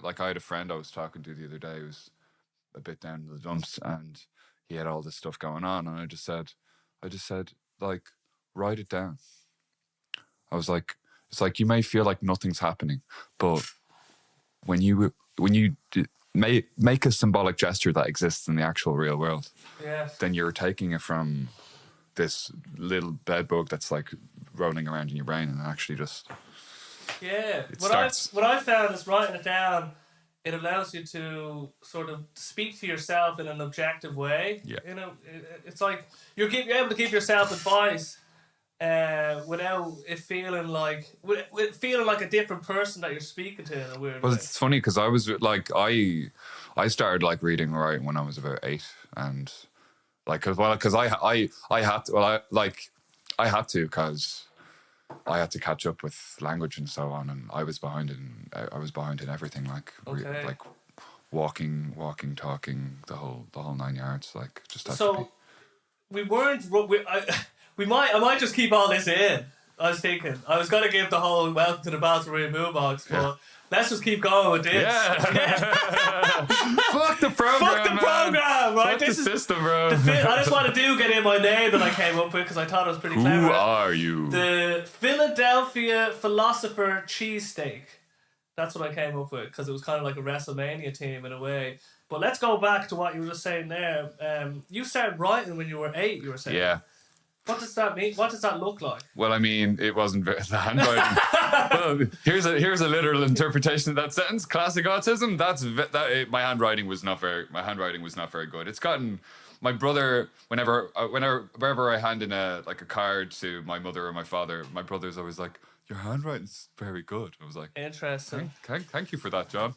like I had a friend I was talking to the other day who was a bit down in the dumps, and he had all this stuff going on, and I just said, like, write it down. I was like, it's like you may feel like nothing's happening, but when you make a symbolic gesture that exists in the actual real world, Yes. then you're taking it from this little bed bug that's like rolling around in your brain, and actually just What I found is writing it down. It allows you to sort of speak to yourself in an objective way. Yeah. You know, it's like you're able to give yourself advice without it feeling like feeling like a different person that you're speaking to in a weird way. Well, it's funny because I was like I started like reading right when I was about 8, and like because I had to I had to because I had to catch up with language and so on, and I was behind in everything, like like walking, talking, the whole 9 yards, like just had to be. We weren't. I might just keep all this in. I was thinking I was gonna give the whole welcome to the Basil Breen Boombox, but let's just keep going with this. Yeah. Fuck the program. Fuck the program, right? Fuck this the system, bro. I just want to get in my name that I came up with because I thought it was pretty clever. Who are you? The Philadelphia Philosopher Cheesesteak. That's what I came up with because it was kind of like a WrestleMania team in a way. But let's go back to what you were just saying there. You started writing when you were 8, you were saying. Yeah. What does that mean? What does that look like? Well, I mean, it wasn't the handwriting. Well, here's a literal interpretation of that sentence. Classic autism. My handwriting was not very good. It's gotten my brother whenever I hand in a card to my mother or my father, my brother's always like, "Your handwriting's very good." I was like, interesting. Thank you for that, John.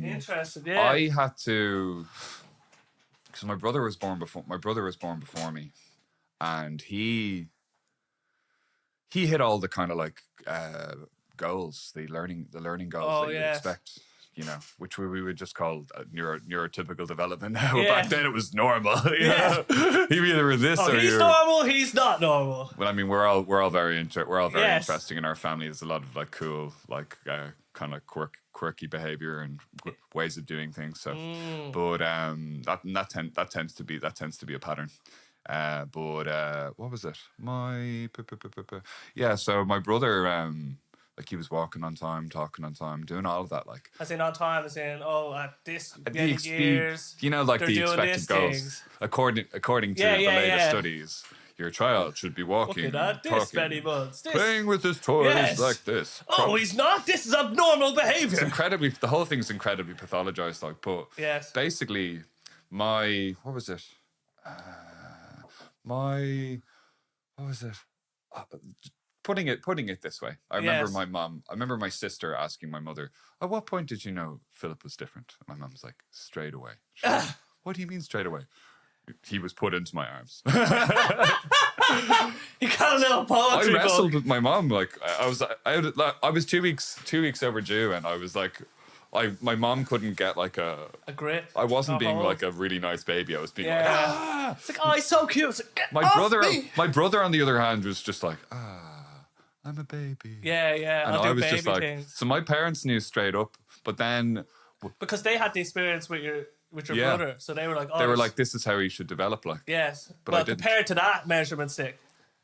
Interesting. Yeah. I had to. Because my brother was born before me, and he hit all the kind of like goals, the learning goals that you expect, you know, which we would just call neurotypical development. Now, back then it was normal. You know? You either were this or he's normal. He's not normal. Well, I mean, we're all very interesting in our family. There's a lot of like cool kind of quirky behavior and ways of doing things. So, but that tends to be a pattern. What was it? So my brother, like he was walking on time, talking on time, doing all of that, like as in on time, as in at this many years, you know, like the expected goals things. according to the latest studies. Your child should be walking at this talking, many months, playing with his toys like this. Oh, he's not. This is abnormal behavior. It's the whole thing's incredibly pathologized. Like, but basically, what was it? Putting it this way, I remember my sister asking my mother, "At what point did you know Philip was different?" And my mum's like, "Straight away." She's like, "What do you mean straight away?" He was put into my arms. He got a little poetry. I wrestled with my mom. Like I was 2 weeks overdue, and I was like, my mom couldn't get like a grip. I wasn't being like a really nice baby. I was being like, ah. It's like, oh, he's so cute. It's like, my brother, on the other hand, was just like, I'm a baby. Yeah. And I was just like, things. So my parents knew straight up, but then because they had the experience with your brother, so they were like, this is how he should develop, like. Yes, but compared to that measurement stick,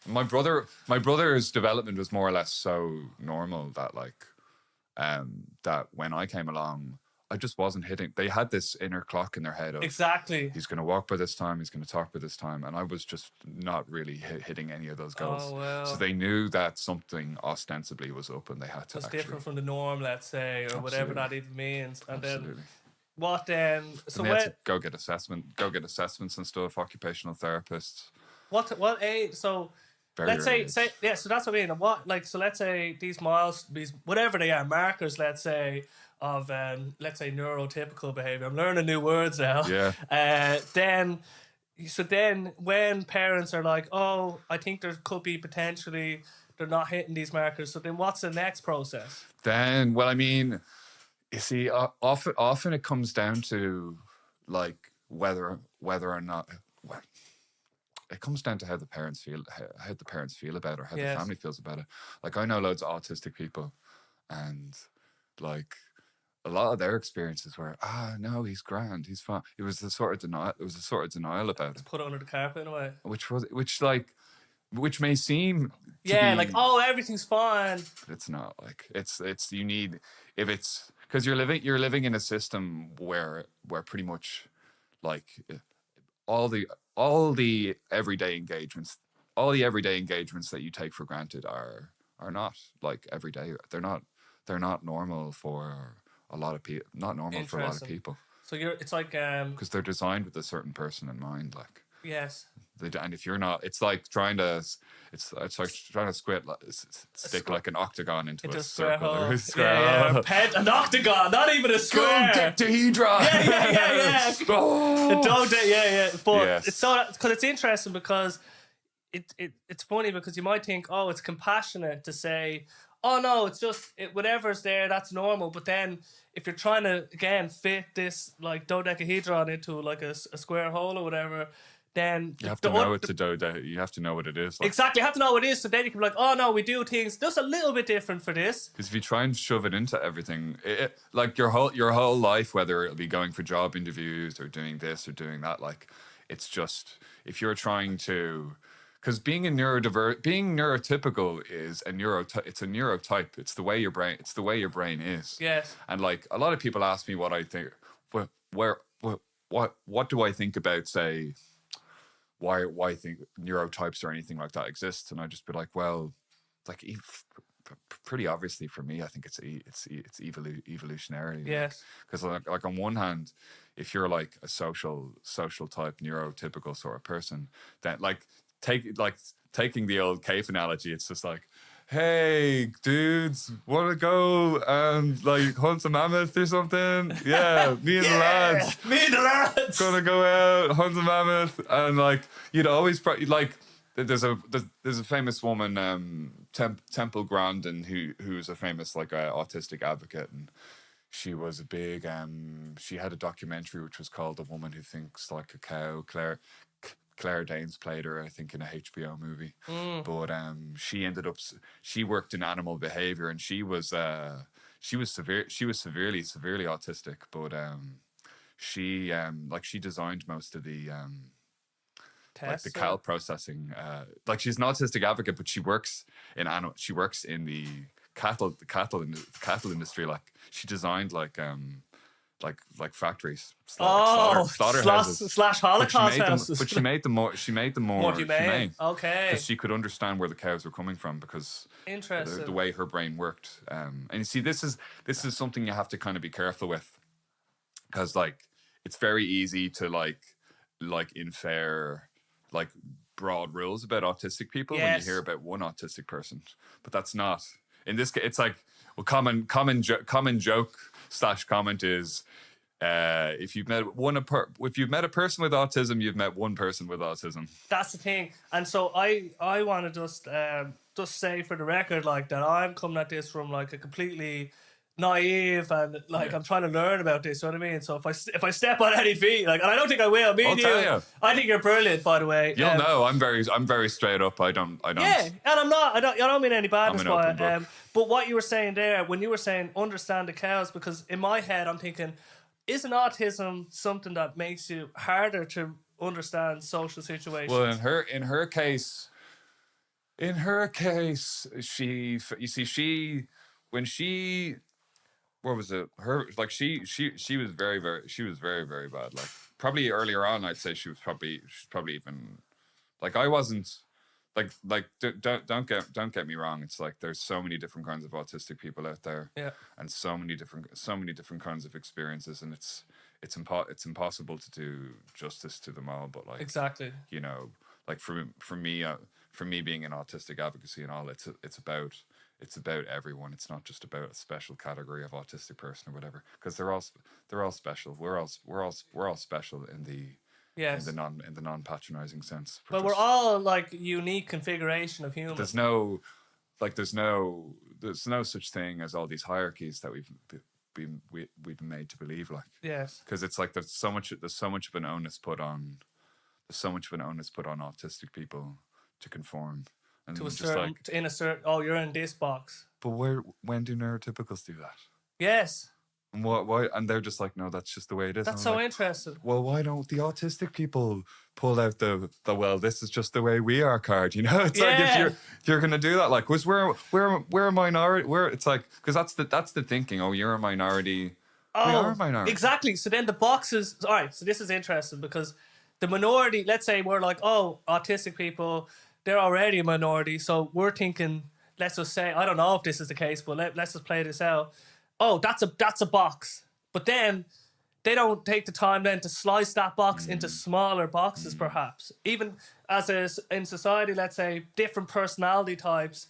my brother's development was more or less so normal that like, that when I came along, I just wasn't hitting. They had this inner clock in their head of exactly. He's going to walk by this time. He's going to talk by this time, and I was just not really hitting any of those goals. Oh, well. So they knew that something ostensibly was up, and they had to. It's different from the norm, let's say, or whatever that even means. And Absolutely. then what then? So we had to go get assessments and stuff. Occupational therapists. What age? So. Let's say so that's what I mean. So let's say these whatever they are, markers, let's say, of let's say neurotypical behavior. I'm learning new words now. Yeah. Then when parents are like, oh, I think there could be potentially they're not hitting these markers. So then what's the next process? Then, well, I mean, you see, often it comes down to like whether or not. it comes down to how the parents feel, how the parents feel about it, or how the Yes. family feels about it. Like I know loads of autistic people, and like a lot of their experiences were, no, he's grand, he's fine. It was a sort of denial. It was a sort of denial about It's it, put under the carpet in a way. which may seem to Yeah, be, like, oh, everything's fine. but it's not. Like it's you need, if it's because you're living in a system where pretty much like all the everyday engagements, that you take for granted are not like everyday. They're not normal for a lot of people. Not normal for a lot of Interesting. people So it's like because they're designed with a certain person in mind. Like yes. and if you're not, it's like trying to stick like an octagon into a square circle hole. or a square Yeah. hole. An octagon, not even a square. Dodecahedron. Yeah. Oh. Yeah. But Yes. it's so because it's interesting because it's funny because you might think, oh, it's compassionate to say, oh no, it's just whatever's there, that's normal. But then if you're trying to again fit this like dodecahedron into like a square hole or whatever, then You have to know it's a dodo. You have to know what it is. Like. Exactly, you have to know what it is. So then you can be like, oh no, we do things just a little bit different for this. Because if you try and shove it into everything, like your whole life, whether it'll be going for job interviews or doing this or doing that, like it's just if you're trying to, because being neurotypical is it's a neurotype. It's the way your brain is. Yes. And like a lot of people ask me what I think, what do I think about, say, why I think neurotypes or anything like that exists, and I just be like, well, like pretty obviously for me, I think it's evolutionary. Yes. Because like on one hand, if you're like a social type, neurotypical sort of person, then taking the old cave analogy, it's just like, hey dudes, wanna go and like hunt a mammoth or something? Yeah, me and the lads gonna go out, hunt a mammoth. And like you'd always like there's a famous woman, Temple Grandin, who's a famous like autistic advocate, and she was a big she had a documentary which was called "A Woman Who Thinks Like a Cow." Claire Danes played her, I think, in a HBO movie. But she worked in animal behavior, and she was severely autistic. But she designed most of the like the cow processing. Like she's an autistic advocate, but she works in the cattle industry. Like she designed like factories, slaughterhouses slash Holocaust houses. But she made them more humane. Okay. Because she could understand where the cows were coming from, because interesting the way her brain worked. And you see, this is something you have to kind of be careful with, because like it's very easy to like infer like broad rules about autistic people when you hear about one autistic person, but that's not in this case. It's like, well, common joke / comment is, if you've met a person with autism, you've met one person with autism. That's the thing. And so I want to just say for the record, like, that I'm coming at this from like a completely naive and like I'm trying to learn about this. You know what I mean? So if I step on any feet, like, and I don't think I will. I'll tell you. I think you're brilliant, by the way. You'll know. I'm very straight up. I don't. Yeah, and I'm not. I don't mean any badness by open it. book. But what you were saying there, when you were saying understand the cows, because in my head I'm thinking, isn't autism something that makes you harder to understand social situations? Well, in her case, when she, what was it? Her, like she was very bad. Like probably earlier on, I'd say she's probably even, like, I wasn't like don't get me wrong. It's like there's so many different kinds of autistic people out there, and so many different kinds of experiences, and it's impossible to do justice to them all. But like, exactly, you know, like for me being an autistic advocacy and all, it's about everyone. It's not just about a special category of autistic person or whatever, because they're all special. We're all special in the non-patronizing sense. But we're all like unique configuration of humans. There's no such thing as all these hierarchies that we've been made to believe. Like, yes, because it's like there's so much of an onus put on so much of an onus put on autistic people to conform, and To a just certain, like, in a certain, oh, you're in this box. but when do neurotypicals do that? Yes. And why? And they're just like, no, that's just the way it is. That's And I'm so like, interesting. well, why don't the autistic people pull out the well, this is just the way we are card? You know, it's like Yeah. if you're gonna do that, like, was we're a minority, it's like, because that's the thinking. Oh, you're a minority. We are a minority. Exactly. So then the boxes. All right. So this is interesting because the minority. Let's say we're like, oh, autistic people, they're already a minority. So we're thinking. Let's just say, I don't know if this is the case, but let's just play this out. Oh, that's a box. But then they don't take the time then to slice that box into smaller boxes, perhaps. Even in society, let's say different personality types,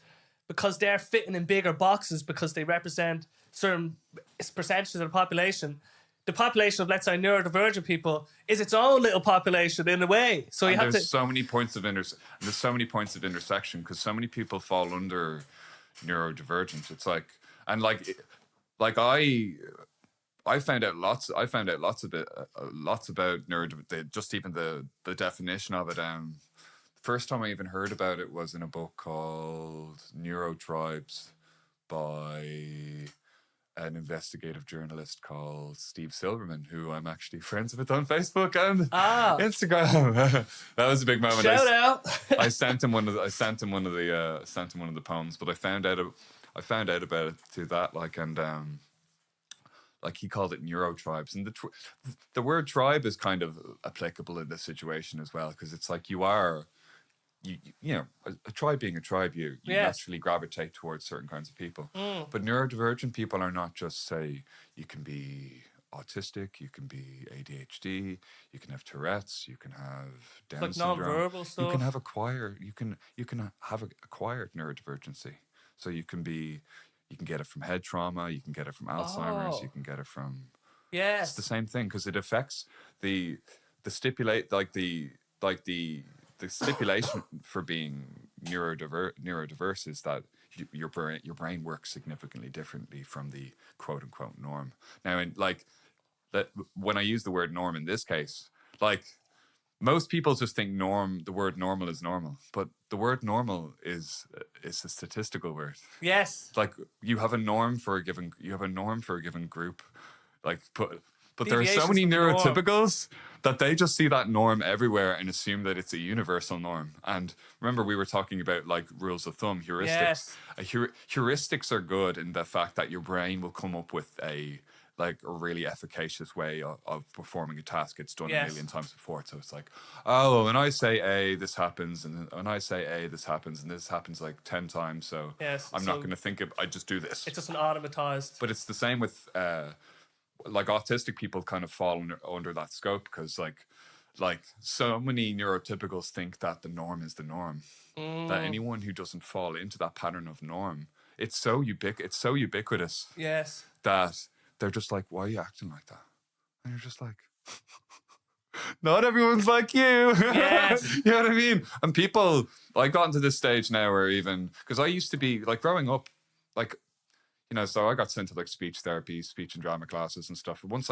because they're fitting in bigger boxes because they represent certain percentages of the population. The population of, let's say, neurodivergent people is its own little population in a way. So you have to. There's so many points of intersection because so many people fall under neurodivergent. It's like, and like I found out lots. I found out lots about neurodivergent. Just even the definition of it. The first time I even heard about it was in a book called Neurotribes by an investigative journalist called Steve Silverman, who I'm actually friends with on Facebook and Instagram. That was a big moment. Shout out. I sent him one of the poems, but I found out about it through that, like he called it neurotribes, and the word tribe is kind of applicable in this situation as well, because it's like you know, a tribe being a tribe, you naturally gravitate towards certain kinds of people. But neurodivergent people are not just, say, you can be autistic, you can be ADHD, you can have Tourette's, you can have Down like syndrome, non-verbal stuff. you can have acquired neurodivergency. So you can get it from head trauma, you can get it from Alzheimer's, you can get it from. Yes. It's the same thing because it affects the stipulation for being neurodiverse is that your brain works significantly differently from the quote unquote norm. Now, when I use the word norm in this case, like, most people just think the word normal is normal, but the word normal is a statistical word. Yes. Like, you have a norm for a given group, like, but there are so many neurotypicals that they just see that norm everywhere and assume that it's a universal norm. And remember, we were talking about, like, rules of thumb, heuristics. Yes. Heuristics are good in the fact that your brain will come up with a really efficacious way of performing a task it's done a million times before. So it's like, oh, well, when I say A, this happens, and when I say A, this happens, and this happens like 10 times. So I'm not going to think I just do this. It's just an automatized. But it's the same with like autistic people kind of fall under that scope because like so many neurotypicals think that the norm is the norm. That anyone who doesn't fall into that pattern of norm, it's so ubiquitous. Yes. That they're just like, why are you acting like that? And you're just like, not everyone's like you. Yes. You know what I mean? And people, like, gotten to this stage now where even, because I used to be, like, growing up, like, you know, so I got sent to, like, speech therapy, speech and drama classes and stuff. But once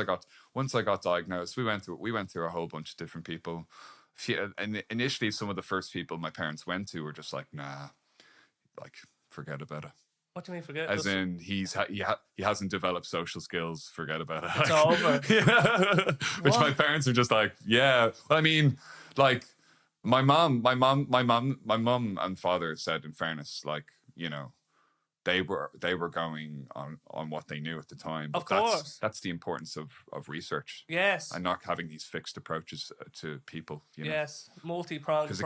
I got diagnosed, we went through a whole bunch of different people. And initially, some of the first people my parents went to were just like, nah, like, forget about it. What do you mean forget? As in, he hasn't developed social skills. Forget about it. It's over. Yeah. Which my parents are just like, yeah. Well, I mean, like, my mom and father said, in fairness, like, you know, they were going on what they knew at the time. But of course, that's the importance of research. Yes, and not having these fixed approaches to people. You know? Yes, multi-pronged. Because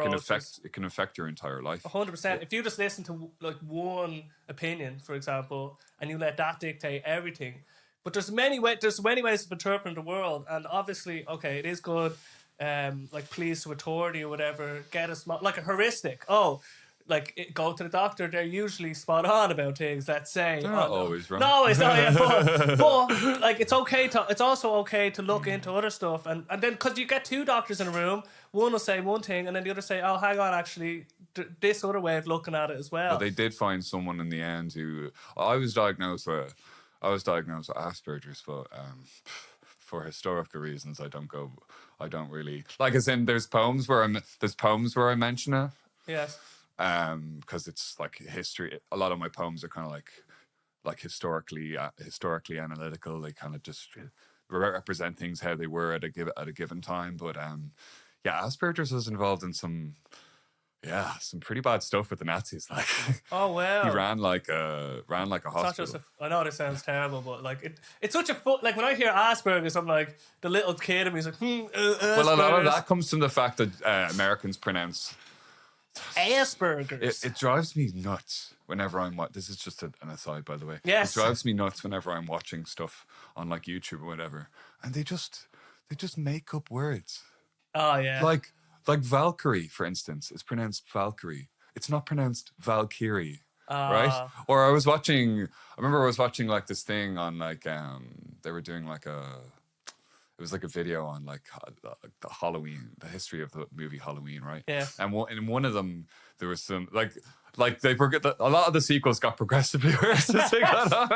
it can affect your entire life. 100%. If you just listen to, like, one opinion, for example, and you let that dictate everything, but there's many ways of interpreting the world, and obviously, okay, it is good. Like, pleas to authority or whatever, get a small, like a heuristic. Oh, like, go to the doctor, they're usually spot on about things, let's say. They're not always wrong. No, it's not yet, but like, it's also okay to look into other stuff, and then, because you get two doctors in a room, one will say one thing and then the other say, oh, hang on, actually this other way of looking at it as well. But they did find someone in the end who, I was diagnosed with Asperger's, but for historical reasons, I I don't really like. As in, there's poems where I mention it. Yes. Because it's like history. A lot of my poems are kind of like historically analytical. They kind of just represent things how they were at a given time. But yeah, Asperger's was involved in some pretty bad stuff with the Nazis. Like, Oh well. he ran like a It's not hospital. just I know this sounds terrible, but like it's such a like when I hear Asperger's, I'm like the little kid in me is like, Well, a lot of that comes from the fact that Americans pronounce. Asperger's. It drives me nuts whenever this is just an aside, by the way. Yes. It drives me nuts whenever I'm watching stuff on like YouTube or whatever, and they just make up words. Oh yeah. Like Valkyrie, for instance, is pronounced Valkyrie. It's not pronounced Valkyrie, right? Or I remember I was watching like this thing on like they were doing like it was like a video on like the Halloween, the history of the movie Halloween, right? Yeah. And in one of them, there was some like they forget that a lot of the sequels got progressively worse as they got on.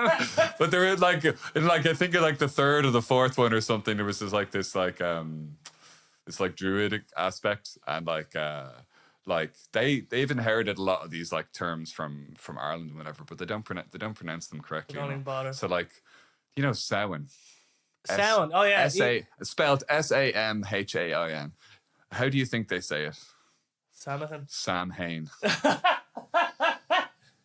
But there were like I think in like the third or the fourth one or something, there was this druidic aspect, and like they've inherited a lot of these like terms from Ireland and whatever, but they don't pronounce them correctly. Don't even bother. So like, Samhain. Sound. Oh yeah. Spelled Samhain. How do you think they say it? Samhain. Samhain.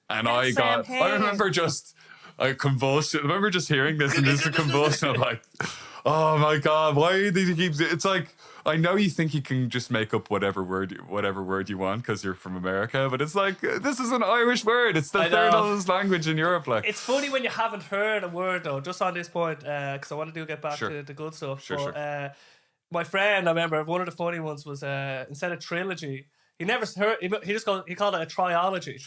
And Samhain. I remember just a convulsion. I remember just hearing this and just a convulsion of like, oh my God, why did he keep? It's like, I know you think you can just make up whatever word you want because you're from America, but it's like, this is an Irish word. It's the third oldest language in Europe. Like, it's funny when you haven't heard a word though. Just on this point, because I want to get back to the good stuff. Sure. My friend, I remember one of the funny ones was instead of trilogy. He never heard. He called it a triology.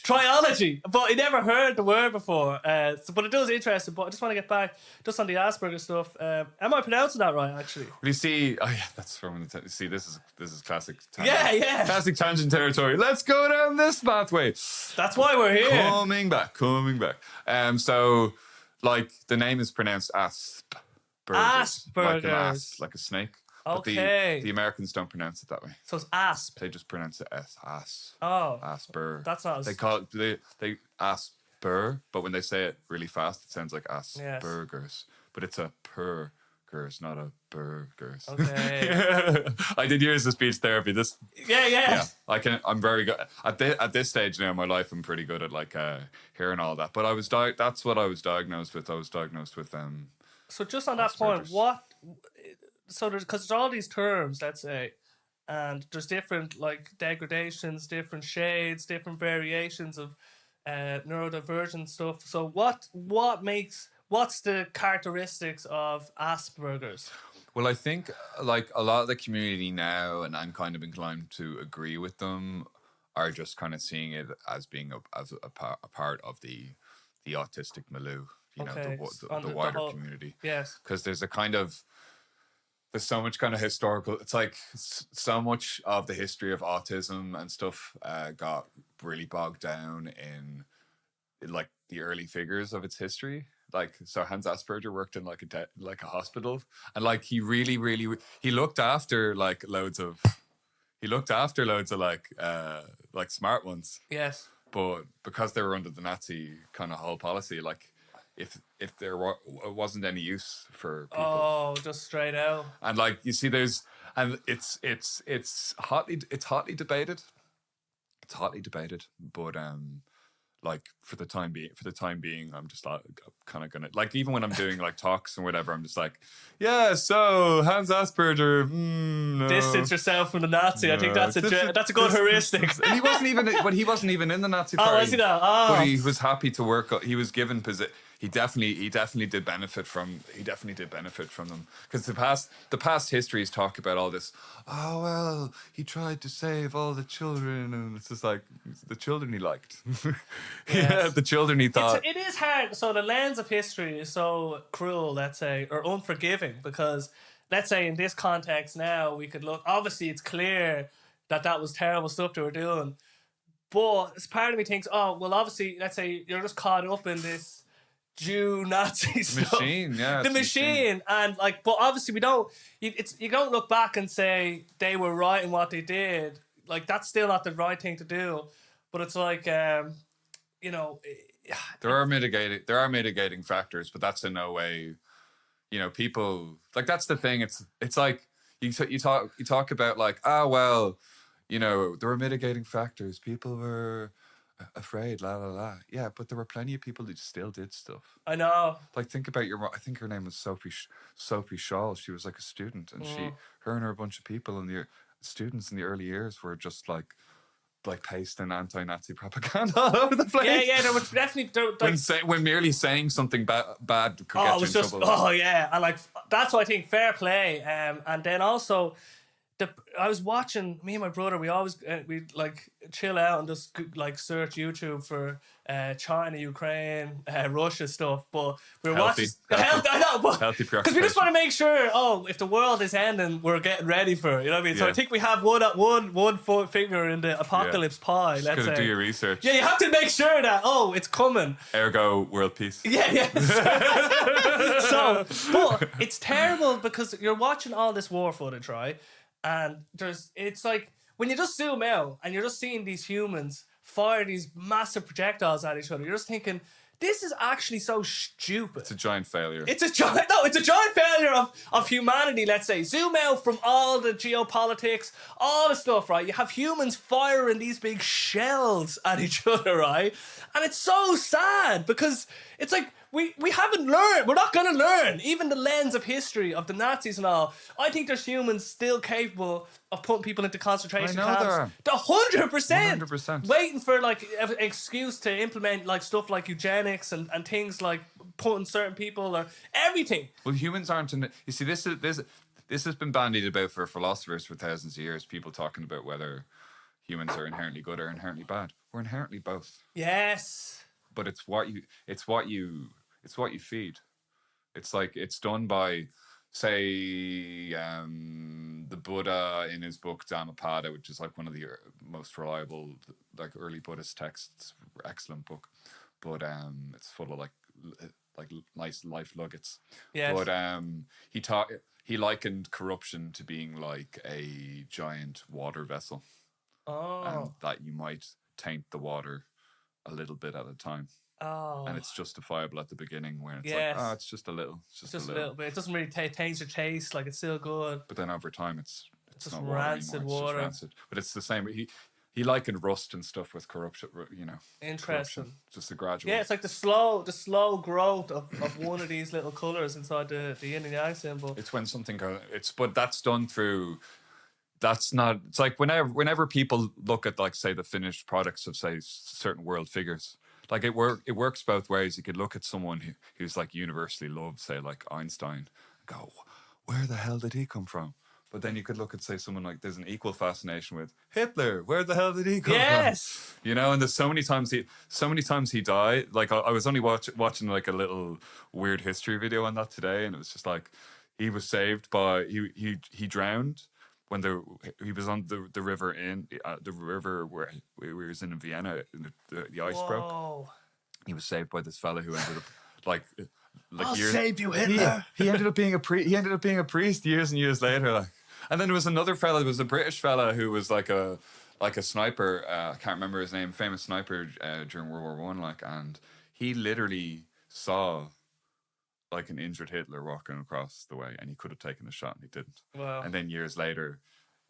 Triology, but he never heard the word before. But it does interesting. But I just want to get back just on the Asperger stuff. Am I pronouncing that right? Actually, well, you see, oh yeah, that's from the. See, this is classic. Yeah. Classic tangent territory. Let's go down this pathway. That's why we're here. Coming back. So, like, the name is pronounced Asperger's, like a snake. Okay. But the Americans don't pronounce it that way. So it's asp. They just pronounce it as. Oh. Asper. That's not. They call it they Asper, but when they say it really fast, it sounds like Aspergers. Yes. But it's a pergers, not a burgers. Okay. I did years of speech therapy. Yeah. I'm very good at this stage now in my life. I'm pretty good at like hearing all that. But that's what I was diagnosed with. I was diagnosed with So just on that point, so because there's all these terms, let's say, and there's different like degradations, different shades, different variations of neurodivergent stuff. So what's the characteristics of Asperger's? Well, I think like a lot of the community now, and I'm kind of inclined to agree with them, are just kind of seeing it as being a part of the autistic milieu, the wider community. Yes, because there's so much kind of historical. It's like so much of the history of autism and stuff got really bogged down in like the early figures of its history. Like, so Hans Asperger worked in like a hospital, and like he looked after loads of like smart ones. Yes, but because they were under the Nazi kind of whole policy, like if there wasn't any use for people. Oh, just straight out. And like you see, it's hotly debated. It's hotly debated, but like for the time being, I'm just like kind of gonna like, even when I'm doing like talks and whatever, I'm just like, yeah. So Hans Asperger, no. Distance yourself from the Nazi. No. I think that's a good heuristic. And he wasn't even in the Nazi party. Oh, is he not? Oh. But he was happy to work. He was given position. He definitely did benefit from them, because the past histories talk about all this. Oh well, he tried to save all the children, and it's just like the children he liked. Yes. Yeah, the children he thought. It is hard. So the lens of history is so cruel, let's say, or unforgiving, because let's say in this context now we could look. Obviously, it's clear that was terrible stuff they were doing, but part of me thinks, oh well, obviously, let's say you're just caught up in this Jew Nazi stuff. Machine, yeah. The it's a machine. And like, but obviously we don't. You don't look back and say they were right in what they did. Like that's still not the right thing to do. But it's like, you know, There are mitigating factors, but that's in no way, you know, people like that's the thing. It's like you talk about like, oh well, you know, there were mitigating factors. People were afraid, la la la. Yeah, but there were plenty of people who still did stuff. I know. Like think about I think her name was Sophie Shaw. She was like a student, and her and her bunch of people in the students in the early years were just like pasting anti-Nazi propaganda all over the place. Yeah, there was definitely When merely saying something bad could get you in trouble. Oh yeah, and like that's why I think fair play. And then also, I was watching, me and my brother. We always we'd like chill out and just like search YouTube for China, Ukraine, Russia stuff. But we were watching healthy I know, healthy because we just want to make sure. Oh, if the world is ending, we're getting ready for it. You know what I mean? So I think we have one finger in the apocalypse pie. Let's say. Do your research. Yeah, you have to make sure that it's coming. Ergo, world peace. Yeah. So, but it's terrible because you're watching all this war footage, right? And it's like when you just zoom out and you're just seeing these humans fire these massive projectiles at each other, you're just thinking, this is actually so stupid. It's a giant failure. It's a giant failure of humanity, let's say. Zoom out from all the geopolitics, all the stuff, right? You have humans firing these big shells at each other, right? And it's so sad because it's like, we haven't learned. We're not going to learn. Even the lens of history of the Nazis and all. I think there's humans still capable of putting people into concentration camps. 100%. 100%. Waiting for like an excuse to implement like stuff like eugenics and things like putting certain people or everything. Well, humans aren't in. You see, this has been bandied about for philosophers for thousands of years. People talking about whether humans are inherently good or inherently bad. We're inherently both. Yes. But it's what you feed. It's like it's done by, say, the Buddha in his book Dhammapada, which is like one of the most reliable like early Buddhist texts. Excellent book, but it's full of like nice life nuggets. Yes. But he likened corruption to being like a giant water vessel, and that you might taint the water a little bit at a time. And it's justifiable at the beginning when it's like, it's just a little. It's just a little bit. It doesn't really taste or taste, like it's still good. But then over time it's just not rancid water. It's just rancid. But it's the same. He likened rust and stuff with corruption, you know. Interesting. Corruption. Just the gradual. Yeah, it's like the slow growth of one of these little colours inside the yin and yang symbol. It's when something goes, but that's done through, that's not, it's like whenever people look at like, say, the finished products of, say, certain world figures, like it works both ways. You could look at someone who's like universally loved, say like Einstein, and go, where the hell did he come from? But then you could look at, say, someone like, there's an equal fascination with Hitler. Where the hell did he come from? You know, and there's so many times he died. Like I was only watching like a little weird history video on that today, and it was just like he was saved by he drowned when he was on the river where he was in Vienna, and the ice broke. He was saved by this fella who ended up like I'll save you, Hitler. He ended up being a priest. He ended up being a priest years and years later. Like. And then there was another fella. There was a British fella who was like a sniper. I can't remember his name. Famous sniper during World War I. Like, and he literally saw like an injured Hitler walking across the way, and he could have taken a shot, and he didn't. Wow. And then years later,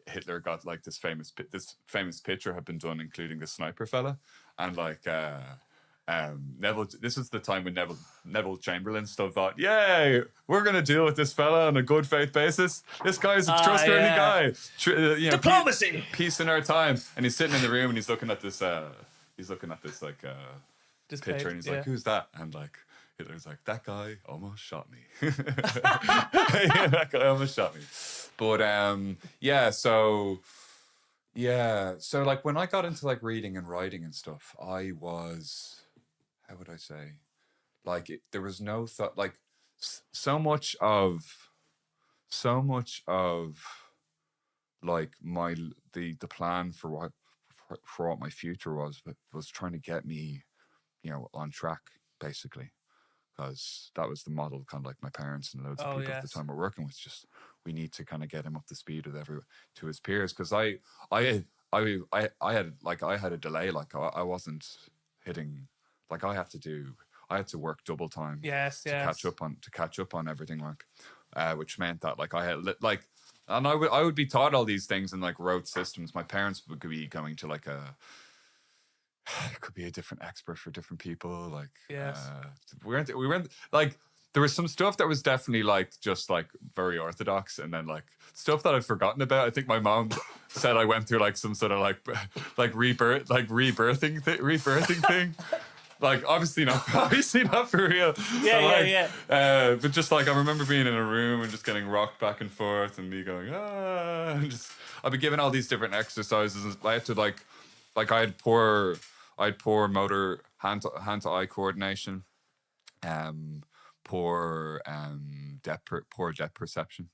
Hitler got like this famous picture had been done, including the sniper fella, and like Neville. This was the time when Neville Chamberlain stuff thought, "Yay, we're gonna deal with this fella on a good faith basis. This guy's a trustworthy guy. Diplomacy, peace in our time." And he's sitting in the room and he's looking at this like this picture, and he's like, "Who's that?" And like Hitler's like, "That guy almost shot me." That guy almost shot me. But so like when I got into like reading and writing and stuff, I was, how would I say, like there was no thought, like so much of like the plan for what my future was trying to get me, you know, on track basically, because that was the model, kind of like my parents and loads of Oh people at the yes. time were working with. Just we need to kind of get him up to speed with to his peers, because I had a delay. Like I wasn't hitting. Like I had to work double time Yes. to Yes. catch up on everything. Which meant that like I had and I would be taught all these things in like rote systems. My parents would be going to like it could be a different expert for different people. Like Yes. we weren't like there was some stuff that was definitely like just like very orthodox, and then like stuff that I'd forgotten about. I think my mom said I went through like some sort of like rebirthing thing. Like obviously not for real. Yeah, But, yeah. But just like I remember being in a room and just getting rocked back and forth, and me going and just I'd be given all these different exercises, and I had to like I had poor motor hand to eye coordination, poor depth perception.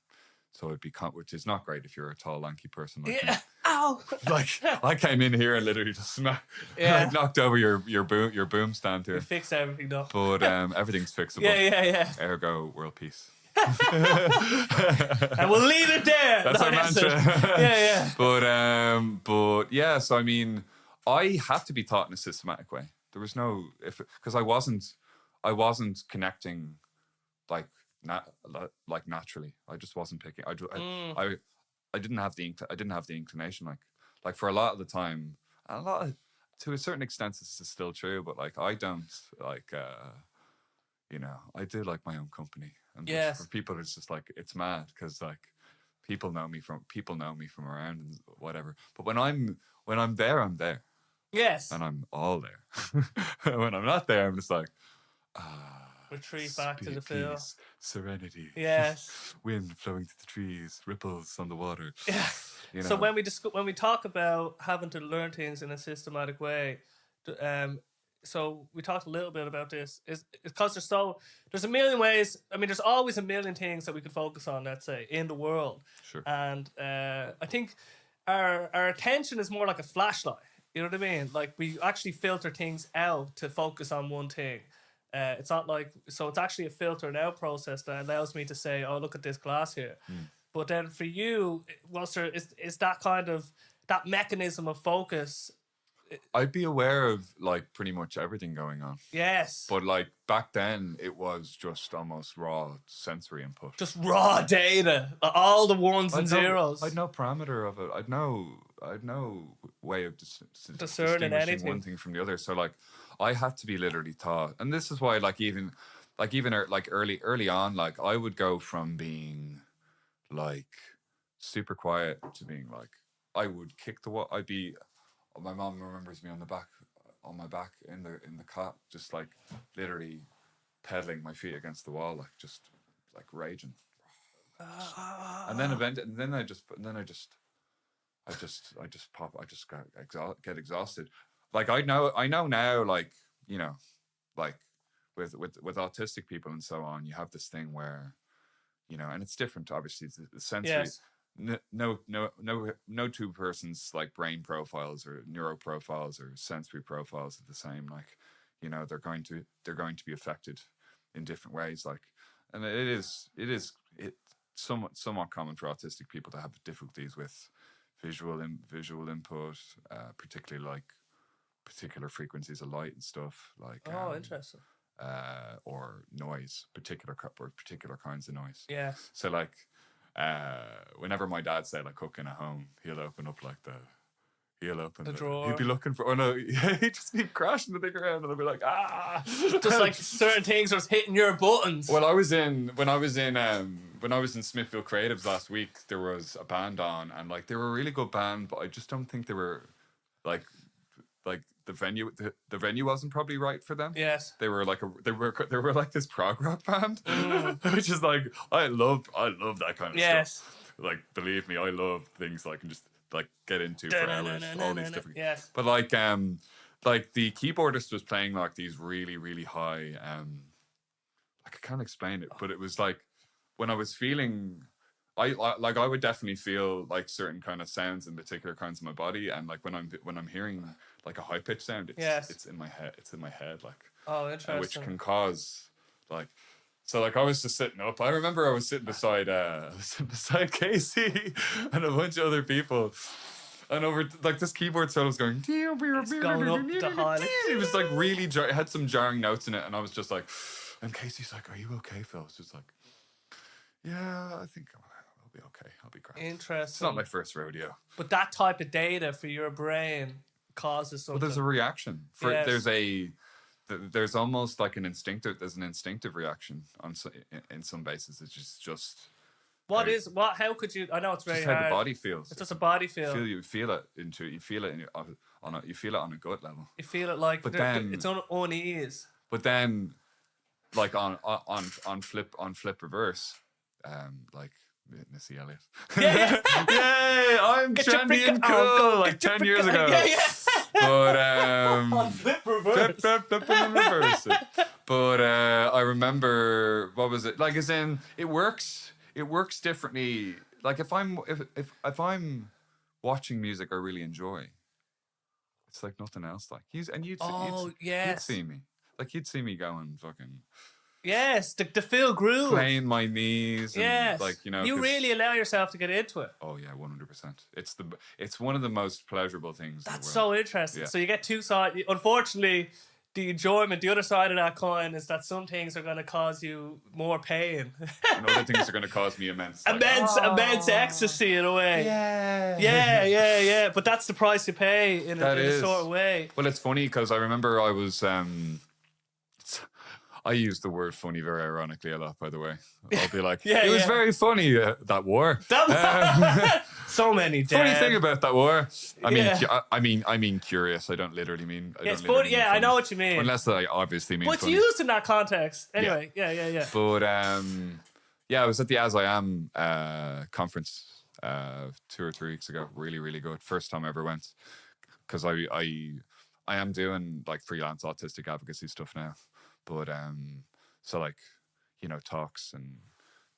So it'd be which is not great if you're a tall, lanky person like me. Yeah. Ow. Like I came in here and literally just like knocked over your boom stand here. We fixed everything though. But everything's fixable. Yeah. Ergo, world peace. And we'll leave it there. That's our mantra. Yeah. But yeah. So I mean, I had to be taught in a systematic way. There was no because I wasn't connecting like naturally. I just wasn't picking. I didn't have the inclination. Like for a lot of the time, to a certain extent, this is still true. But like I don't like. I do like my own company. And yes. For people, it's just like it's mad because like people know me from around and whatever. But when I'm there, I'm there. Yes. And I'm all there. When I'm not there, I'm just like retreat back to the field. Serenity. Yes. Wind flowing through the trees, ripples on the water. Yeah. So when we talk about having to learn things in a systematic way, so we talked a little bit about this. Is because there's a million ways. I mean, there's always a million things that we could focus on. Let's say in the world. Sure. And I think our attention is more like a flashlight. You know what I mean? Like we actually filter things out to focus on one thing. It's not like so. It's actually a filter and out process that allows me to say, "Oh, look at this glass here." But then for you, is that kind of that mechanism of focus? I'd be aware of like pretty much everything going on. Yes. But like back then, it was just almost raw sensory input. Just raw data, all the ones and zeros. I'd no parameter of it. I'd no way of discerning anything, one thing from the other. So like, I had to be literally taught, and this is why even early on, like I would go from being like super quiet to being like I would kick the wall. My mom remembers me on my back in the cot, just like literally pedaling my feet against the wall, like just like raging. And then I just get exhausted. Like I know now, like like with autistic people and so on, you have this thing where, and it's different. Obviously, the sensory. Yes. No two persons like brain profiles or neuro profiles or sensory profiles are the same. Like, they're going to be affected in different ways. Like, and it is somewhat common for autistic people to have difficulties with visual input, particularly like particular frequencies of light and stuff. Like, interesting. Or noise, particular kinds of noise. Yes. So like. Whenever my dad said like cooking at home, he'll open the drawer. He'd be looking for. Oh no, he'd just be crashing the thing around, and I'd be like, just like certain things was hitting your buttons. Well, when I was in Smithfield Creatives last week, there was a band on, and like they were a really good band, but I just don't think they were like the venue wasn't probably right for them. Yes. They were like this prog rock band, which is like I love that kind of stuff. Like believe me, I love things I can just like get into for hours. All these different. Yes. But like the keyboardist was playing like these really really high. Like I can't explain it, but it was like when I was feeling. I would definitely feel like certain kind of sounds in particular kinds of my body, and like when I'm hearing like a high pitched sound, it's in my head, like interesting, which can cause Like, so like I was just sitting up. I remember I was sitting beside Casey and a bunch of other people. And over like this keyboard solo was going. It's going up the high. It was like really it had some jarring notes in it, and I was just like, and Casey's like, "Are you okay, Phil?" I was just like, "Yeah, I think I'll be okay. I'll be great." Interesting. It's not my first rodeo. But that type of data for your brain causes something. Well, there's a reaction. Yes. There's almost like an instinctive reaction in some bases. It's just how could you? I know it's very just how hard. the body feels. It's just a body feel. You feel it you feel it on a gut level. You feel it like But then it's unease. But then, like on flip reverse, like Missy Elliott. Yeah. Yay! I'm trendy and cool. Like 10 years ago. Yeah. But On flip reverse. flip reverse. But I remember, what was it like? As in, it works differently. Like if I'm watching music I really enjoy, it's like nothing else. Like you'd see me. Like you'd see me going fucking. Yes, the Phil groove. Playing my knees. And yes. Like, you know. You really allow yourself to get into it. Oh yeah, 100%. It's one of the most pleasurable things. That's in the so world. interesting. Yeah. So you get two sides. Unfortunately, the enjoyment, the other side of that coin is that some things are going to cause you more pain. And other things are going to cause me immense ecstasy in a way. Yeah. Yeah. But that's the price you pay in a sort of way. Well, it's funny because I remember I was. I use the word funny very ironically a lot, by the way. I'll be like, it was very funny, that war. So many dead. Funny thing about that war. I mean curious. I don't literally mean. It's funny. Yeah, I know what you mean. Unless I obviously mean. But it's funny. used in that context. Anyway, yeah. But I was at the As I Am conference 2 or 3 weeks ago. Really, really good. First time I ever went, because I am doing like freelance autistic advocacy stuff now. But so like, you know, talks and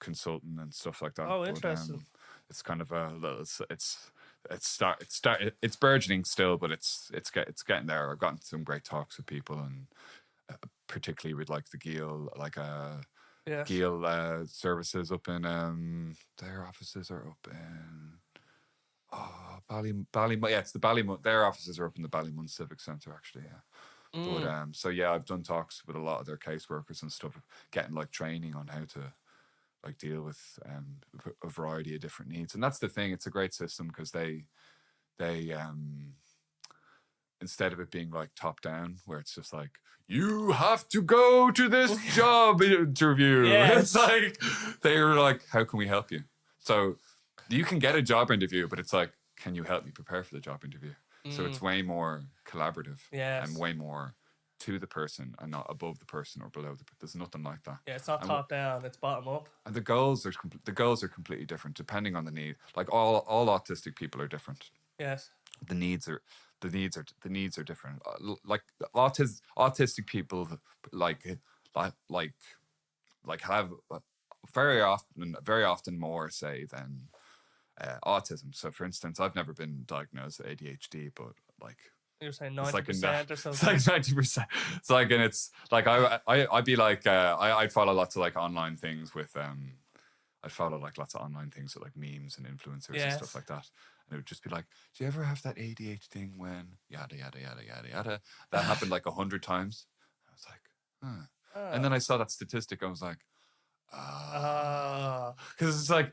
consulting and stuff like that. Oh, interesting. But, it's kind of it's burgeoning still, but it's getting there. I've gotten some great talks with people, and particularly with like the Geel Geel services up in their offices are up in Ballymun. Yeah, it's the Ballymun. Their offices are up in the Ballymun Civic Centre, actually. Yeah. But I've done talks with a lot of their caseworkers and stuff, getting like training on how to like deal with a variety of different needs. And that's the thing; it's a great system because they instead of it being like top down, where it's just like you have to go to this job interview. Yes. It's like they're like, how can we help you? So you can get a job interview, but it's like, can you help me prepare for the job interview? So it's way more collaborative and way more to the person and not above the person or below the person. There's nothing like that. Yeah, it's not top down, it's bottom up. And the goals are completely different depending on the need. Like all autistic people are different. Yes. The needs are different. Like autistic people like have very often more say than autism. So, for instance, I've never been diagnosed with ADHD, but like you're saying 90% or something. It's like 90%. It's like, and it's like I'd be like I'd follow lots of like online things with I'd follow like lots of online things with like memes and influencers and stuff like that. And it would just be like, do you ever have that ADHD thing when yada yada yada yada yada? That happened like 100 times. I was like, and then I saw that statistic. I was like, because it's like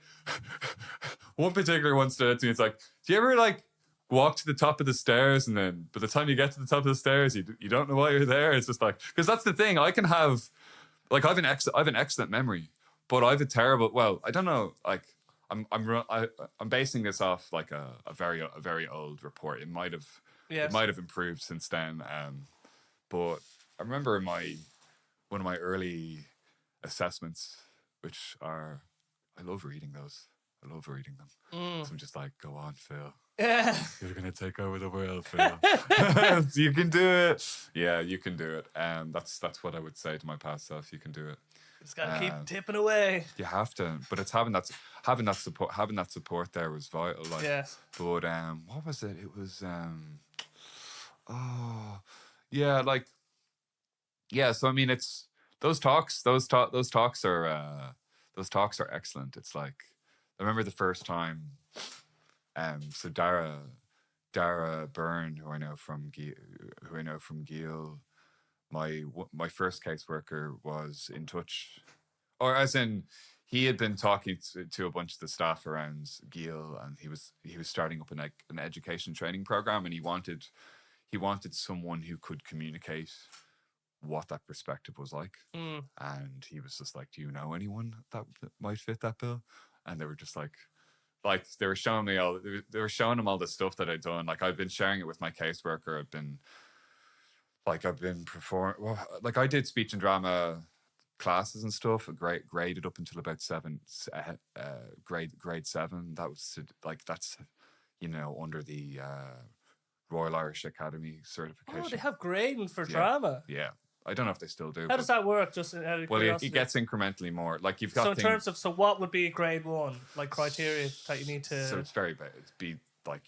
one particular one stood out to me. It's like, do you ever like walk to the top of the stairs and then by the time you get to the top of the stairs you don't know why you're there? It's just like, because that's the thing. I can have like I've an excellent memory, but I've a terrible. Well, I don't know. Like I'm basing this off like a very old report. It might have improved since then. But I remember in one of my early assessments, which are, I love reading those. I love reading them. So I'm just like, go on, Phil. Yeah. You're going to take over the world, Phil. You can do it. Yeah, you can do it. That's what I would say to my past self. You can do it. Just got to keep tipping away. You have to. But it's having that support there was vital. Like, yes. But what was it? It was so I mean, it's those talks are excellent. It's like I remember the first time. So Dara Byrne, who I know from Giel, my first caseworker was in touch, or as in he had been talking to a bunch of the staff around Giel, and he was starting up an education training program, and he wanted someone who could communicate what that perspective was like. And he was just like, do you know anyone that might fit that bill? And they were just like they were showing me him all the stuff that I'd done. Like I've been sharing it with my caseworker. I've been performing. Well, like I did speech and drama classes and stuff. Graded up until about grade 7. That was that's under the Royal Irish Academy certification. Oh, they have grading for drama. Yeah. I don't know if they still do. How does that work? Just out of curiosity. It gets incrementally more. Like you've got. So in terms of what would be grade 1, like criteria that you need to. So it's very bad. It'd be like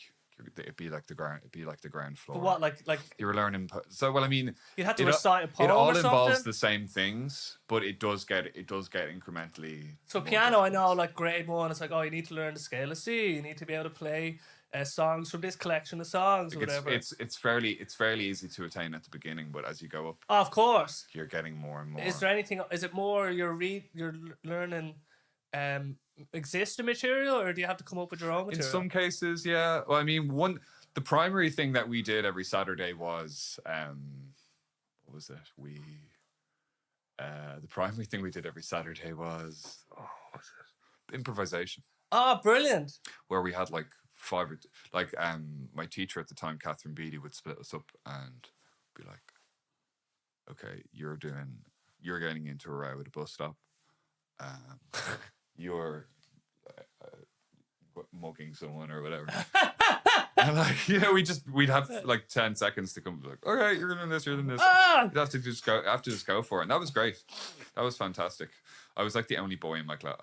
the ground. It'd be like the ground floor. But what like you were learning? So well, I mean, you have to recite a poem. It all or involves something? the same things, but it does get incrementally. So piano, I know, like grade 1, it's like, oh, you need to learn the scale of C. You need to be able to play songs from this collection of songs or whatever. It's fairly easy to attain at the beginning, but as you go up, of course, you're getting more and more. Is there anything? Is it more you're learning existing material, or do you have to come up with your own material? In some cases, yeah. Well, I mean, the primary thing that we did every Saturday was what was it? The primary thing we did every Saturday was what was it? Improvisation. Oh, brilliant! Where we had like my teacher at the time, Catherine Beattie, would split us up and be like, okay, you're getting into a row at a bus stop. You're mugging someone or whatever. And we'd have like 10 seconds to come like, all right, you're doing this, you're doing this. You'd have to just go for it. And that was great. That was fantastic. I was like the only boy in my class.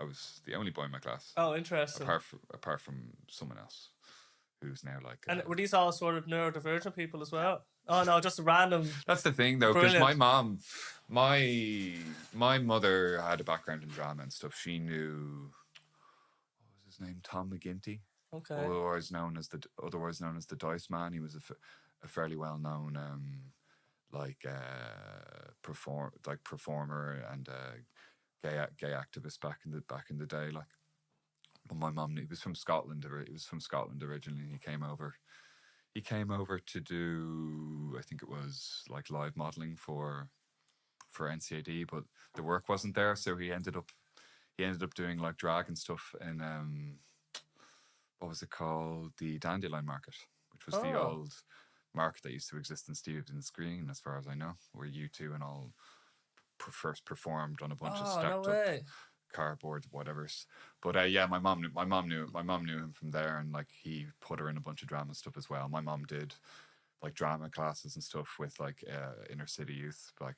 Oh, interesting. Apart from someone else who's now like. And were these all sort of neurodivergent people as well? Oh no, just a random. That's the thing though, because my mother had a background in drama and stuff. She knew, what was his name, Tom McGinty. Okay. Otherwise known as the Dice Man. He was a fairly well known performer and gay activist back in the day. Like, but my mum, he was from Scotland. He was from Scotland originally. He came over to do, I think it was like live modelling for NCAD, but the work wasn't there, so he ended up doing like drag and stuff in what was it called? The Dandelion Market, which was the old market that used to exist in Stephen's Green, as far as I know, where U2 and all first performed on a bunch of stacked up cardboard, whatever. But my mom knew him from there, and like he put her in a bunch of drama stuff as well. My mom did like drama classes and stuff with like inner city youth. Like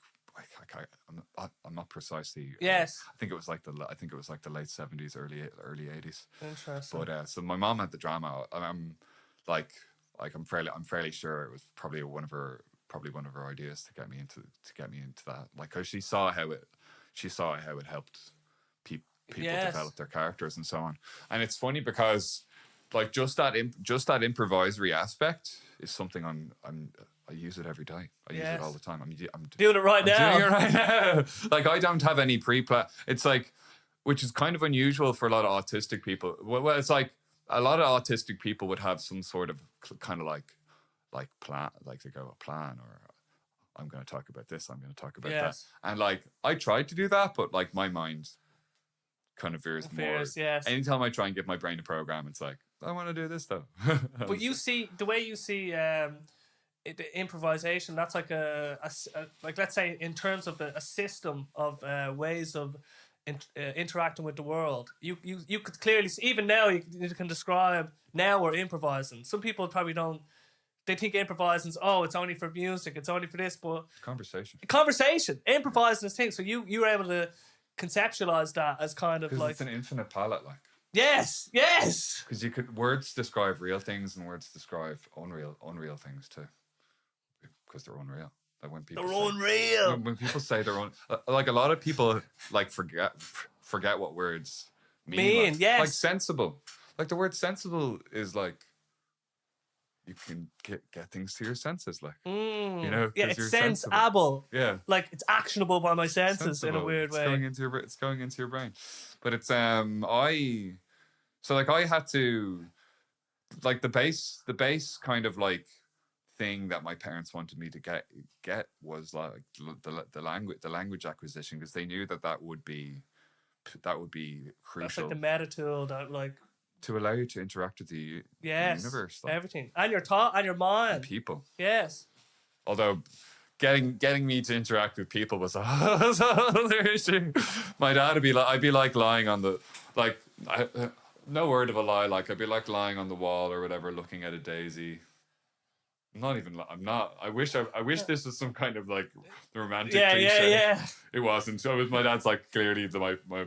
I'm not precisely. Yes. I think it was like the late 70s, early 80s. Interesting. But so my mom had the drama. I'm fairly sure it was probably one of her ideas to get me into that. Like, cause she saw how it helped people develop their characters and so on. And it's funny because like just that improvisory aspect is something I use it every day. I use it all the time. I'm doing it right now. Doing it right now. Like I don't have any pre-plan. It's like, which is kind of unusual for a lot of autistic people. Well, it's like a lot of autistic people would have some sort of kind of like plan, like they go a plan, or I'm going to talk about this, I'm going to talk about that. And like I tried to do that, but like my mind kind of veers more. Yes. Anytime I try and give my brain a program, it's like, I want to do this though. But you see, the way you see the improvisation, that's like a like, let's say in terms of a system of ways of interacting with the world. You could clearly see, even now you can describe, now we're improvising. Some people probably don't. They think improvising's, it's only for music, it's only for this, but conversation, improvising is thing. So you were able to conceptualize that as kind of like, it's an infinite palette, like. Yes. Because words describe real things and words describe unreal things too, because they're unreal. Like when people They're say, unreal. when people say their own, like a lot of people like forget what words mean. Like, Yes. like sensible. Like the word sensible is like you can get things to your senses, like you know, Yeah, because it's you're sensible. sense-able. Yeah, Like it's actionable by my senses in a sensible. weird It's way. going into your brain, but it's I had to like the base kind of like thing that my parents wanted me to get was like the language acquisition, because they knew that would be That's like crucial the meta tool that like to allow you to interact with the universe, like, everything. And your thought and your mind. people. Yes. Although getting me to interact with people was another issue. My dad would be like, I'd be like lying on the like no word of a lie, like I'd be like lying on the wall or whatever, looking at a daisy. I'm not. I wish this was some kind of like romantic cliche. Yeah. It wasn't. So my dad's like, clearly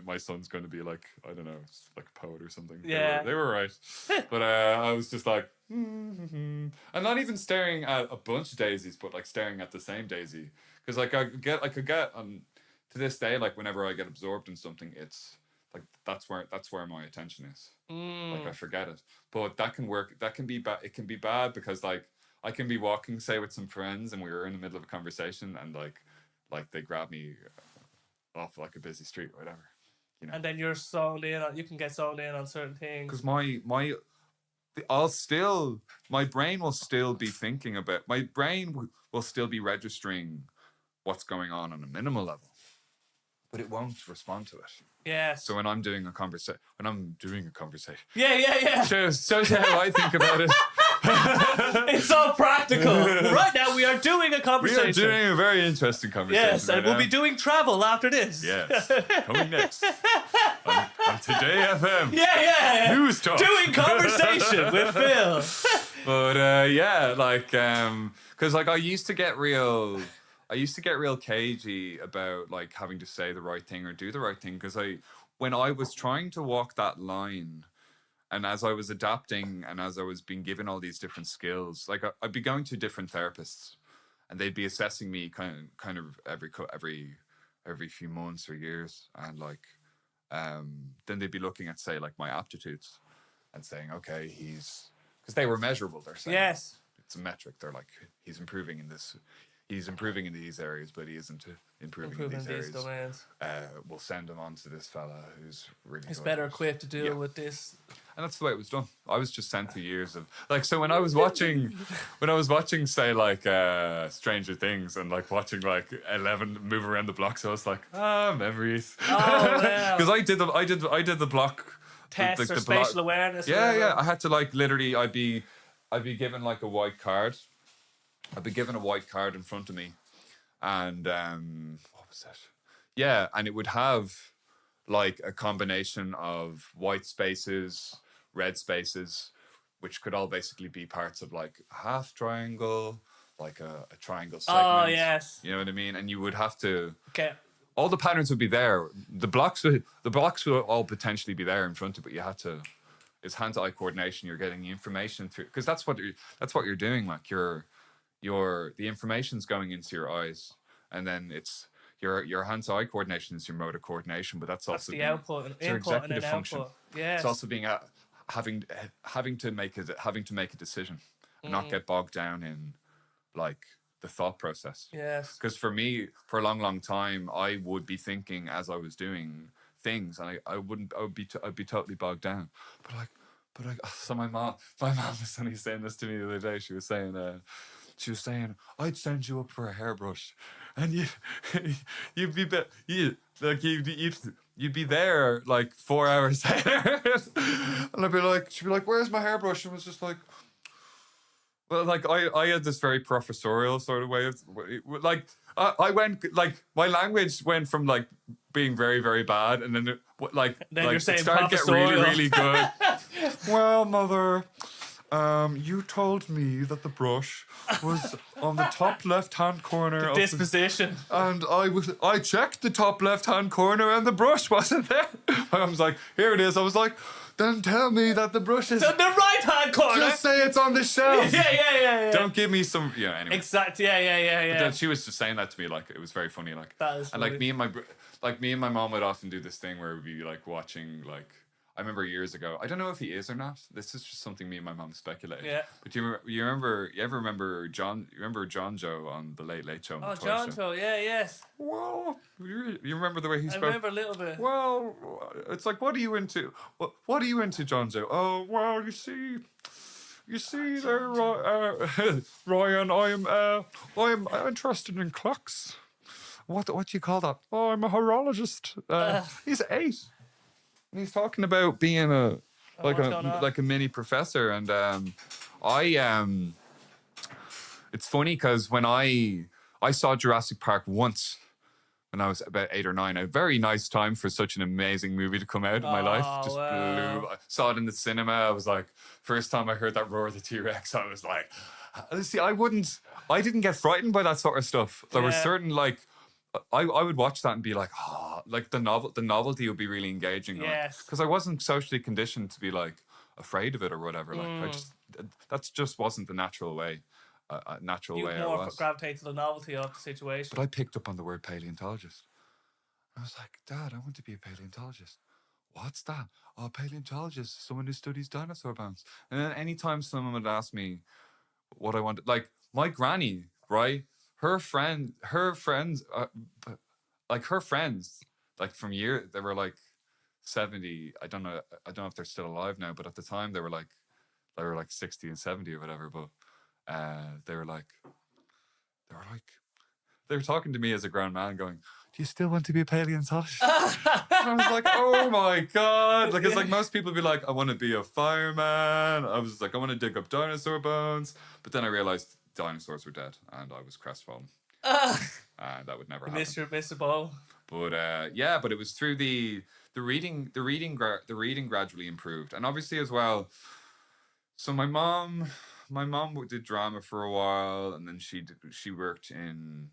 my son's going to be like, I don't know, like a poet or something. Yeah. They were right. But I was just like, and not even staring at a bunch of daisies, but like staring at the same daisy. Because like I could get to this day, like whenever I get absorbed in something, it's like that's where my attention is. Like I forget it. But that can work. That can be bad. It can be bad because like I can be walking, say, with some friends, and we were in the middle of a conversation, and like they grab me off like a busy street or whatever, you know. And then you're zoned in on. You can get zoned in on certain things. Because my brain will still be thinking about. My brain will still be registering what's going on a minimal level, but it won't respond to it. Yes. So when I'm doing a conversation, Yeah. shows you how I think about it. It's so practical. Right now we are doing a conversation. We are doing a very interesting conversation. Yes, and we'll be doing travel after this. Yes, coming next on Today FM. Yeah. News talk. Doing conversation with Phil. But yeah, like because like I used to get real cagey about like having to say the right thing or do the right thing, because when I was trying to walk that line, and as I was adapting and as I was being given all these different skills, like I'd be going to different therapists, and they'd be assessing me kind of every few months or years, and like then they'd be looking at, say, like my aptitudes and saying, okay, because they were measurable. They're saying, yes, it's a metric. They're like, he's improving in this. He's improving in these areas, but he isn't improving in these areas. Domains. We'll send him on to this fella who's really. He's better equipped to deal with this. And that's the way it was done. I was just sent through years of like. So when I was watching, say like Stranger Things, and like watching like 11 move around the blocks, I was like, memories. Oh yeah. Because I did the block tests or spatial awareness. Yeah. I had to like literally. I'd be given like a white card. I'd be given a white card in front of me, and what was that? Yeah, and it would have like a combination of white spaces, red spaces, which could all basically be parts of like a half triangle, like a triangle segment. Oh yes. You know what I mean? And you would have to. Okay. All the patterns would be there. The blocks would all potentially be there in front of it. But you had to. It's hand-eye coordination. You're getting the information through, because that's what you're doing. Like the information's going into your eyes, and then it's your hand-eye coordination is your motor coordination, but that's also the output, input, and then output. Yes, it's also being having to make a decision and not get bogged down in like the thought process. Yes, because for me, for a long time, I would be thinking as I was doing things, and I'd be totally bogged down. But so my mom was only saying this to me the other day. She was saying, I'd send you up for a hairbrush, and you'd be there like 4 hours later, and she'd be like, where's my hairbrush? And it was just like, well, like I had this very professorial sort of way of like I went like my language went from like being very, very bad, and then you're saying it started to get really, really good. Well, mother, you told me that the brush was on the top left-hand corner. Disposition. And I checked the top left-hand corner, and the brush wasn't there. I was like, here it is. I was like, Then tell me that the brush is... The right hand corner. Just say it's on the shelf. Yeah. Don't give me some... Yeah, anyway. Exactly. Yeah. But then she was just saying that to me, like, it was very funny, like... That is and, funny. like, me and my mom would often do this thing where we'd be, like, watching, like... I remember years ago. I don't know if he is or not. This is just something me and my mom speculated. Yeah. But you ever remember John? You remember John Joe on the Late Late Show? Oh, John Joe. Yeah, yes. Well, you remember the way he spoke? I remember a little bit. Well, it's like, what are you into? What are you into, John Joe? Oh, well, you see there, Ryan. I'm interested in clocks. What do you call that? Oh, I'm a horologist. He's 8. And he's talking about being like a mini professor, and it's funny because when I saw Jurassic Park once when I was about 8 or 9, a very nice time for such an amazing movie to come out in my life. Just blew. I saw it in the cinema. I was like, first time I heard that roar of the T-Rex, I was like, see, I didn't get frightened by that sort of stuff. There were certain like. I would watch that and be like, like the novelty would be really engaging. Yes. Because I wasn't socially conditioned to be like afraid of it or whatever. Like that just wasn't the natural way. Natural way I was. You more gravitate to the novelty of the situation. But I picked up on the word paleontologist. I was like, Dad, I want to be a paleontologist. What's that? Oh, paleontologist, someone who studies dinosaur bones. And then anytime someone would ask me what I wanted, like my granny, right? Her friends, like from years, they were like 70. I don't know if they're still alive now, but at the time they were like 60 and 70 or whatever. But they were talking to me as a grown man, going, "Do you still want to be a paleontologist?" I was like, "Oh my god!" Like it's like most people be like, "I want to be a fireman." I was like, "I want to dig up dinosaur bones," but then I realized dinosaurs were dead, and I was crestfallen. That would never happen. Mr. Bo. But but it was through the reading. The reading gradually improved, and obviously as well. So my mom did drama for a while, and then she worked in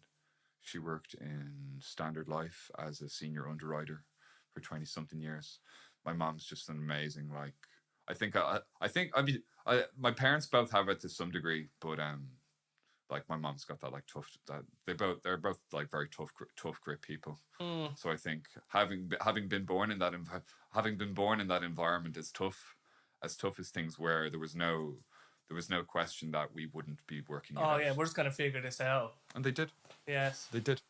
Standard Life as a senior underwriter for 20 something years. My mom's just an amazing, like, my parents both have it to some degree, but like my mom's got that like tough, that they're both like very tough grit people. So I think having been born in that environment is tough, as things were. There was no question that we wouldn't be working. Oh yeah, we're just gonna figure this out. And they did. Yes, they did.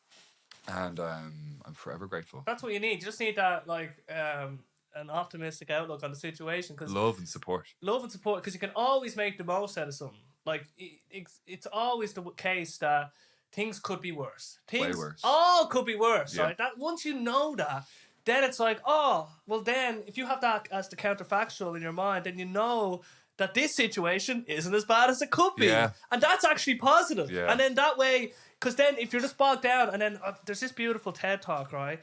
And I'm forever grateful. That's what you need. You just need that like an optimistic outlook on the situation, because love and support, because you can always make the most out of something. Like it's always the case that things could be worse. Things all could be worse, right? That once you know that, then it's like, oh, well then if you have that as the counterfactual in your mind, then you know that this situation isn't as bad as it could be. Yeah. And that's actually positive. Yeah. And then that way, because then if you're just bogged down, and then there's this beautiful TED talk, right?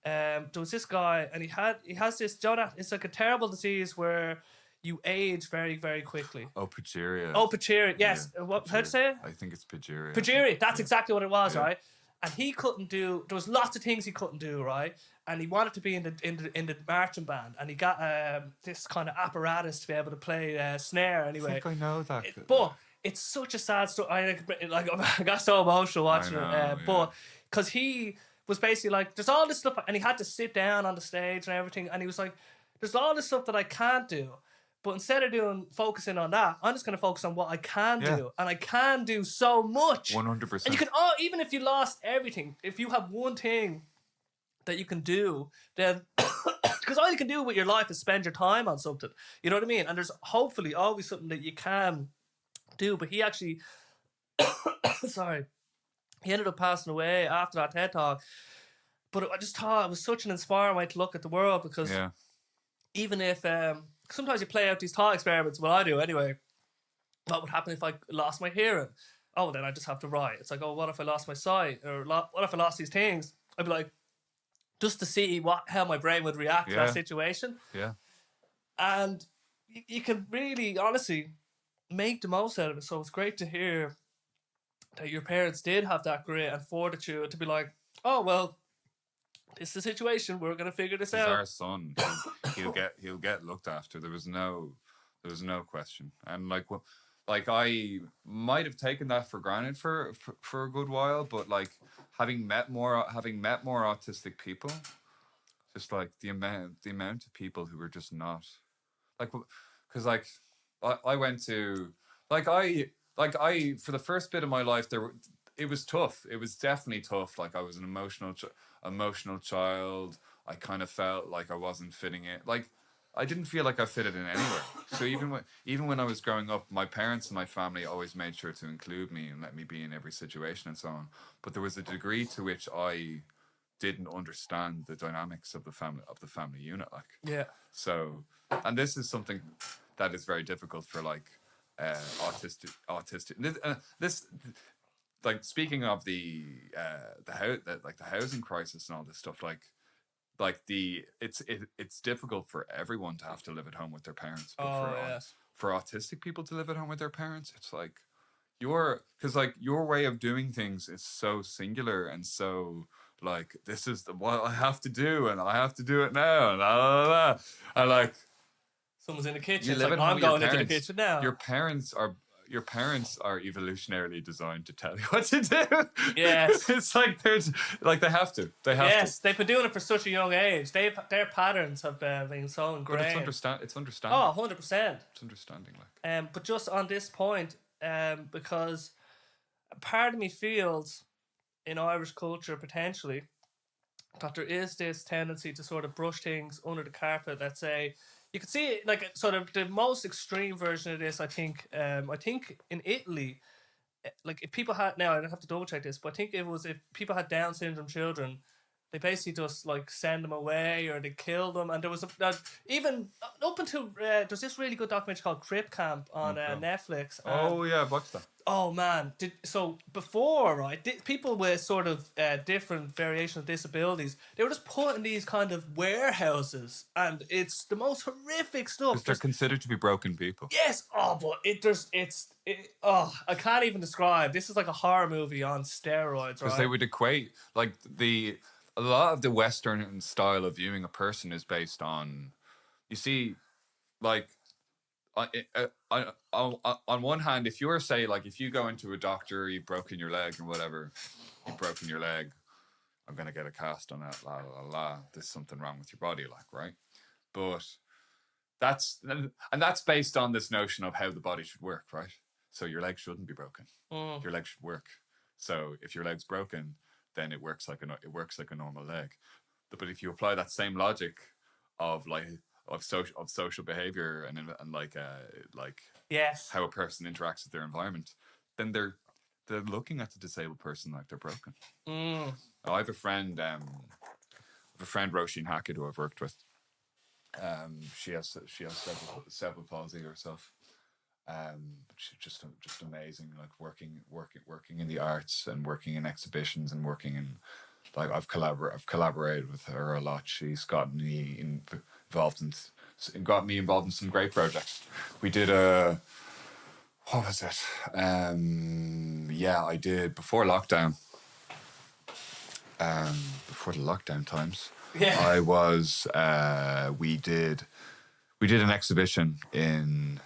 There was this guy, and he has this, it's like a terrible disease where you age very, very quickly. Oh, progeria. Yes. Yeah, how'd you say it? I think it's progeria. Progeria. That's exactly what it was, right? And he couldn't do. There was lots of things he couldn't do, right? And he wanted to be in the marching band, and he got this kind of apparatus to be able to play snare. Anyway, I think I know that. But it's such a sad story. I got so emotional watching it. But because he was basically like, there's all this stuff, and he had to sit down on the stage and everything, and he was like, there's all this stuff that I can't do. But instead of focusing on that, I'm just going to focus on what I can do. And I can do so much. 100%. And you can, even if you lost everything, if you have one thing that you can do, then, because all you can do with your life is spend your time on something. You know what I mean? And there's hopefully always something that you can do. But he actually, he ended up passing away after that TED Talk. But I just thought it was such an inspiring way to look at the world, because even if... sometimes you play out these thought experiments. Well, I do anyway. What would happen if I lost my hearing? Oh, then I just have to write. It's like, oh, what if I lost my sight? Or what if I lost these things? I'd be like, just to see how my brain would react to that situation. Yeah. And you can really, honestly, make the most out of it. So it's great to hear that your parents did have that grit and fortitude to be like, oh, well, It's the situation. We're gonna figure this He's out. our son. He'll get looked after. There was no question. And like I might have taken that for granted for a good while, but like having met more autistic people, just like the amount of people who were just not like, because like I went to I for the first bit of my life it was tough. It was definitely tough. Like I was an emotional child. I kind of felt like I wasn't fitting in. Like I didn't feel like I fitted in anywhere. So even when I was growing up, my parents and my family always made sure to include me and let me be in every situation and so on. But there was a degree to which I didn't understand the dynamics of the family unit, like. Yeah. So, and this is something that is very difficult for like autistic this like, speaking of the housing crisis and all this stuff, like it's difficult for everyone to have to live at home with their parents, but Yes. for autistic people to live at home with their parents, it's like because like your way of doing things is so singular and so like, this is what I have to do and I have to do it now and blah, blah, blah. And like, Someone's in the kitchen. you It's live like, at home I'm with your going into the parents. kitchen now. Your parents are evolutionarily designed to tell you what to do. Yes. It's like they have to. Yes, they've been doing it for such a young age. Their patterns have been so But ingrained. it's understanding. Oh, 100%. It's understanding, like. But just on this point, because part of me feels in Irish culture potentially that there is this tendency to sort of brush things under the carpet. Let's say you can see it like sort of the most extreme version of this. I think in Italy, like if people had now, I don't have to double check this, but I think it was if people had Down syndrome children, they basically just like send them away or they kill them. And there was even up until there's this really good documentary called Crip Camp on Netflix. Oh yeah, I've watched that. Oh man! So before, right, people with sort of different variations of disabilities, they were just put in these kind of warehouses, and it's the most horrific stuff. Because they're considered to be broken people. Yes. Oh, but I can't even describe. This is like a horror movie on steroids, Because right? they would equate like a lot of the Western style of viewing a person is based on, you see, like. On one hand, if you're say like if you go into a doctor, you've broken your leg or whatever, you've broken your leg, I'm gonna get a cast on that. La la la. There's something wrong with your body, like, right? But that's based on this notion of how the body should work, right? So your leg shouldn't be broken. Your leg should work. So if your leg's broken, then it works like a normal leg. But if you apply that same logic of like of social behavior and like yes, how a person interacts with their environment, then they're looking at the disabled person like they're broken. I have a friend, Roisin Hackett, who I've worked with. She has cerebral palsy herself. She's just amazing. Like working in the arts and working in exhibitions and working in, like, I've collaborated with her a lot. She's got me involved in some great projects. We did what was it? I did before lockdown. Before the lockdown times. Yeah. I was. We did an exhibition in.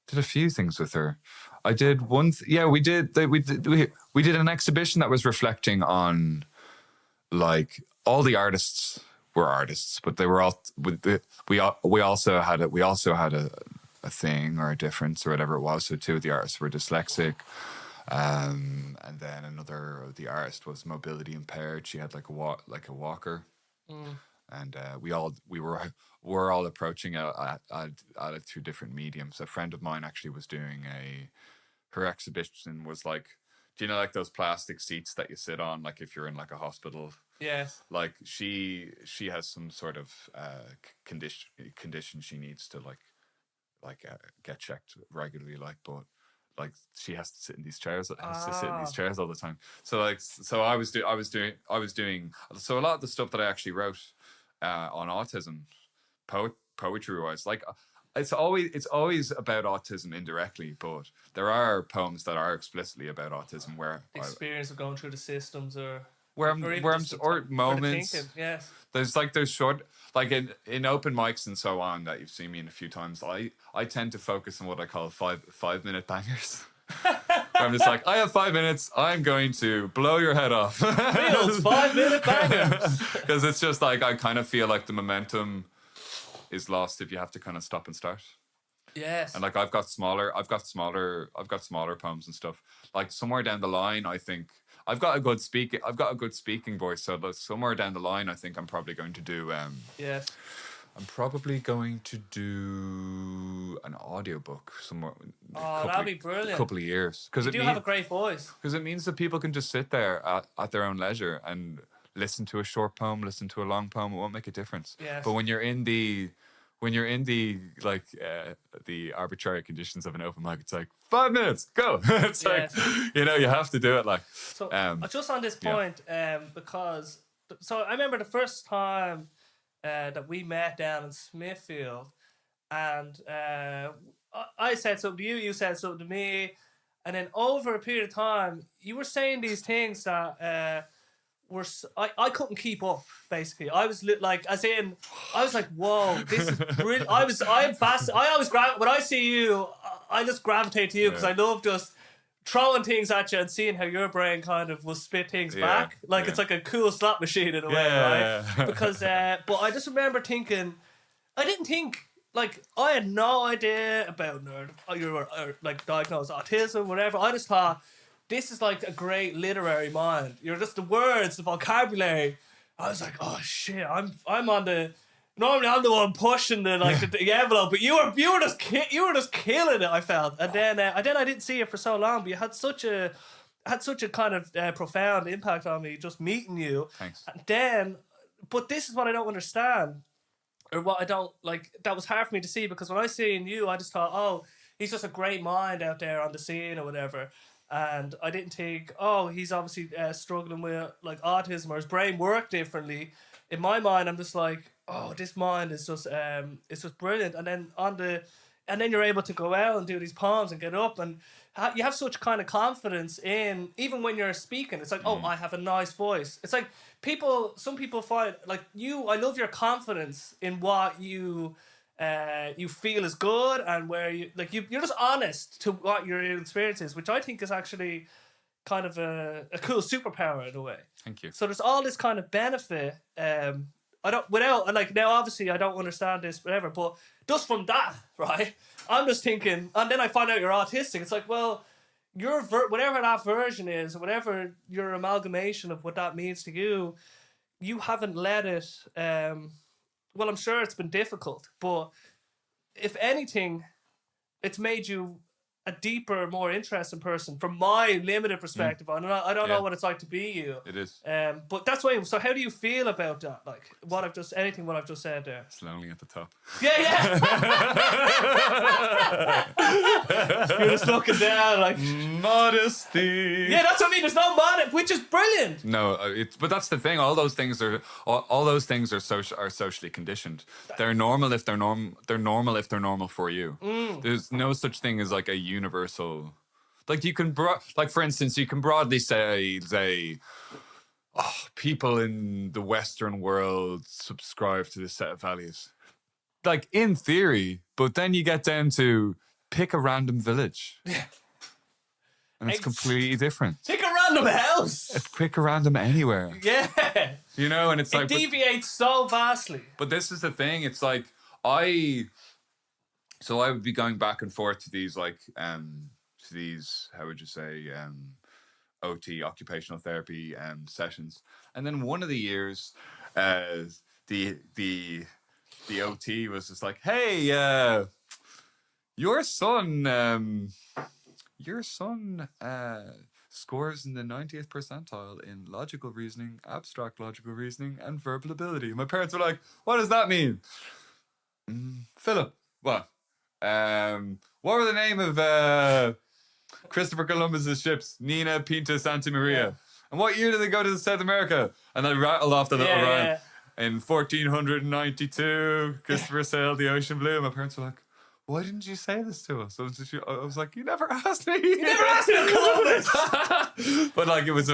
Did a few things with her. I did one. We did an exhibition that was reflecting on, like, all the artists were artists, but they were all we also had a thing or a difference or whatever it was. So two of the artists were dyslexic, and then another of the artist was mobility impaired. She had like a walker. And we're all approaching it through different mediums. A friend of mine actually was doing her exhibition was like, do you know, like those plastic seats that you sit on, like if you're in like a hospital? yes. Like she has some sort of condition she needs to get checked regularly, but like she has to sit in these chairs all the time. So I was doing so a lot of the stuff that I actually wrote on autism, poetry wise, like, it's always about autism indirectly, but there are poems that are explicitly about autism where The experience of going through the systems or where Or even I'm just the or or the moments. thinking. Yes. There's short, like in open mics and so on that you've seen me in a few times. I tend to focus on what I call 5 minute bangers. I'm just like, I have 5 minutes. I'm going to blow your head off. Feels 5 minute bangers. Because it's just like I kind of feel like the momentum is lost if you have to kind of stop and start. Yes. And like I've got smaller poems and stuff. Like somewhere down the line, I think I've got a good speaking voice. So like somewhere down the line, I think I'm probably going to do Yes. I'm probably going to do an audiobook somewhere. Oh, that'd be brilliant. Couple of years, because You do have a great voice. Because it means that people can just sit there at their own leisure and listen to a short poem, listen to a long poem. It won't make a difference. Yes. But when you're in the like the arbitrary conditions of an open mic, it's like 5 minutes, go. It's like you have to do it. Like so. Just on this point, because so I remember the first time that we met down in Smithfield, and I said something to you, you said something to me, and then over a period of time, you were saying these things that I couldn't keep up. Basically, I was like, as in, I was like, whoa, this is brilliant. I'm fast. I always when I see you, I just gravitate to you because I love just throwing things at you and seeing how your brain kind of will spit things back. Like it's like a cool slot machine in a way, right? Because, but I just remember thinking, I didn't think, like, I had no idea about you were like diagnosed autism, whatever. I just thought, this is like a great literary mind. You're just the words, the vocabulary. I was like, oh shit, I'm on the. Normally I'm the one pushing the envelope, but you were just killing it. I felt, and then I didn't see it for so long, but you had such a kind of profound impact on me just meeting you. Thanks. And then, but this is what I don't understand, or what I don't like. That was hard for me to see because when I seen you, I just thought, oh, he's just a great mind out there on the scene or whatever. And I didn't think, oh, he's obviously struggling with like autism or his brain worked differently. In my mind, I'm just like, oh, this mind is just it's just brilliant. And then you're able to go out and do these poems and get up and you have such kind of confidence in, even when you're speaking, it's like, oh, I have a nice voice. It's like some people find like I love your confidence in what you feel is good and where you're just honest to what your experience is, which I think is actually kind of a cool superpower in a way. Thank you. So there's all this kind of benefit. Now obviously I don't understand this, whatever, but just from that, right? I'm just thinking, and then I find out you're autistic. It's like, well, your whatever that version is, whatever your amalgamation of what that means to you, you haven't let it. Well, I'm sure it's been difficult, but if anything, it's made you a deeper, more interesting person from my limited perspective. I don't know what it's like to be you. It is. But that's why. So how do you feel about that? Like what I've just said there. It's lonely at the top. Yeah. You're just looking down like modesty. Yeah, that's what I mean. There's no modesty, which is brilliant. No, but that's the thing. All those things are socially conditioned. They're normal if they're They're normal if they're normal for you. There's no such thing as like a universal. Like you can for instance, you can broadly say people in the Western world subscribe to this set of values. Like in theory, but then you get down to pick a random village. Yeah. And it's completely different. Pick a random house. Pick a random anywhere. Yeah. And it's like... It deviates so vastly. But this is the thing. It's like, I would be going back and forth to these, like, how would you say, OT, occupational therapy sessions. And then one of the years, the OT was just like, hey, your son scores in the 90th percentile in logical reasoning, abstract logical reasoning, and verbal ability. My parents were like, what does that mean? Philip, what? What were the name of Christopher Columbus's ships? Nina, Pinta, Santa Maria. Yeah. And what year did they go to South America? And I rattled off the little rhyme. In 1492, Christopher sailed the ocean blue. My parents were like, why didn't you say this to us? I was like, you never asked me. You never asked me to call this. But like, it was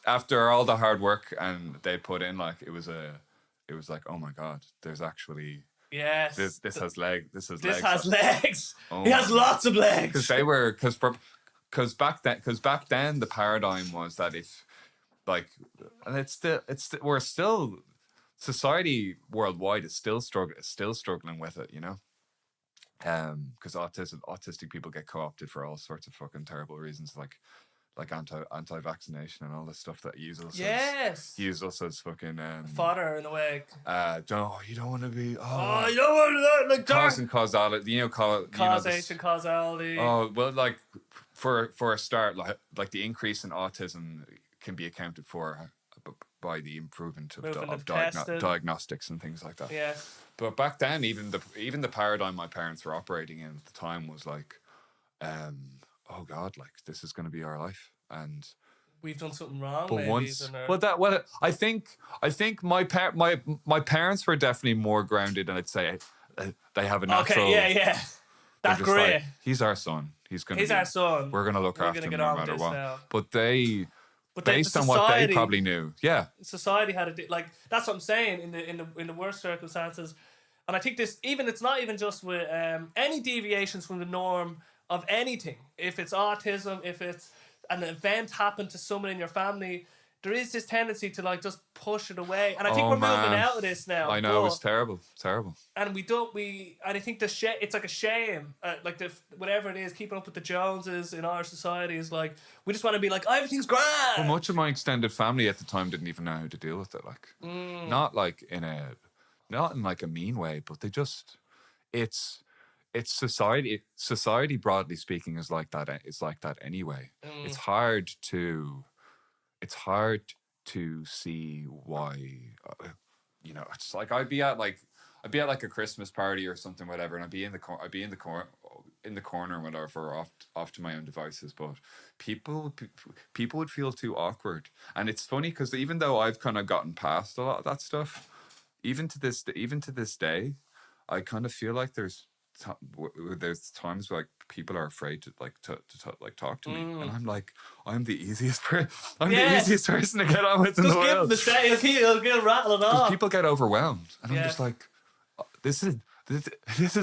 after all the hard work and they put in, like, it was like, oh my God, there's actually, Yes. this has legs. This has This legs. has legs. Oh He has my lots of legs. Because back then the paradigm was that if, like, and we're still, society worldwide is still struggling with it, you know. Because autistic people get co-opted for all sorts of fucking terrible reasons, like anti-vaccination and all this stuff that use us as fucking fodder in a way. you don't want to be You don't want to like cause and causality, causation, causality. Oh well, like for a start, like the increase in autism can be accounted for by the improvement of diagnostics and things like that. Yeah. But back then, even the paradigm my parents were operating in at the time was like, oh God, like this is going to be our life, and we've done something wrong. But I think my parents were definitely more grounded, and I'd say they have a natural. Okay, yeah. That's great. Like, he's our son. He's our son. We're gonna look after him no matter what. Now. But based on what they probably knew, yeah. Society had that's what I'm saying in the worst circumstances, and I think it's not even just with any deviations from the norm of anything. If it's autism, if it's an event happened to someone in your family, there is this tendency to like just push it away, and I think we're moving out of this now. I know, it's terrible, and I think it's like a shame, like whatever it is, keeping up with the Joneses in our society is like we just want to be like, everything's grand. Well, much of my extended family at the time didn't even know how to deal with it, like not in like a mean way, but they just it's society. Society, broadly speaking, is like that. It's like that anyway. It's hard to see why. It's like I'd be at like a Christmas party or something, whatever, and I'd be in the corner or whatever, off to my own devices. But people would feel too awkward, and it's funny because even though I've kind of gotten past a lot of that stuff, even to this day, I kind of feel like there's times where like people are afraid to talk to me, and I'm like, I'm the easiest person. The easiest person to get on with in the world. Just give him the he'll get rattling off. People get overwhelmed, and I'm just like, this is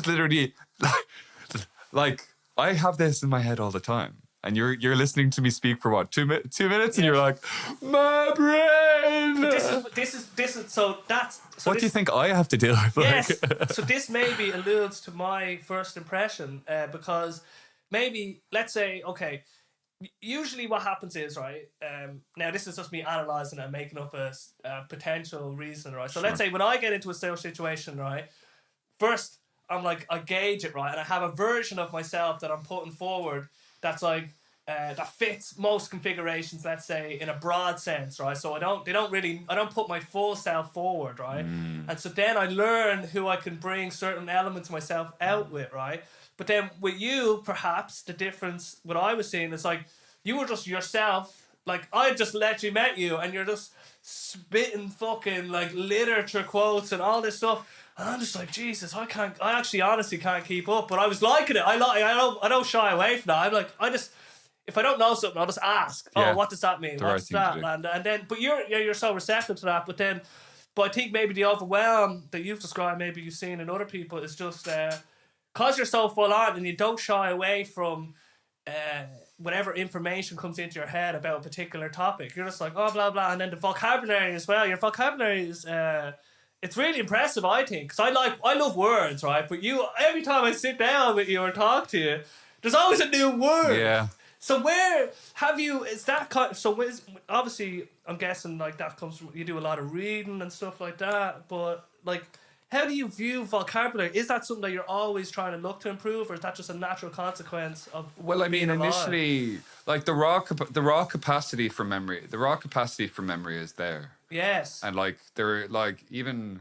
literally like I have this in my head all the time. And you're listening to me speak for what 2 minutes, and you're like, my brain. But this is so that's. So what do you think I have to deal with? Yes. So this maybe alludes to my first impression, because maybe let's say usually what happens is right. Now this is just me analysing and making up a potential reason, right? So let's say when I get into a social situation, right, first I'm like I gauge it right, and I have a version of myself that I'm putting forward. That's like that fits most configurations, let's say, in a broad sense, right? So I don't put my full self forward, right? And so then I learn who I can bring certain elements of myself out with, right? But then with you, perhaps the difference, what I was seeing is like you were just yourself. Like I just literally met you, and you're just spitting fucking like literature quotes and all this stuff. And I'm just like, Jesus, I actually honestly can't keep up. But I was liking it. I don't shy away from that. I'm like, if I don't know something, I'll just ask. Yeah. Oh, what does that mean? What's that? And then, but you're so receptive to that. But I think maybe the overwhelm that you've described, maybe you've seen in other people, is just because you're so full on and you don't shy away from whatever information comes into your head about a particular topic. You're just like, oh, blah, blah. And then the vocabulary as well. Your vocabulary is... it's really impressive, I think, because I love words, right? But every time I sit down with you or talk to you, there's always a new word. Yeah. So where have you? Is that kind? Obviously, I'm guessing like that comes from you do a lot of reading and stuff like that. But like, how do you view vocabulary? Is that something that you're always trying to look to improve, or is that just a natural consequence of? Well, I mean, initially, like the raw capacity for memory. The raw capacity for memory is there. Yes. And like there, like even,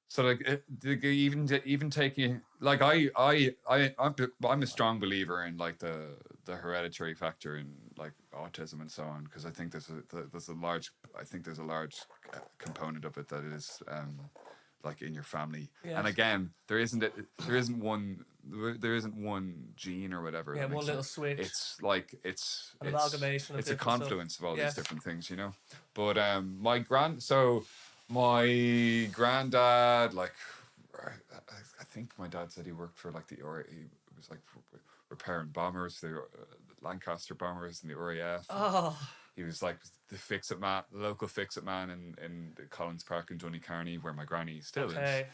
so like even taking like I'm a strong believer in like the hereditary factor in like autism and so on, because I think there's a large component of it that is like in your family. Yes. And again, there isn't one gene or whatever. Yeah, that one makes little it. switch. It's like it's An amalgamation of it's a different stuff. confluence of all Yes. these different things, you know. But my granddad, like, I think my dad said he worked for like the he was like repairing bombers, the Lancaster bombers and the RAF. Oh, He was like the fix-it man, the local fix-it man in the Collins Park in Dooneycarney, where my granny still is, at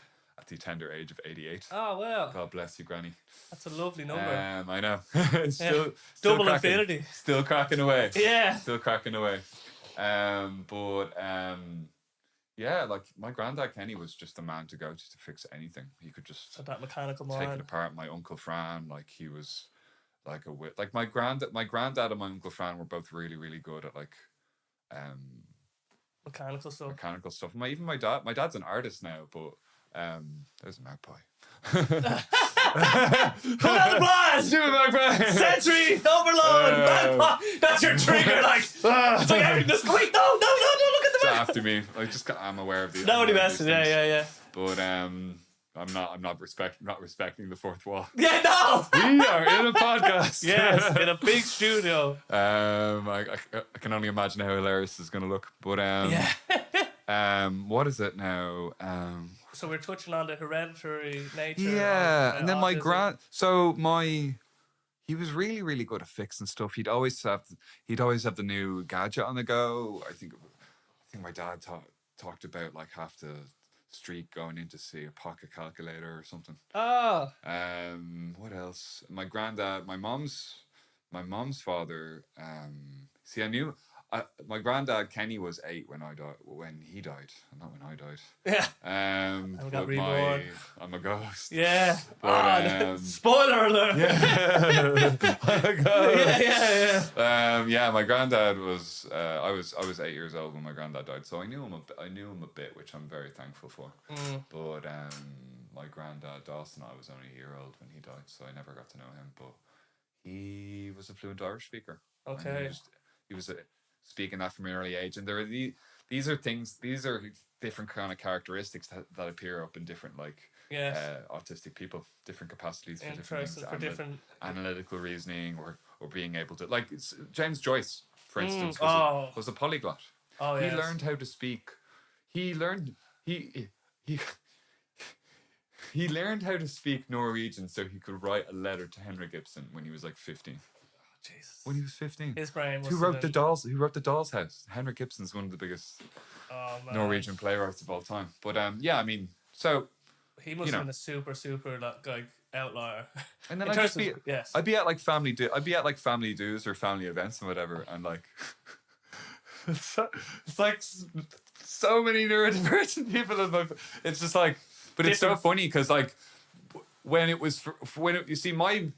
the tender age of 88. Oh, well. God bless you, granny. That's a lovely number. I know. still Double cracking, infinity. Still cracking away. Yeah. Still cracking away. Yeah, like my granddad Kenny was just the man to go to fix anything. He could just So that mechanical take mind. it apart. My uncle Fran, like he was like like my granddad and my uncle Fran were both really, really good at like Mechanical stuff. Even my dad's an artist now, but there's a magpie. Come out the blast! Do it, magpie! Sentry! Overload! Magpie! That's your trigger, like it's like everything just quick. No, look at the It's map. after me. I'm aware of these. No, these best. things. Yeah. But I'm not respecting the fourth wall. Yeah, no! We are in a podcast. Yes, in a big studio. I can only imagine how hilarious this is going to look. But what is it now? So we're touching on the hereditary nature. Yeah, of, and then my autism. he was really, really good at fixing stuff. He'd always have the new gadget on the go. I think my dad talked about like half the street going in to see a pocket calculator or something. Oh. What else? My granddad, my mom's father. See, I knew. My granddad Kenny was 8 when he died, not when I died. Yeah. I got reborn. I'm a ghost. Yeah. But, spoiler alert. Yeah. I'm a ghost. Yeah. My granddad was. I was 8 years old when my granddad died, so I knew him a bit, which I'm very thankful for. But my granddad Dawson, I was only a year old when he died, so I never got to know him. But he was a fluent Irish speaker. Okay. He was speaking that from an early age, and there are these are different kind of characteristics that appear up in different autistic people, different capacities for different things, for different analytical reasoning or being able to, like James Joyce, for instance, was a polyglot. Oh, he learned how to speak. He learned he learned how to speak Norwegian so he could write a letter to Henrik Ibsen when he was like 15. Jesus. When he was 15. His brain. Who wrote the Doll's House? Henrik Ibsen's one of the biggest Norwegian playwrights of all time. But so he must have been a super like outlier. And then I'd be at like family dues or family events and whatever, and like it's like so many neurodivergent people in my. It's just like, but it's so funny because like when it was you see my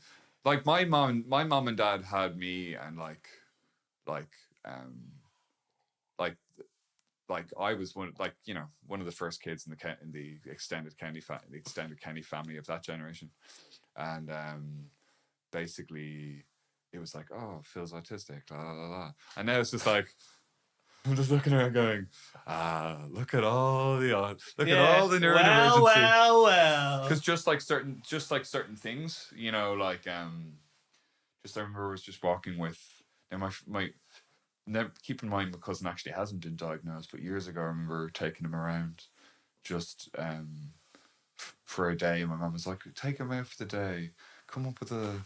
mom and dad had me, and like I was one of the first kids in the extended Kenny family of that generation, and basically it was like, oh, Phil's autistic, la la la, and now it's just like I'm just looking around going, look at all the neurodivergency. Well. Because just like certain things, like just I remember I was just walking with my never keep in mind my cousin actually hasn't been diagnosed, but years ago I remember taking him around just for a day, and my mum was like, take him out for the day, come up with a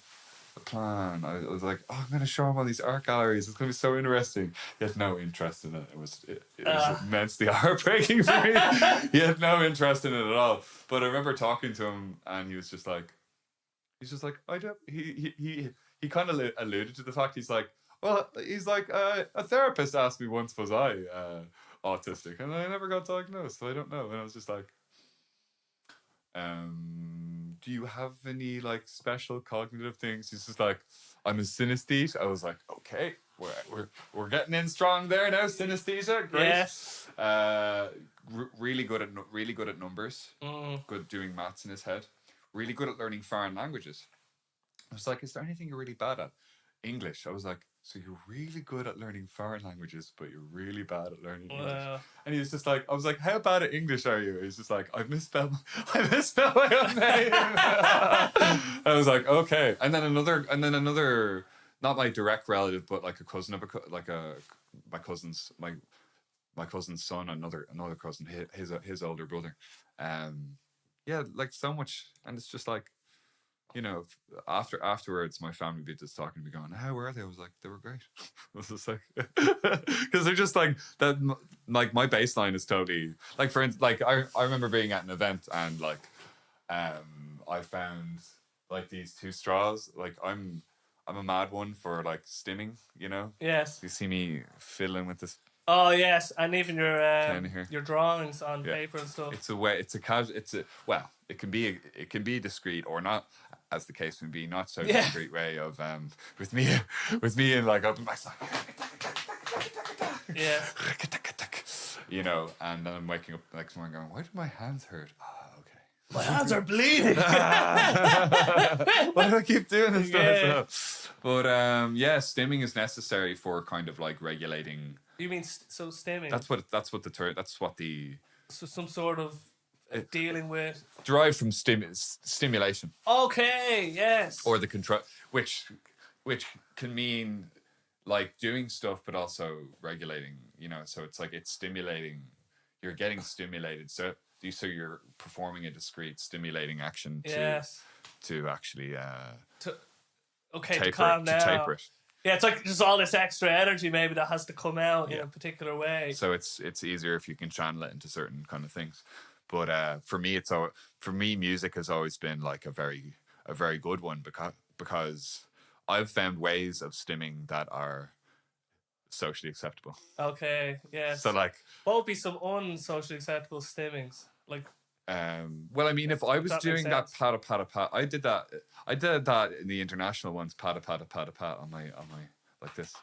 plan. I was like, oh, I'm going to show him all these art galleries, it's going to be so interesting. He had no interest in it. It was immensely heartbreaking for me. He had no interest in it at all. But I remember talking to him, and he was just like I don't. He kind of alluded to the fact, he's like, a therapist asked me once, was I autistic, and I never got diagnosed, so I don't know. And I was just like, do you have any like special cognitive things? He's just like, I'm a synesthete. I was like, okay, we're getting in strong there now. Synesthesia, great. Yes. Really good at numbers. Good doing maths in his head. Really good at learning foreign languages. I was like, is there anything you're really bad at? English. I was like, so you're really good at learning foreign languages, but you're really bad at learning English. Wow. And he was just like, I was like, how bad at English are you? He's just like, I misspelled my own name. I was like, okay. And then another, not my direct relative, but like a cousin of my cousin's son, another cousin, his older brother. Yeah, like so much, and it's just like, you know, afterwards, my family be just talking to me, going, "How were they?" I was like, "They were great." I was just like, because they're just like that. Like my baseline is totally like, for instance, like I remember being at an event and like, I found like these two straws. Like I'm a mad one for like stimming. You know, Yes. you see me fiddling with this. Oh yes, and even Pen here. your drawings on Yeah. paper and stuff. It's a way. It's a casual. It's a well. It can be discreet or not, as the case may be, not so Yeah. discreet way of with me and like open my side. Yeah. You know, and then I'm waking up next morning going, why do my hands hurt? Oh, okay. My hands are bleeding. Why do I keep doing this Yeah. stuff? But yeah, stimming is necessary for kind of like regulating. You mean so stimming? That's what the So some sort of dealing with. derived from stimulation. Okay. Yes. Or the control, which can mean like doing stuff, but also regulating. You know, so it's like it's stimulating. You're getting stimulated, so you're performing a discrete stimulating action yes. to actually To taper calm it, down. to taper it. Yeah, it's like there's all this extra energy maybe that has to come out in a particular way. So it's easier if you can channel it into certain kind of things. But for me, music has always been like a very good one because I've found ways of stimming that are socially acceptable. Okay, yes. So like, what would be some unsocially acceptable stimmings? Like, well, I mean, if I was that doing makes that sense. pat, I did that in the international ones, pat on my like this,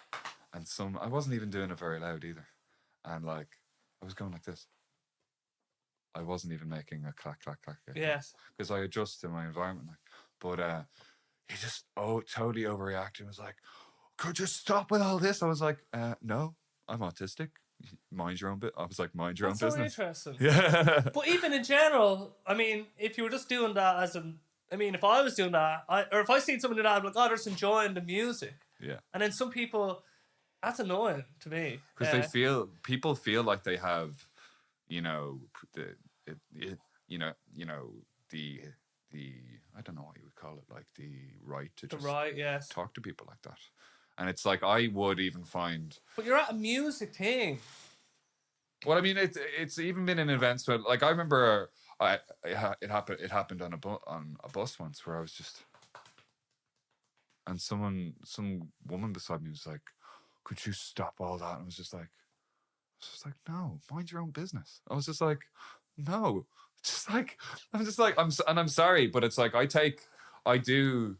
and I wasn't even doing it very loud either, and like I was going like this. I wasn't even making a clack clack clack. yes. Because I adjust to my environment. Like, but he just totally overreacted. And was like, "Could you stop with all this?" I was like, "No, I'm autistic. Mind your own bit." I was like, "Mind your That's own so business." interesting. Yeah. But even in general, I mean, if you were just doing that if I was doing that, or if I seen someone do that, I'd be like, oh, they're just enjoying the music. Yeah. And then some people, that's annoying to me. Because people feel like they have, you know, the I don't know what you would call it, like the right to just yes. talk to people like that. And it's like I would even find. But you're at a music thing. Well, I mean, it's even been in events where, like, I remember it happened on a bus once where I was just, and some woman beside me was like, "Could you stop all that?" And I was just like, "No, mind your own business." I was just like, "No," just like I'm sorry, but it's like I do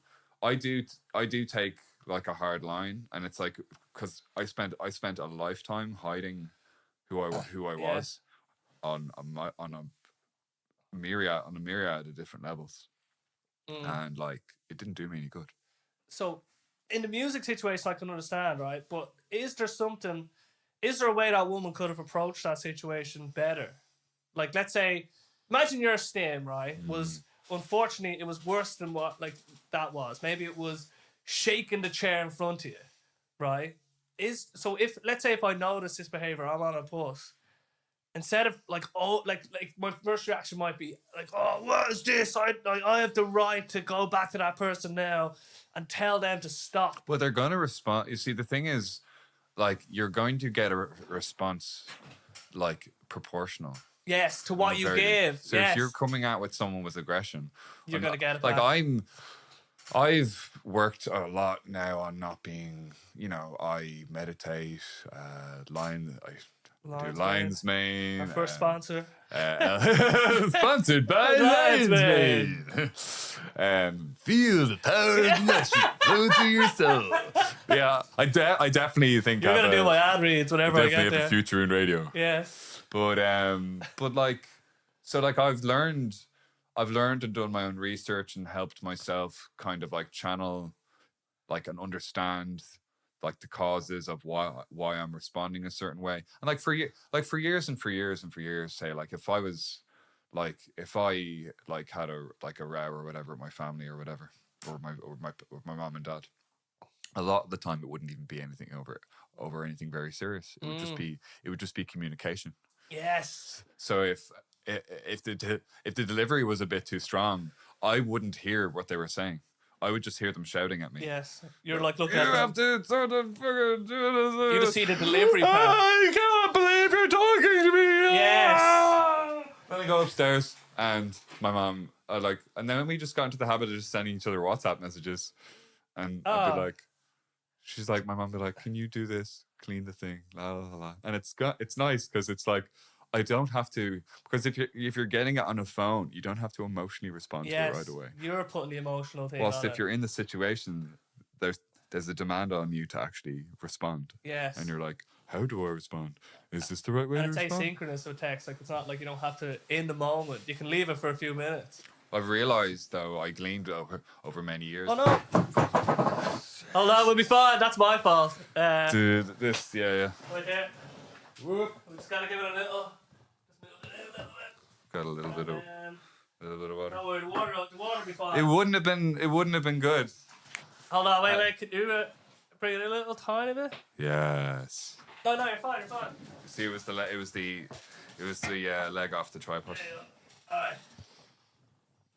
take like a hard line, and it's like because I spent a lifetime hiding who I was Yes. on a myriad of different levels, and like it didn't do me any good. So, in the music situation, I can understand, right? But is there a way that woman could have approached that situation better? Like, let's say, imagine your stim, right? Was unfortunately it was worse than what like that was. Maybe it was shaking the chair in front of you, right? If let's say if I notice this behavior, I'm on a bus. Instead of like my first reaction might be like, oh, what is this? I have the right to go back to that person now and tell them to stop. Well, they're gonna respond. You see, the thing is, like, you're going to get a response like proportional. Yes, to what you give. So yes. if you're coming out with someone with aggression, you're gonna get it like back. I've worked a lot now on not being, you know, I meditate, do Lion's Mane. Our first sponsor. Sponsored by Lion's Mane. Feel the power of nature flow through your soul. Yeah, I definitely think you're gonna do my ad reads whenever I get there. Definitely have a future in radio. Yeah. But like, so like I've learned and done my own research and helped myself kind of like channel like and understand like the causes of why I'm responding a certain way. And like for years and for years and for years, say like if I was like if I like had a like a row or whatever with my family or whatever, or my mom and dad, a lot of the time it wouldn't even be anything over anything very serious. It would just be communication. Yes. So if the delivery was a bit too strong, I wouldn't hear what they were saying. I would just hear them shouting at me. Yes. You're like looking You at have them. to sort of fucking do this. You just see the delivery part. I can't believe you're talking to me. Yes. Then I go upstairs and my mom, and then we just got into the habit of just sending each other WhatsApp messages, and I'd be like, she's like, my mom would be like, can you do this? Clean the thing, la la la. And it's nice because it's like I don't have to, because if you're getting it on a phone, you don't have to emotionally respond to it right away. You're putting the emotional thing. Whilst on if it. you're in the situation, there's a demand on you to actually respond. Yes. And you're like, how do I respond? Is this the right way to it's respond? asynchronous with text. Like it's not like you don't have to in the moment. You can leave it for a few minutes. I've realised though, I gleaned over many years. Oh no. Hold on, we'll be fine. That's my fault. Dude, this, yeah. Right here. Whoop. We just gotta give it a little. Got a little bit of water. No worry, the water will be fine. It wouldn't have been good. Hold on, wait. Can you bring it a little tiny bit? Yes. No, you're fine. See, it was the leg off the tripod. Alright.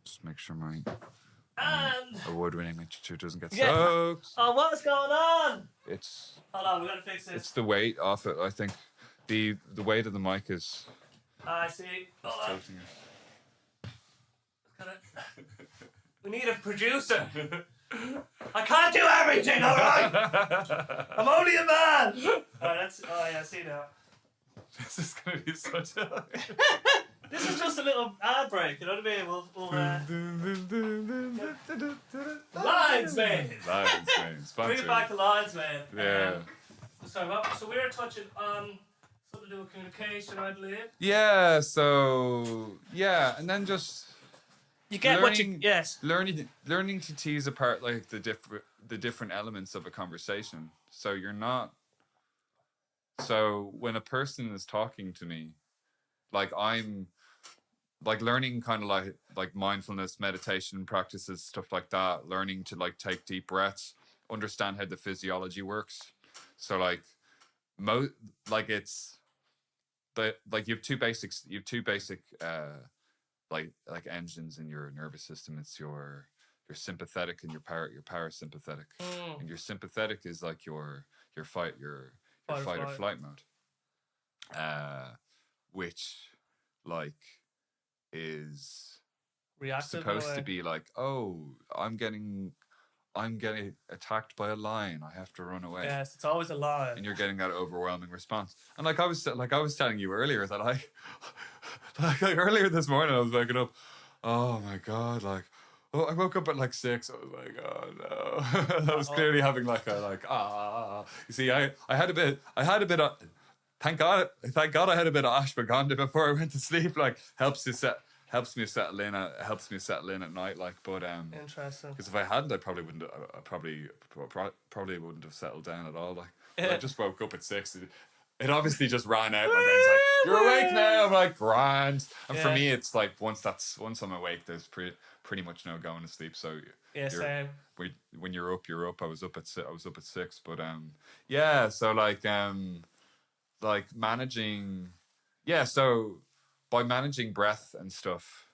Just make sure my And award-winning literature doesn't get Yeah. soaked. oh, what's going on? It's Hold on, we gotta fix this. it's the weight off it. I think the weight of the mic is I see. Hold on. tilting it. We need a producer. I can't do everything, alright? I'm only a man. Alright, I see now. This is gonna be such a. This is just a little ad break, you know what I mean? We'll Lines, man. Lines, man. Bring Sponsored. it back to lines, man. Yeah. So we were touching on something to do with communication, I believe. Yeah. So yeah, and then just You get what you yes. learning to tease apart like the different elements of a conversation. So you're not. So when a person is talking to me, like I'm like learning kind of like mindfulness, meditation practices, stuff like that, learning to like take deep breaths, understand how the physiology works. So like it's the like you have two basic like engines in your nervous system. It's your sympathetic and your parasympathetic. And your sympathetic is like your fight or flight mode. Which like is Reactive supposed to be like, oh, I'm getting attacked by a lion, I have to run away. Yes, it's always a lie. And you're getting that overwhelming response. And like I was telling you earlier that like earlier this morning I was waking up, oh my god, like I woke up at like 6. I was like, oh no. I was clearly having like a You see, I had a bit of thank God I had a bit of ashwagandha before I went to sleep. Like helps me settle in at night. Like, but interesting. Because if I hadn't, I probably wouldn't. I probably wouldn't have settled down at all. Like, I just woke up at 6. It obviously just ran out. My brain's like, "You're awake now." I'm like, "Grand." And for me, it's like once I'm awake, there's pretty much no going to sleep. So same. When you're up, you're up. I was up at 6, but yeah. So like managing, yeah. So by managing breath and stuff,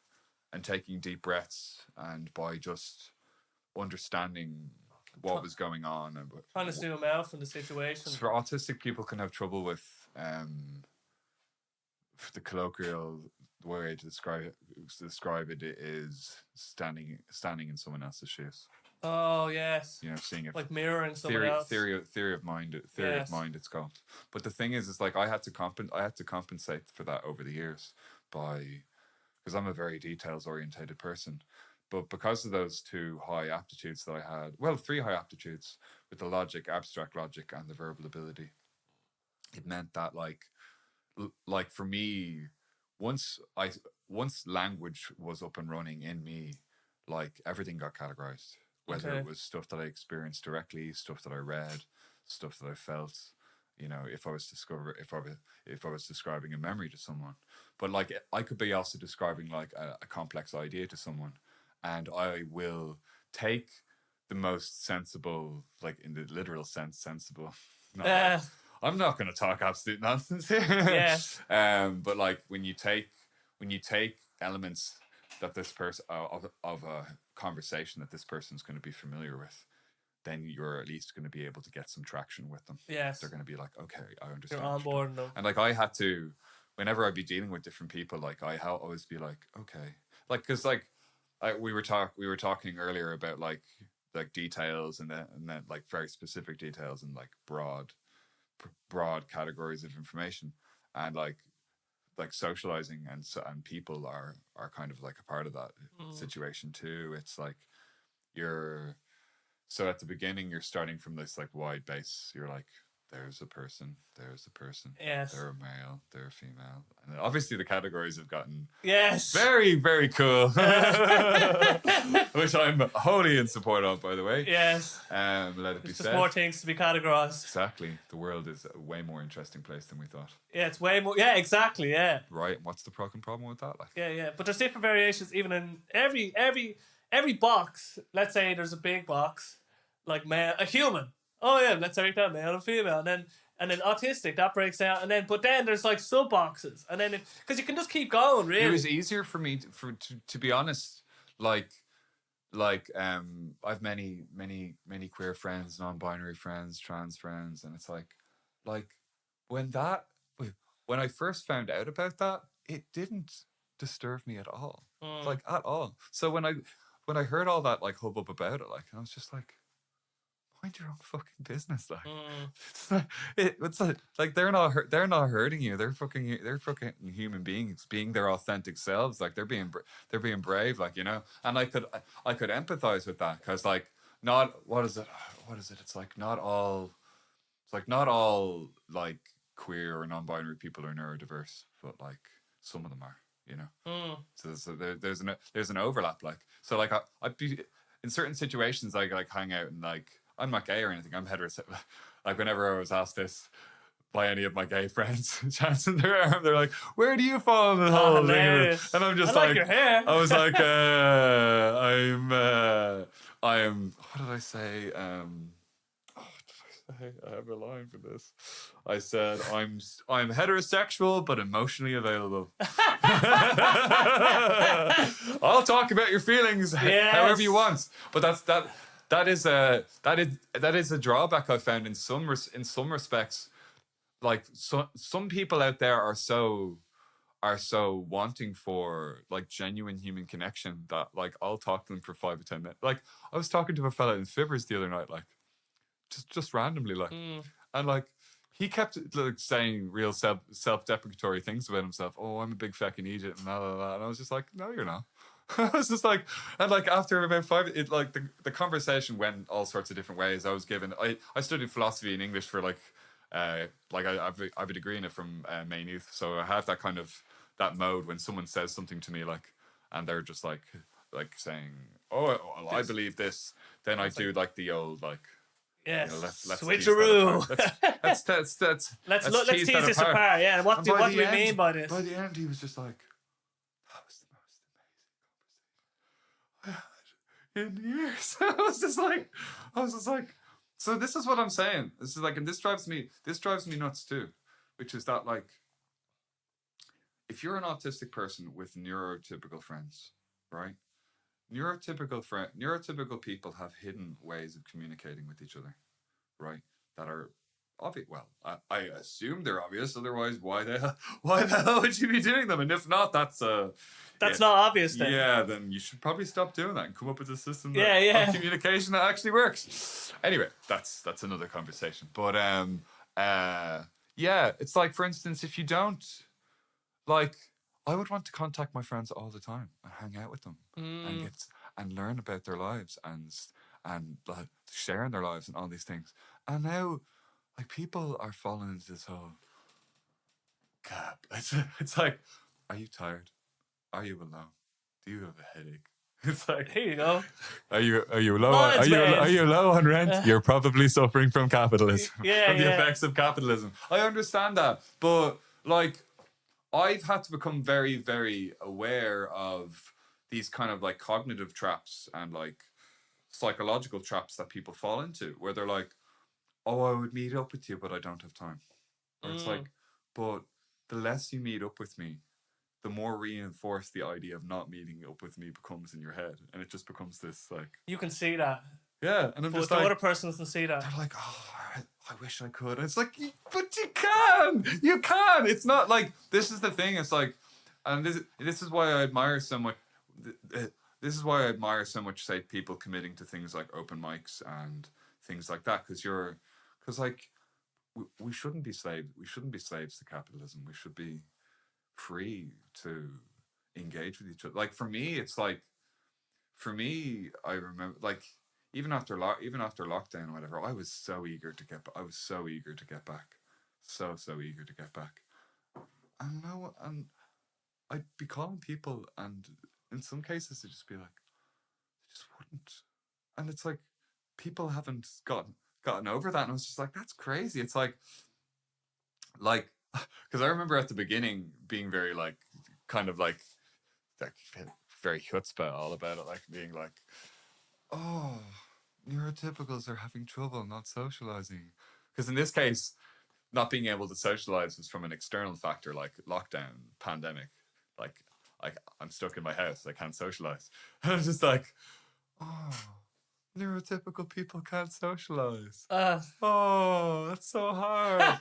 and taking deep breaths, and by just understanding what was going on, and trying to zoom out from the situation. For autistic people, can have trouble with the colloquial way to describe it is standing in someone else's shoes. Oh yes. You know, seeing it like mirroring someone else. Theory of mind. Of mind. It's called. But the thing is like I had to compensate for that over the years because I'm a very details orientated person. But because of those 2 high aptitudes that I had, 3 high aptitudes with the logic, abstract logic, and the verbal ability, it meant that like for me, once language was up and running in me, like everything got categorized. Whether it was stuff that I experienced directly, stuff that I read, stuff that I felt, you know, if I was describing a memory to someone. But like I could be also describing like a complex idea to someone, and I will take the most sensible, like in the literal sense, sensible. Not like, I'm not going to talk absolute nonsense here. Yes. But like when you take elements that this person of a conversation that this person's going to be familiar with, then you're at least going to be able to get some traction with them. Yes. They're going to be like, okay, I understand. You're on board them. And like I had to, whenever I'd be dealing with different people, like I always be like, okay, like because like we were talking earlier about like details and then like very specific details and like broad categories of information, and like socializing and people are kind of like a part of that situation too. It's like so at the beginning you're starting from this like wide base. You're like, there's a person. Yes. They're a male, they're a female. And obviously the categories have gotten very, very cool. Which I'm wholly in support of, by the way. Yes. Let it be There's said. just more things to be categorized. Exactly. The world is a way more interesting place than we thought. Yeah, it's way more. Yeah, exactly. Yeah. Right. What's the problem with that? Like. Yeah. But there's different variations even in every box. Let's say there's a big box, like male, a human. Oh yeah, let's take that, male and female, and then autistic, that breaks down, and then there's like sub boxes, and then because you can just keep going. Really, it was easier for me to be honest. Like I've many queer friends, non-binary friends, trans friends, and it's like when I first found out about that, it didn't disturb me at all, like at all. So when I heard all that like hubbub about it, like I was just like, mind your own fucking business, like it's like they're not hurting you. They're fucking human beings being their authentic selves. Like they're being brave, like, you know. And I could empathize with that because like what is it? It's like not all like queer or non-binary people are neurodiverse, but like some of them are, you know. So there's an overlap, like, so like I'd be in certain situations like hang out and like. I'm not gay or anything. I'm heterosexual. Like whenever I was asked this by any of my gay friends, chancing their arm, they're like, "Where do you fall in the whole thing?" And I'm just like, your hair. I was like, I'm. What did I say? I have a line for this. I said, I'm heterosexual but emotionally available. I'll talk about your feelings however you want, but that is a drawback I found in some respects. Like some people out there are so wanting for like genuine human connection that like I'll talk to them for 5 or 10 minutes. Like I was talking to a fella in Fibbers the other night, like just randomly, like, and like he kept like saying real self-deprecatory things about himself. Oh, I'm a big fucking idiot and blah, blah, blah. And I was just like, no, you're not. I was just like, and like after about 5, it like the conversation went all sorts of different ways. I studied philosophy and English for like I have a degree in it from Maine Youth, so I have that kind of that mode when someone says something to me like, and they're just like saying, oh, well, I believe this, then I do like the old like. Yes. You know, let's switcheroo. Let's tease this apart. Yeah. What do we mean by this? By the end, he was just like, that was the most amazing conversation I had in years. I was just like, so this is what I'm saying. This is like, and this drives me nuts too, which is that like, if you're an autistic person with neurotypical friends, right? Neurotypical people have hidden ways of communicating with each other, right? That are obvious. Well, I assume they're obvious. Otherwise, why the hell would you be doing them? And if not, that's not obvious. Then. Yeah, then you should probably stop doing that and come up with a system of communication that actually works. Anyway, that's another conversation. But yeah, it's like, for instance, if you don't like. I would want to contact my friends all the time and hang out with them and learn about their lives and like, sharing their lives and all these things. And now, like, people are falling into this whole gap. It's like, are you tired? Are you alone? Do you have a headache? It's like, Here you go. are you low? Lines, man. Are you low on rent? You're probably suffering from capitalism. Yeah, From the yeah. effects of capitalism. I understand that, but like, I've had to become very, very aware of these kind of like cognitive traps and like psychological traps that people fall into, where they're like, "Oh, I would meet up with you, but I don't have time," or it's like, "But the less you meet up with me, the more reinforced the idea of not meeting up with me becomes in your head, and it just becomes this like, You can see that. yeah." And I'm But just the like, other person doesn't see that. they're like, "Oh, I wish I could." And it's like, but you can. You can. It's not like, this is the thing. It's like, and this is why I admire so much. This is why I admire so much, say, people committing to things like open mics and things like that, because like we shouldn't be slaves. We shouldn't be slaves to capitalism. We should be free to engage with each other. Like for me, it's like, for me, I remember like, even after lockdown or whatever, I was so eager to get. I was so eager to get back, so eager to get back. And now, and I'd be calling people, and in some cases, they'd just be like, they just wouldn't. And it's like, people haven't gotten over that, and I was just like, that's crazy. It's like, because I remember at the beginning being very like, kind of like very chutzpah all about it, like being like, oh, neurotypicals are having trouble not socializing. Because in this case, not being able to socialize was from an external factor like lockdown, pandemic. Like I'm stuck in my house, I can't socialize. And I'm just like, oh, neurotypical people can't socialize. Oh, that's so hard.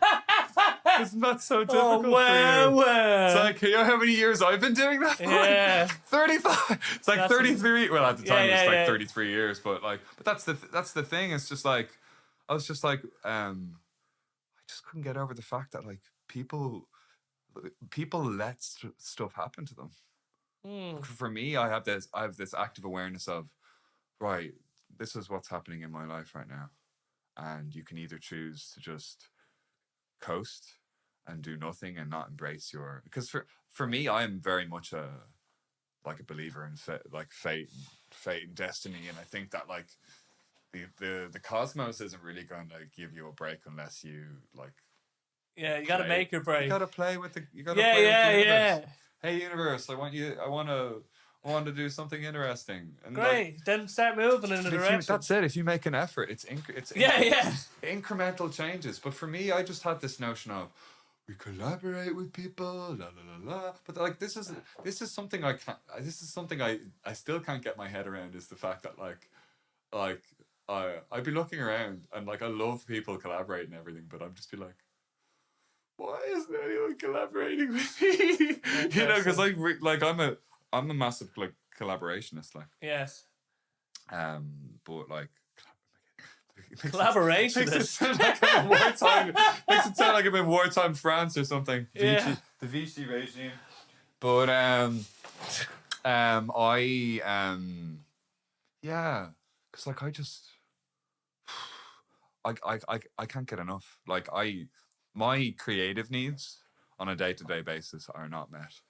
Isn't that so difficult for you? It's like, you know how many years I've been doing that for? Yeah. 35. It's like 33. Well, at the time it was like 33 years, but that's the thing. It's just like, I was just like, I just couldn't get over the fact that like people let stuff happen to them. For me, I have this active awareness of, right, this is what's happening in my life right now, and you can either choose to just coast and do nothing and not embrace your, because for me, I am very much a believer in fate and destiny, and I think that like the cosmos isn't really going to give you a break unless you like, yeah, you got to make your break. You got to play with the with the universe. Yeah. Hey universe, I want to do something interesting. And great, like, then start moving in the direction. That's it. If you make an effort, it's incremental changes. But for me, I just had this notion of, we collaborate with people, la la la la. But like, this is something I can't. This is something I still can't get my head around. Is the fact that I'd be looking around and like, I love people collaborating and everything, but I'm just be like, why isn't anyone collaborating with me? You know, because I'm a massive like collaborationist, like. Yes. But like, collaboration makes it sound like I'm in wartime. Makes it sound like I'm in wartime France or something. Yeah. The Vichy regime. But yeah, because like I just, I can't get enough. Like my creative needs on a day-to-day basis are not met.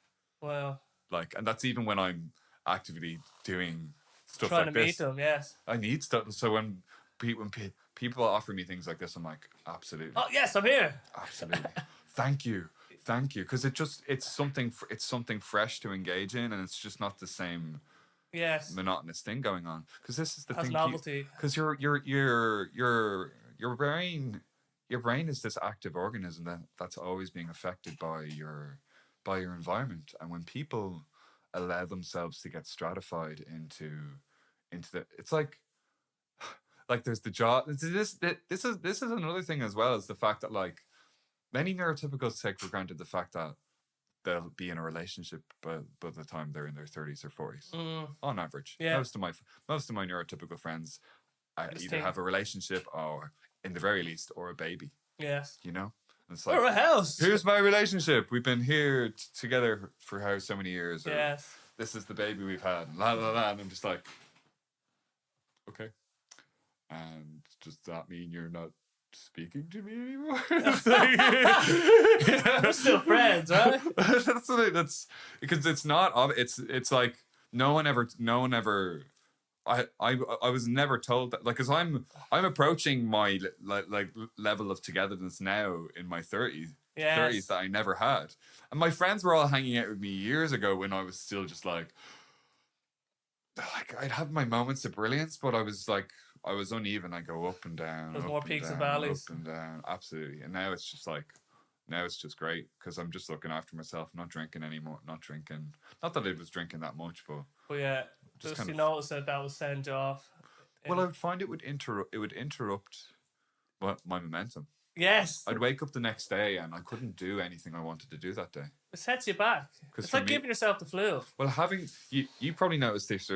Wow. Like, and that's even when I'm actively doing stuff trying like to this. meet them, yes. I need stuff. So when people offer me things like this, I'm like, absolutely. Oh yes, I'm here. Absolutely. Thank you, because it's something fresh to engage in, and it's just not the same. Yes. Monotonous thing going on. Because this is the thing. Novelty. Because your brain is this active organism that's always being affected by your environment, and when people allow themselves to get stratified into the, it's like there's the job. This is another thing as well, is the fact that like many neurotypicals take for granted the fact that they'll be in a relationship by the time they're in their 30s or 40s on average. Yeah. Most of my neurotypical friends either have a relationship or, in the very least, or a baby. Yes. You know? And it's like, or a house. Here's my relationship. We've been here together for how so many years. Or, yes. This is the baby we've had. La la la. And I'm just like, okay. And does that mean you're not speaking to me anymore? We're still friends, right? That's because it's not. It's like no one ever. I was never told that, like, because I'm approaching my level of togetherness now in my 30s Yes. that I never had, and my friends were all hanging out with me years ago when I was still just like I'd have my moments of brilliance, but I was uneven. I go up and down, There's up more and peaks and down, valleys. up and down, absolutely. And now it's just great because I'm just looking after myself, not drinking anymore, not drinking. Not that I was drinking that much, but But yeah, just just kind you of. notice that was sent off. Well, I would find it would interrupt my momentum. Yes, I'd wake up the next day and I couldn't do anything I wanted to do that day. it sets you back. It's like giving yourself the flu. Well, having you probably noticed this.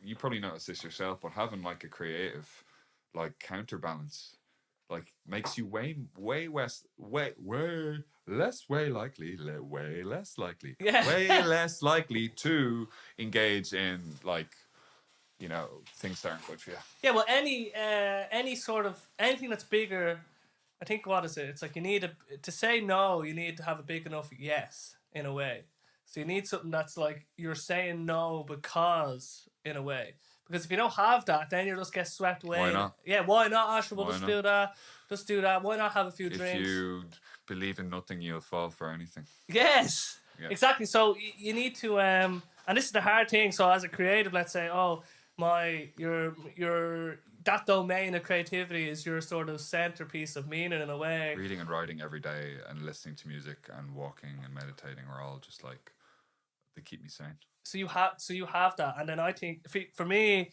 You probably noticed this yourself, but having like a creative, like counterbalance, like makes you way less Yeah. way less likely to engage in like things that aren't good for you. Yeah, well, any sort of anything that's bigger, I think what is it? It's like you need to say no. You need to have a big enough yes in a way. So you need something that's like you're saying no because in a way. Because if you don't have that, then you just get swept away. Why not? Yeah, why not, Asher? We'll Why just not? do that. Just do that. Why not have a few If drinks? you believe in nothing, you'll fall for anything. Yes, Yeah. exactly. So you need to, and this is the hard thing. So as a creative, let's say, oh, your that domain of creativity is your sort of centerpiece of meaning in a way. Reading and writing every day and listening to music and walking and meditating are all just like they keep me sane. So you have that, and then I think for me,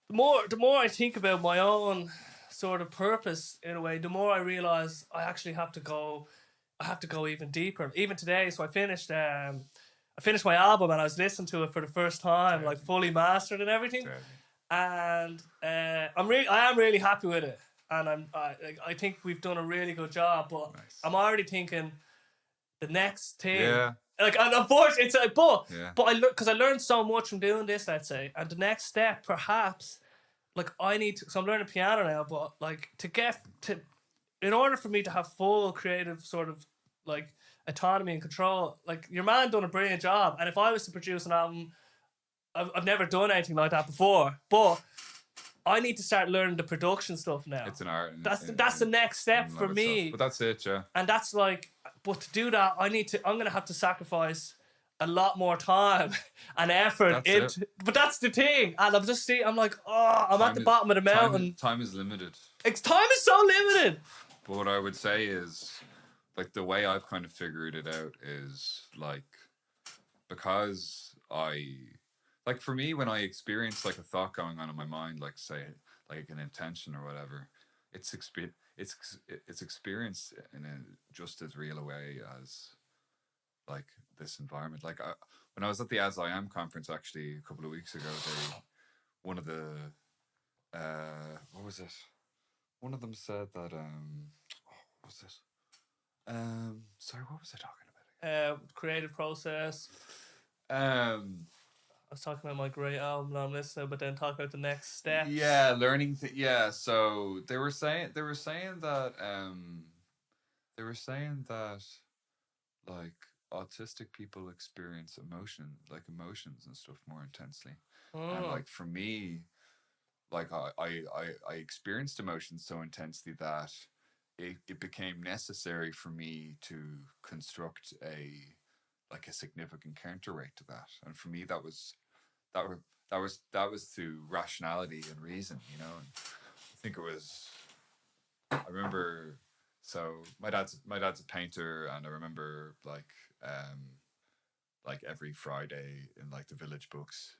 the more I think about my own sort of purpose in a way, the more I realize I actually have to go. I have to go even deeper. Even today, so I finished my album and I was listening to it for the first time, like fully mastered and everything. And I am really happy with it, and I think we've done a really good job. But Nice. I'm already thinking the next thing. Yeah. Like, and unfortunately, it's like, but Yeah. I learned so much from doing this, let's say, and the next step, perhaps, like I need to. So I'm learning piano now, but like in order for me to have full creative sort of like autonomy and control, like your man done a brilliant job. And if I was to produce an album, I've never done anything like that before, but I need to start learning the production stuff now. It's an art. That's the next step for me. But that's it, yeah. And that's like, but to do that, I'm gonna have to sacrifice a lot more time and effort but that's the thing. And I'm like, I'm at the bottom of the mountain. Time is limited. Time is so limited. But what I would say is, like, the way I've kind of figured it out is like, because like for me, when I experience like a thought going on in my mind, like say like an intention or whatever, it's experienced in a just as real a way as like this environment. Like when I was at the As I Am conference actually a couple of weeks ago, one of the what was it? One of them said that what was it? Sorry, what was I talking about? Creative process. I was talking about my great album I'm listening, but then talking about the next steps. Yeah, learning. Yeah, so they were saying that like autistic people experience emotions and stuff more intensely, and like for me, like I experienced emotions so intensely that it became necessary for me to construct a significant counterweight to that, and for me that was through rationality and reason, and I think it was. I remember. So my dad's a painter, and I remember like every Friday in like the village books,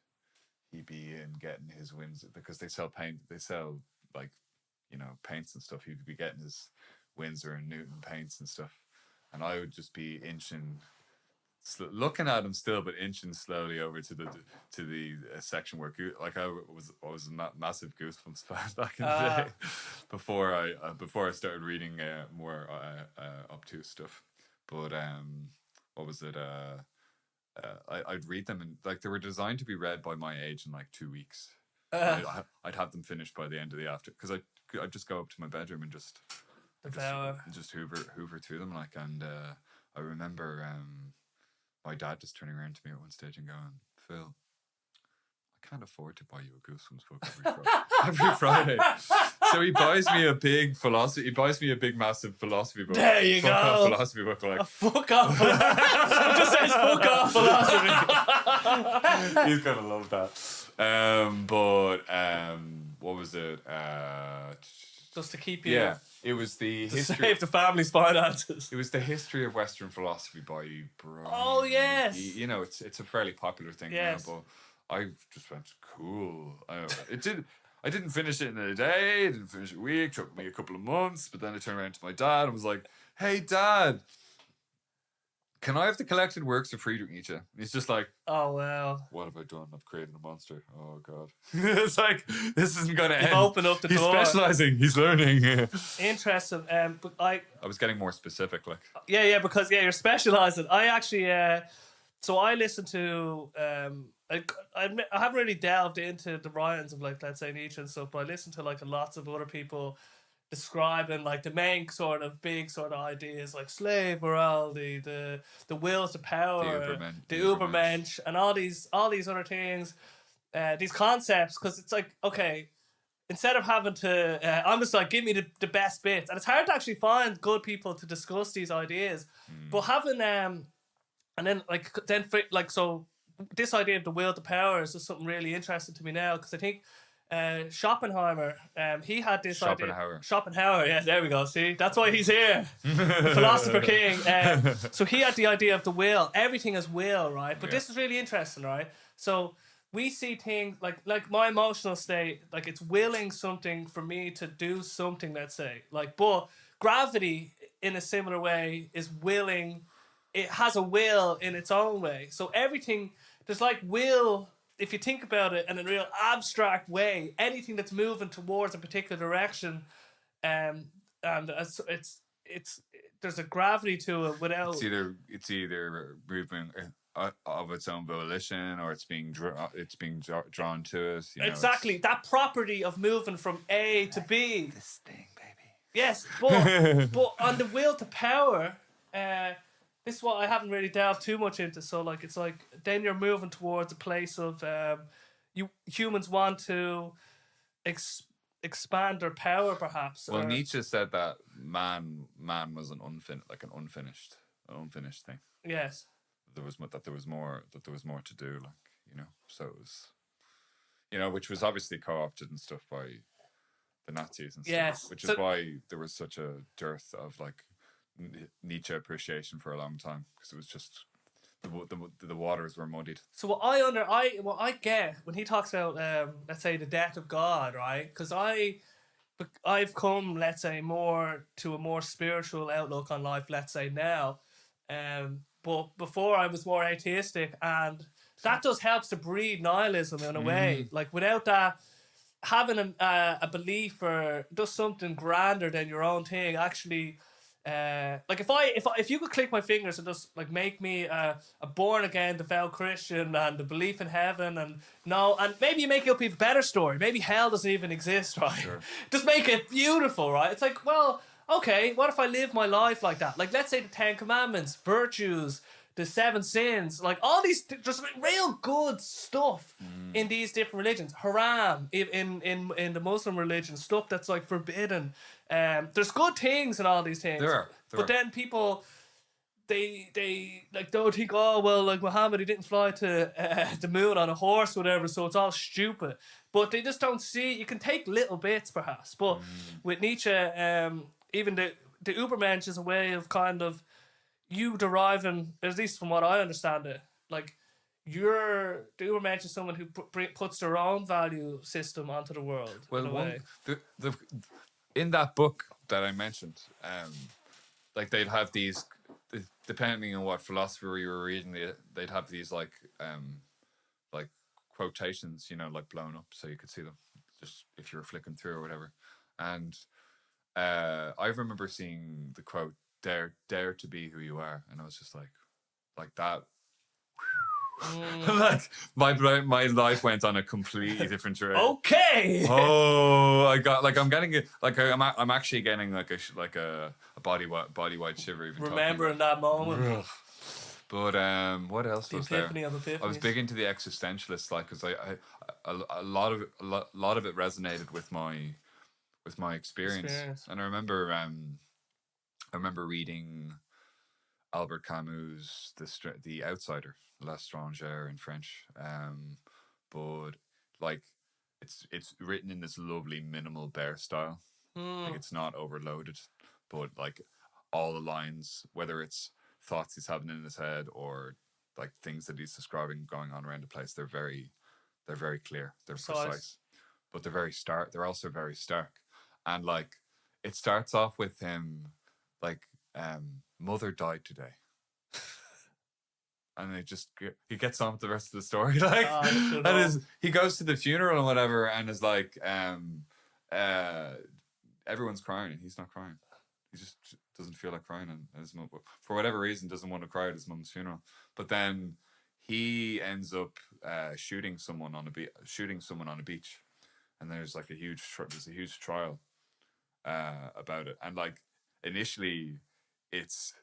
he'd be in getting his Windsor, because they sell like paints and stuff. He'd be getting his Windsor and Newton paints and stuff, and I would just be looking at him still, but inching slowly over to the section where I was a massive Goosebumps fan back in the day before I started reading more obtuse stuff. But what was it? I'd read them, and like they were designed to be read by my age in like 2 weeks. I'd have them finished by the end of the after, because I'd just go up to my bedroom and just hoover through them, like. And I remember my dad just turning around to me at one stage and going, "Phil, can't afford to buy you a Goosebumps book every Friday. So he buys me a big massive philosophy book. There you Fuck go. off philosophy book, like. Fuck off. It just says fuck off philosophy. He's gonna love that. But what was it? Just to keep you. Yeah, it was the To history. save the family's finances. It was the history of Western philosophy by Brian. Oh, yes. You know, it's a fairly popular thing Yes. now, but I just went cool. I didn't finish it in a day. Didn't finish it a week. Took me a couple of months. But then I turned around to my dad and was like, "Hey, Dad, can I have the collected works of Friedrich Nietzsche?" And he's just like, Oh, wow. "What have I done? I've created a monster. Oh God!" It's like this isn't gonna end. Opened up the He's door. specializing. He's learning. Interesting. But I was getting more specific, like. yeah, because you're specializing. I actually, so I listen to, I haven't really delved into the writings of, like, let's say Nietzsche and stuff, but I listen to, like, lots of other people describing, like, the main sort of big sort of ideas, like slave morality, the will to power, the Ubermensch, and all these other things, these concepts, because it's like, okay, instead of having to, I'm just like, give me the best bits, and it's hard to actually find good people to discuss these ideas, but having and then so this idea of the will to power is just something really interesting to me now, because I think Schopenhauer, he had this idea. Schopenhauer, yeah, there we go. See, that's why he's here, the philosopher king. So he had the idea of the will. Everything is will, right? But this is really interesting, right? So we see things like my emotional state, like it's willing something for me to do something. Let's say, like, but gravity in a similar way is willing. It has a will in its own way. So everything, there's like will, if you think about it in a real abstract way, anything that's moving towards a particular direction, and it's there's a gravity to it without. It's either moving of its own volition, or it's being drawn to us. You know, exactly that property of moving from A to B. This thing, baby. Yes, but on the will to power, this is what I haven't really delved too much into. So like, it's like then you're moving towards a place of humans want to expand their power, perhaps. Well, Nietzsche said that man was an unfinished thing. Yes. There was more to do, like, you know. So it was, you know, which was obviously co-opted and stuff by the Nazis and stuff. Yes. Which is why there was such a dearth of like Nietzsche appreciation for a long time, because it was just the waters were muddied. So what I get when he talks about let's say the death of God, right? Because I've come, let's say, more to a more spiritual outlook on life, let's say now, but before I was more atheistic, and that just helps to breed nihilism in a way. Like without that, having a belief or just something grander than your own thing actually. Like if you could click my fingers and just like make me a born again devout Christian and the belief in heaven and maybe you make it up even better story. Maybe hell doesn't even exist, right? Sure. Just make it beautiful, right? It's like, well, okay, what if I live my life like that? Like, let's say the 10 Commandments, virtues, the 7 sins, like all these just real good stuff in these different religions. Haram in the Muslim religion, stuff that's like forbidden. There's good things in all these things. There are. Then people they like don't think, oh well, like Muhammad, he didn't fly to the moon on a horse or whatever, so it's all stupid. But they just don't see. You can take little bits perhaps, but with Nietzsche, even the Ubermensch is a way of kind of you deriving, at least from what I understand it, like the Ubermensch is someone who puts their own value system onto the world. Well, in a way. In that book that I mentioned, like they'd have these, depending on what philosopher you were reading, they'd have these like quotations, you know, like blown up so you could see them just if you were flicking through or whatever. And I remember seeing the quote, dare to be who you are, and I was just like that. Like my life went on a completely different track. Okay. Oh, I'm getting it. Like I'm actually getting like a body wide shiver. Even remembering that moment. But what else The was there? epiphany of epiphanies. I was big into the existentialists, like, because a lot of it resonated with my experience. And I remember reading Albert Camus' The Outsider, L'Étranger in French. But like it's written in this lovely minimal bare style. Like it's not overloaded, but like all the lines, whether it's thoughts he's having in his head or like things that he's describing going on around the place, they're very clear. They're precise. But they're also very stark. And like it starts off with him like mother died today. And he gets on with the rest of the story. Like he goes to the funeral and whatever and is like everyone's crying and he's not crying. He just doesn't feel like crying, and his mom, for whatever reason, doesn't want to cry at his mum's funeral. But then he ends up shooting someone on a beach, and there's like a huge trial about it. And like initially, it's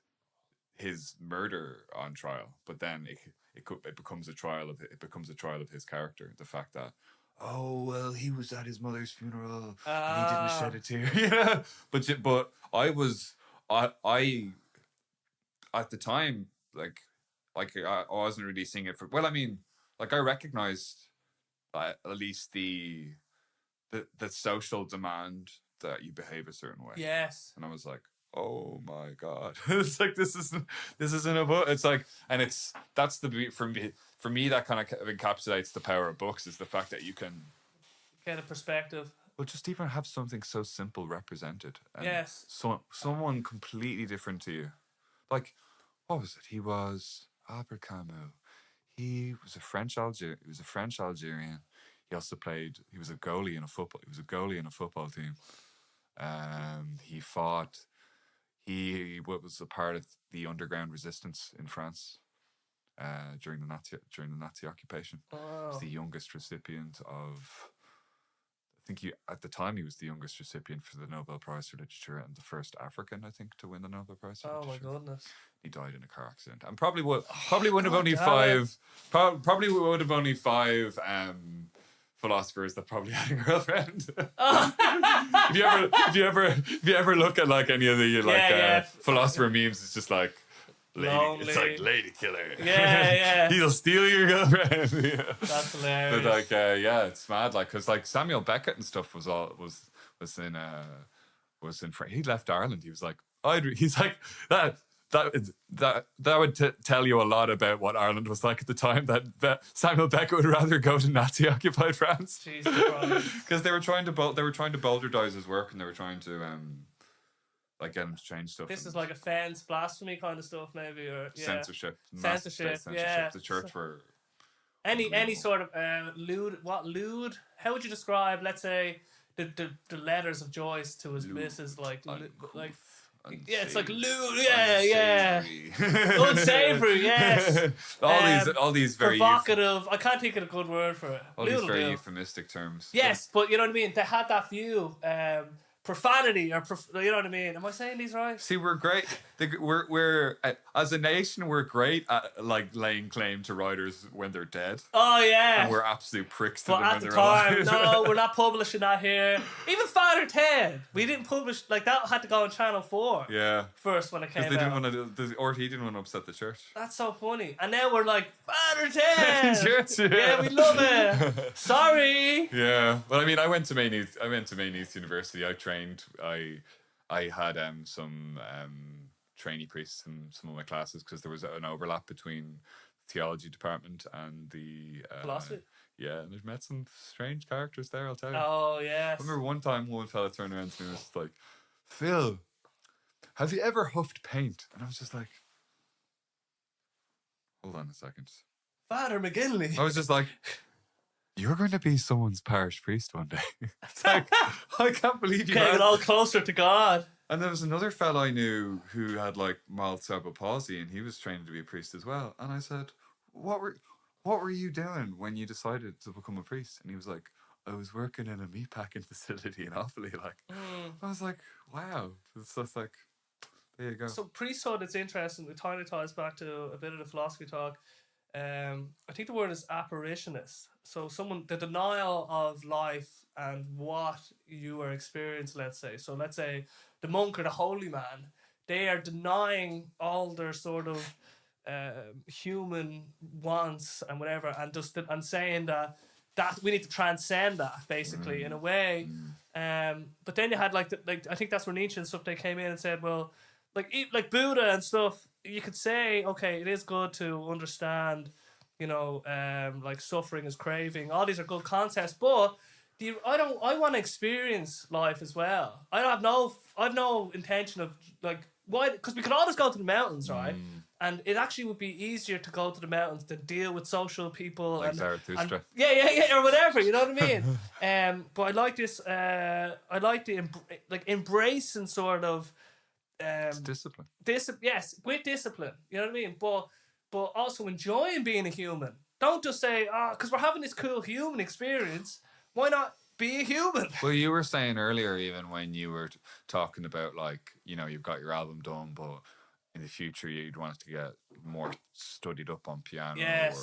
his murder on trial, but then it becomes a trial of his character. The fact that, oh well, he was at his mother's funeral and he didn't shed a tear. Yeah, but I at the time I wasn't really seeing it for. Well, I mean, like I recognized at least the social demand that you behave a certain way. Yes. And I was like, oh my god, it's like this isn't a book. It's like, and that's for me that kind of encapsulates the power of books, is the fact that you can get a perspective. Well, just even have something so simple represented. And yes. Someone completely different to you. Like, what was it? He was Albert Camus. He was a French Algerian. He also he was a goalie in a football team. He fought. He was a part of the underground resistance in France during the Nazi occupation. Oh. He was the youngest recipient of. I think at the time he was the youngest recipient for the Nobel Prize for Literature and the first African, I think, to win the Nobel Prize for Literature. Oh my goodness! He died in a car accident, and probably would have only five. Probably would have only five philosophers that probably had a girlfriend. if you ever look at like any of the philosopher memes, it's just like. Lady, it's like lady killer. Yeah. He'll steal your girlfriend. Yeah. That's hilarious. But like, it's mad. Like, cause like Samuel Beckett and stuff was in France. He left Ireland. He was like, he's like that would tell you a lot about what Ireland was like at the time. That Samuel Beckett would rather go to Nazi occupied France. Jesus Christ. Because they were trying to balderdize his work, and they were trying to like get him to change stuff. This is like offense, blasphemy kind of stuff, maybe, or censorship. Yeah. The church were any sort of lewd. How would you describe, let's say, the letters of Joyce to his missus, like it's like lewd, unsavory, yes. all these very provocative. I can't think of a good word for it. All these very euphemistic terms. Yes, but you know what I mean. They had that view. Profanity or you know what I mean? Am I saying these right? See, we're great. We're as a nation, we're great at like laying claim to writers when they're dead. Oh yeah, and we're absolute pricks to but them at when the they're time, alive. no, we're not publishing that here. Even Father Ted, we didn't publish, like that had to go on Channel 4. Yeah, first when it came out. He didn't want to upset the church. That's so funny. And now we're like, Father Ted. Church, yeah, we love it. Sorry. Yeah, well, I mean, I went to Maynooth University. I had some trainee priests in some of my classes because there was an overlap between the theology department and the philosophy. Yeah, and I've met some strange characters there, I'll tell you. Oh yes. I remember one time one fella turned around to me and was like, "Phil, have you ever huffed paint?" And I was just like, hold on a second. Father McGinley. I was just like, you're going to be someone's parish priest one day. It's like, I can't believe you getting all closer to God. And there was another fellow I knew who had like mild cerebral palsy, and he was trained to be a priest as well. And I said, what were you doing when you decided to become a priest? And he was like, I was working in a meatpacking facility in Offaly. Like, I was like, wow. It's just like, There you go. So priesthood, it's interesting. It kind of ties back to a bit of the philosophy talk. I think the word is apparitionist. So the denial of life and what you are experiencing, let's say. So let's say the monk or the holy man, they are denying all their sort of human wants and whatever, and saying that we need to transcend that basically in a way. But then you had like I think that's where Nietzsche and stuff, they came in and said, well, like Buddha and stuff, you could say, okay, it is good to understand, like suffering is craving. All these are good concepts, but I want to experience life as well. I have no intention of like why, because we could all just go to the mountains, right? And it actually would be easier to go to the mountains than deal with social people Like Zarathustra. yeah, or whatever. You know what I mean? But I like this. I like the embracing sort of. It's discipline. Yes, with discipline. You know what I mean? But also enjoying being a human. Don't just say, because we're having this cool human experience. Why not be a human? Well, you were saying earlier, even when you were talking about like, you've got your album done, but in the future you'd want it to get more studied up on piano or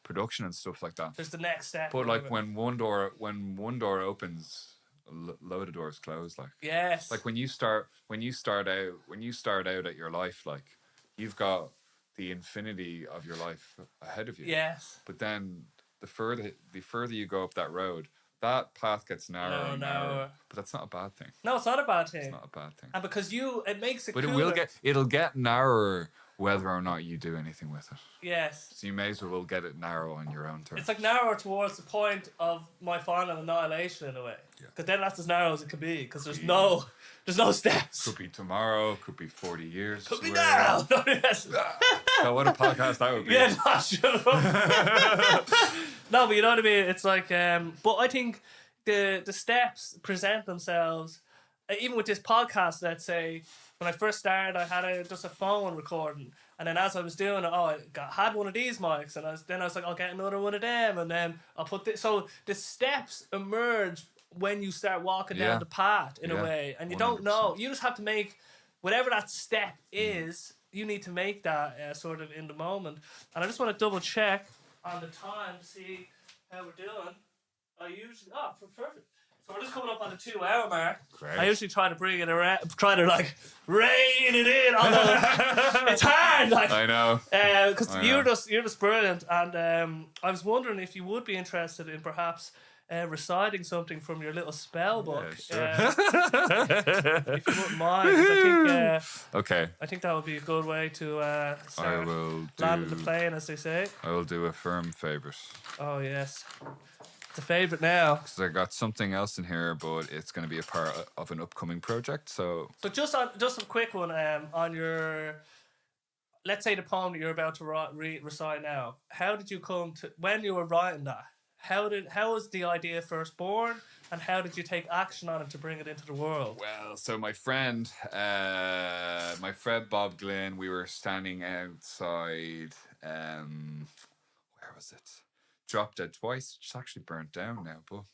production and stuff like that. There's the next step. But like when one door opens, a load of doors close. Like like when you start out at your life, like you've got the infinity of your life ahead of you. Yes. But then the further you go up that road, that path gets narrower and narrower. But that's not a bad thing. No, it's not a bad thing. It's not a bad thing. And because it makes it But cooler. it'll get narrower whether or not you do anything with it. Yes. So you may as well get it narrow on your own terms. It's like narrower towards the point of my final annihilation in a way. Because then that's as narrow as it can be. Because there's no steps. Could be tomorrow. Could be 40 years. Could be now. So what a podcast that would be. Yeah, no, shut up. No, but you know what I mean? It's like, but I think the steps present themselves, even with this podcast, let's say, when I first started, I had just a phone recording. And then as I was doing it, I had one of these mics. And I was like, I'll get another one of them. And then I'll put this. So the steps emerge when you start walking down the path in a way. And you 100%. Don't know. You just have to make whatever that step is. You need to make that sort of in the moment. And I just want to double check on the time to see how we're doing. Perfect. So we're just coming up on the 2-hour mark. Great. I usually try to bring it around, try to like rein it in. Although it's hard. Like, I know. Because you're just brilliant. And I was wondering if you would be interested in perhaps reciting something from your little spell book. Yeah, sure. If you wouldn't mind. I think, okay. I think that would be a good way to start landing the plane, as they say. I will do a firm favourite. Oh, yes. It's a favourite now. Because I got something else in here, but it's going to be a part of an upcoming project. So just a quick one on your... Let's say the poem that you're about to recite now. How did you come to... When you were writing that, how was the idea first born, and how did you take action on it to bring it into the world? Well, so my friend Bob Glynn, we were standing outside, where was it? Drop Dead Twice, which is actually burnt down now, but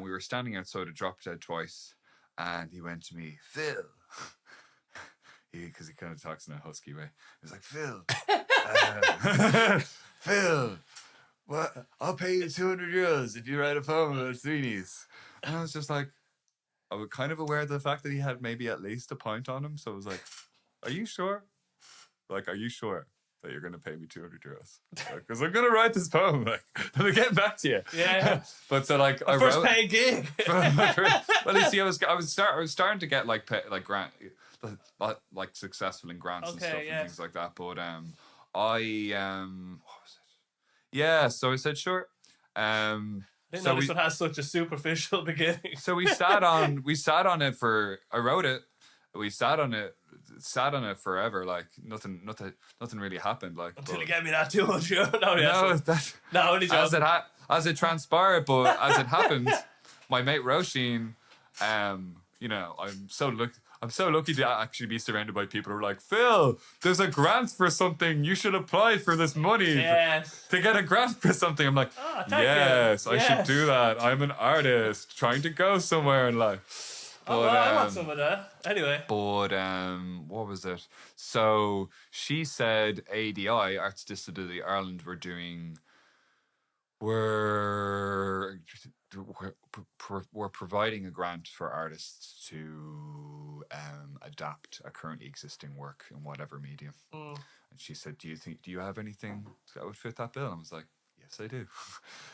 we were standing outside of Drop Dead Twice, and he went to me, Phil, because he kind of talks in a husky way. He was like, Phil, Phil, what? I'll pay you 200 euros if you write a poem about Sweeney's. And I was just like, I was kind of aware of the fact that he had maybe at least a pint on him. So I was like, are you sure? Like, are you sure that you're going to pay me 200 euros? Because I'm going to write this poem. Like, I'm getting back to you. Yeah. But so like, I first wrote, paid gig. Well, you see, I was starting to get like grant, like successful in grants and stuff and things like that. But what was it? Yeah. So I said, sure. Didn't know this one has such a superficial beginning. So we sat on it for. I wrote it. We sat on it forever. Like nothing really happened. Like until you gave me that 200 euro. Only as it transpired, but as it happened, my mate Roisin, I'm so lucky to actually be surrounded by people who are like, Phil, there's a grant for something. You should apply for this money to get a grant for something. I'm like, yes, I should do that. I'm an artist trying to go somewhere in life. Oh, well, I want some of that. Anyway. But what was it? So she said ADI, Arts Disability Ireland, we're providing a grant for artists to adapt a currently existing work in whatever medium. Mm. And she said, do you have anything that would fit that bill? And I was like, yes, I do.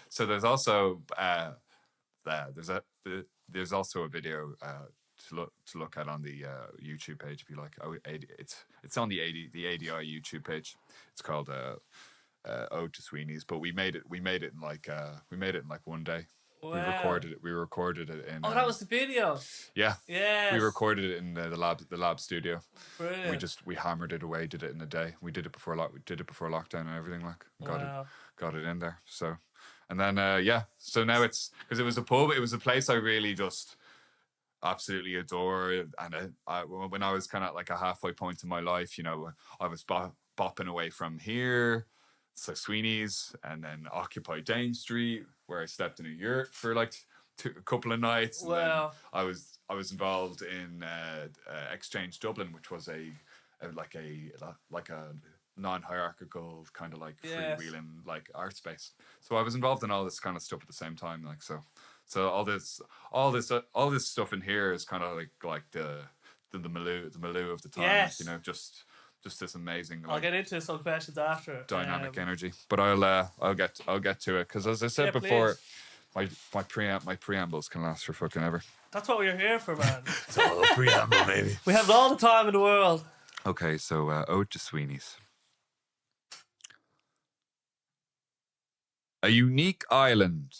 So there's also there's also a video to look at on the YouTube page if you like. It's on the ADI YouTube page. It's called Ode to Sweeney's, but we made it in like 1 day. Wow. We recorded it in. Oh, that was the video. Yeah. Yes. We recorded it in the lab studio. Brilliant. We hammered it away, did it in a day. We did it before lockdown and everything. Like got it in there. So, and then so now it's because it was a pub. It was a place I really just absolutely adore. And when I was kind of like a halfway point in my life, you know, I was bopping away from here. So Sweeney's, and then Occupy Dane Street, where I slept in a yurt for like a couple of nights. And wow. then I was involved in Exchange Dublin, which was a non-hierarchical kind of like freewheeling like art space. So I was involved in all this kind of stuff at the same time, like so all this stuff in here is kind of like the milieu of the time, yes. you know, just this amazing. Like, I'll get into some questions after. Dynamic energy, but I'll get to it because as I said before, my preambles can last for fucking ever. That's what we're here for, man. It's all a preamble, baby. We have all the time in the world. Okay, so Ode to Sweeney's. A unique island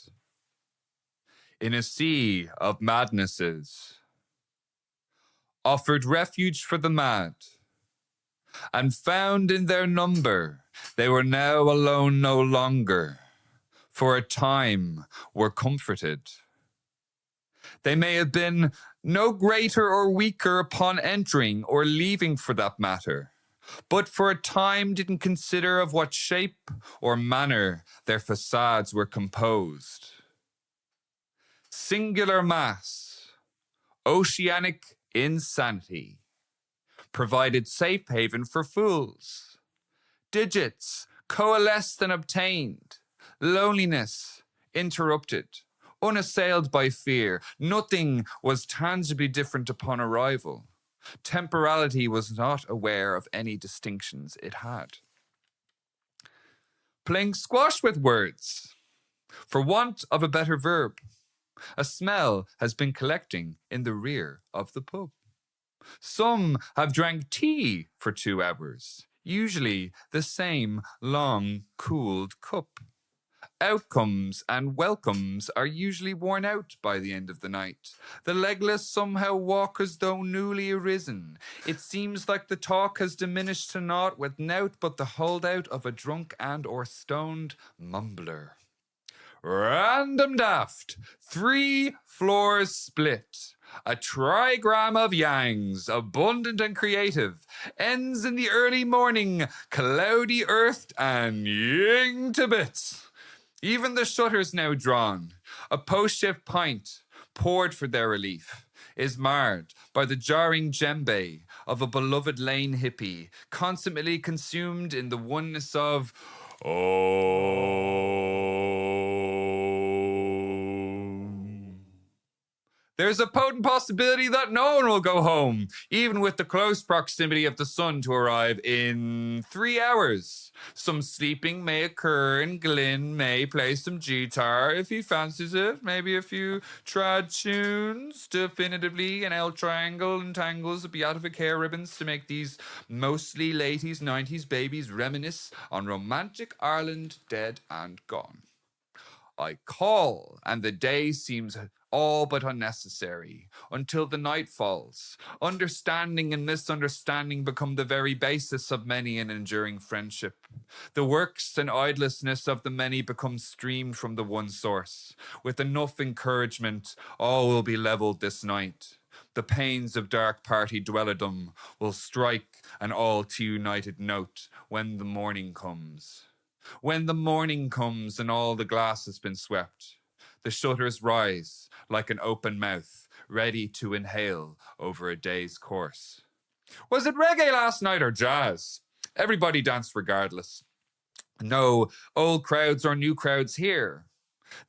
in a sea of madnesses offered refuge for the mad, and found in their number they were now alone no longer, for a time were comforted. They may have been no greater or weaker upon entering or leaving for that matter, but for a time didn't consider of what shape or manner their facades were composed. Singular mass, oceanic insanity, provided safe haven for fools. Digits coalesced and obtained. Loneliness interrupted. Unassailed by fear. Nothing was tangibly different upon arrival. Temporality was not aware of any distinctions it had. Playing squash with words. For want of a better verb, a smell has been collecting in the rear of the pub. Some have drank tea for 2 hours, usually the same long, cooled cup. Outcomes and welcomes are usually worn out by the end of the night. The legless somehow walk as though newly arisen. It seems like the talk has diminished to naught with nought but the holdout of a drunk and or stoned mumbler. Random daft, 3 floors split. A trigram of yangs, abundant and creative, ends in the early morning, cloudy earthed and ying to bits. Even the shutters now drawn, a post-shift pint poured for their relief, is marred by the jarring djembe of a beloved lane hippie, consummately consumed in the oneness of There's a potent possibility that no one will go home, even with the close proximity of the sun to arrive in 3 hours. Some sleeping may occur, and Glyn may play some guitar if he fancies it. Maybe a few trad tunes, definitively an L triangle and tangles of beatific hair ribbons to make these mostly late 90s babies reminisce on romantic Ireland dead and gone. I call, and the day seems all but unnecessary, until the night falls. Understanding and misunderstanding become the very basis of many an enduring friendship. The works and idlessness of the many become streamed from the one source. With enough encouragement, all will be levelled this night. The pains of dark party dwellerdom will strike an all too united note when the morning comes. When the morning comes and all the glass has been swept, The shutters rise like an open mouth, ready to inhale over a day's course. Was it reggae last night or jazz? Everybody danced regardless. No old crowds or new crowds here.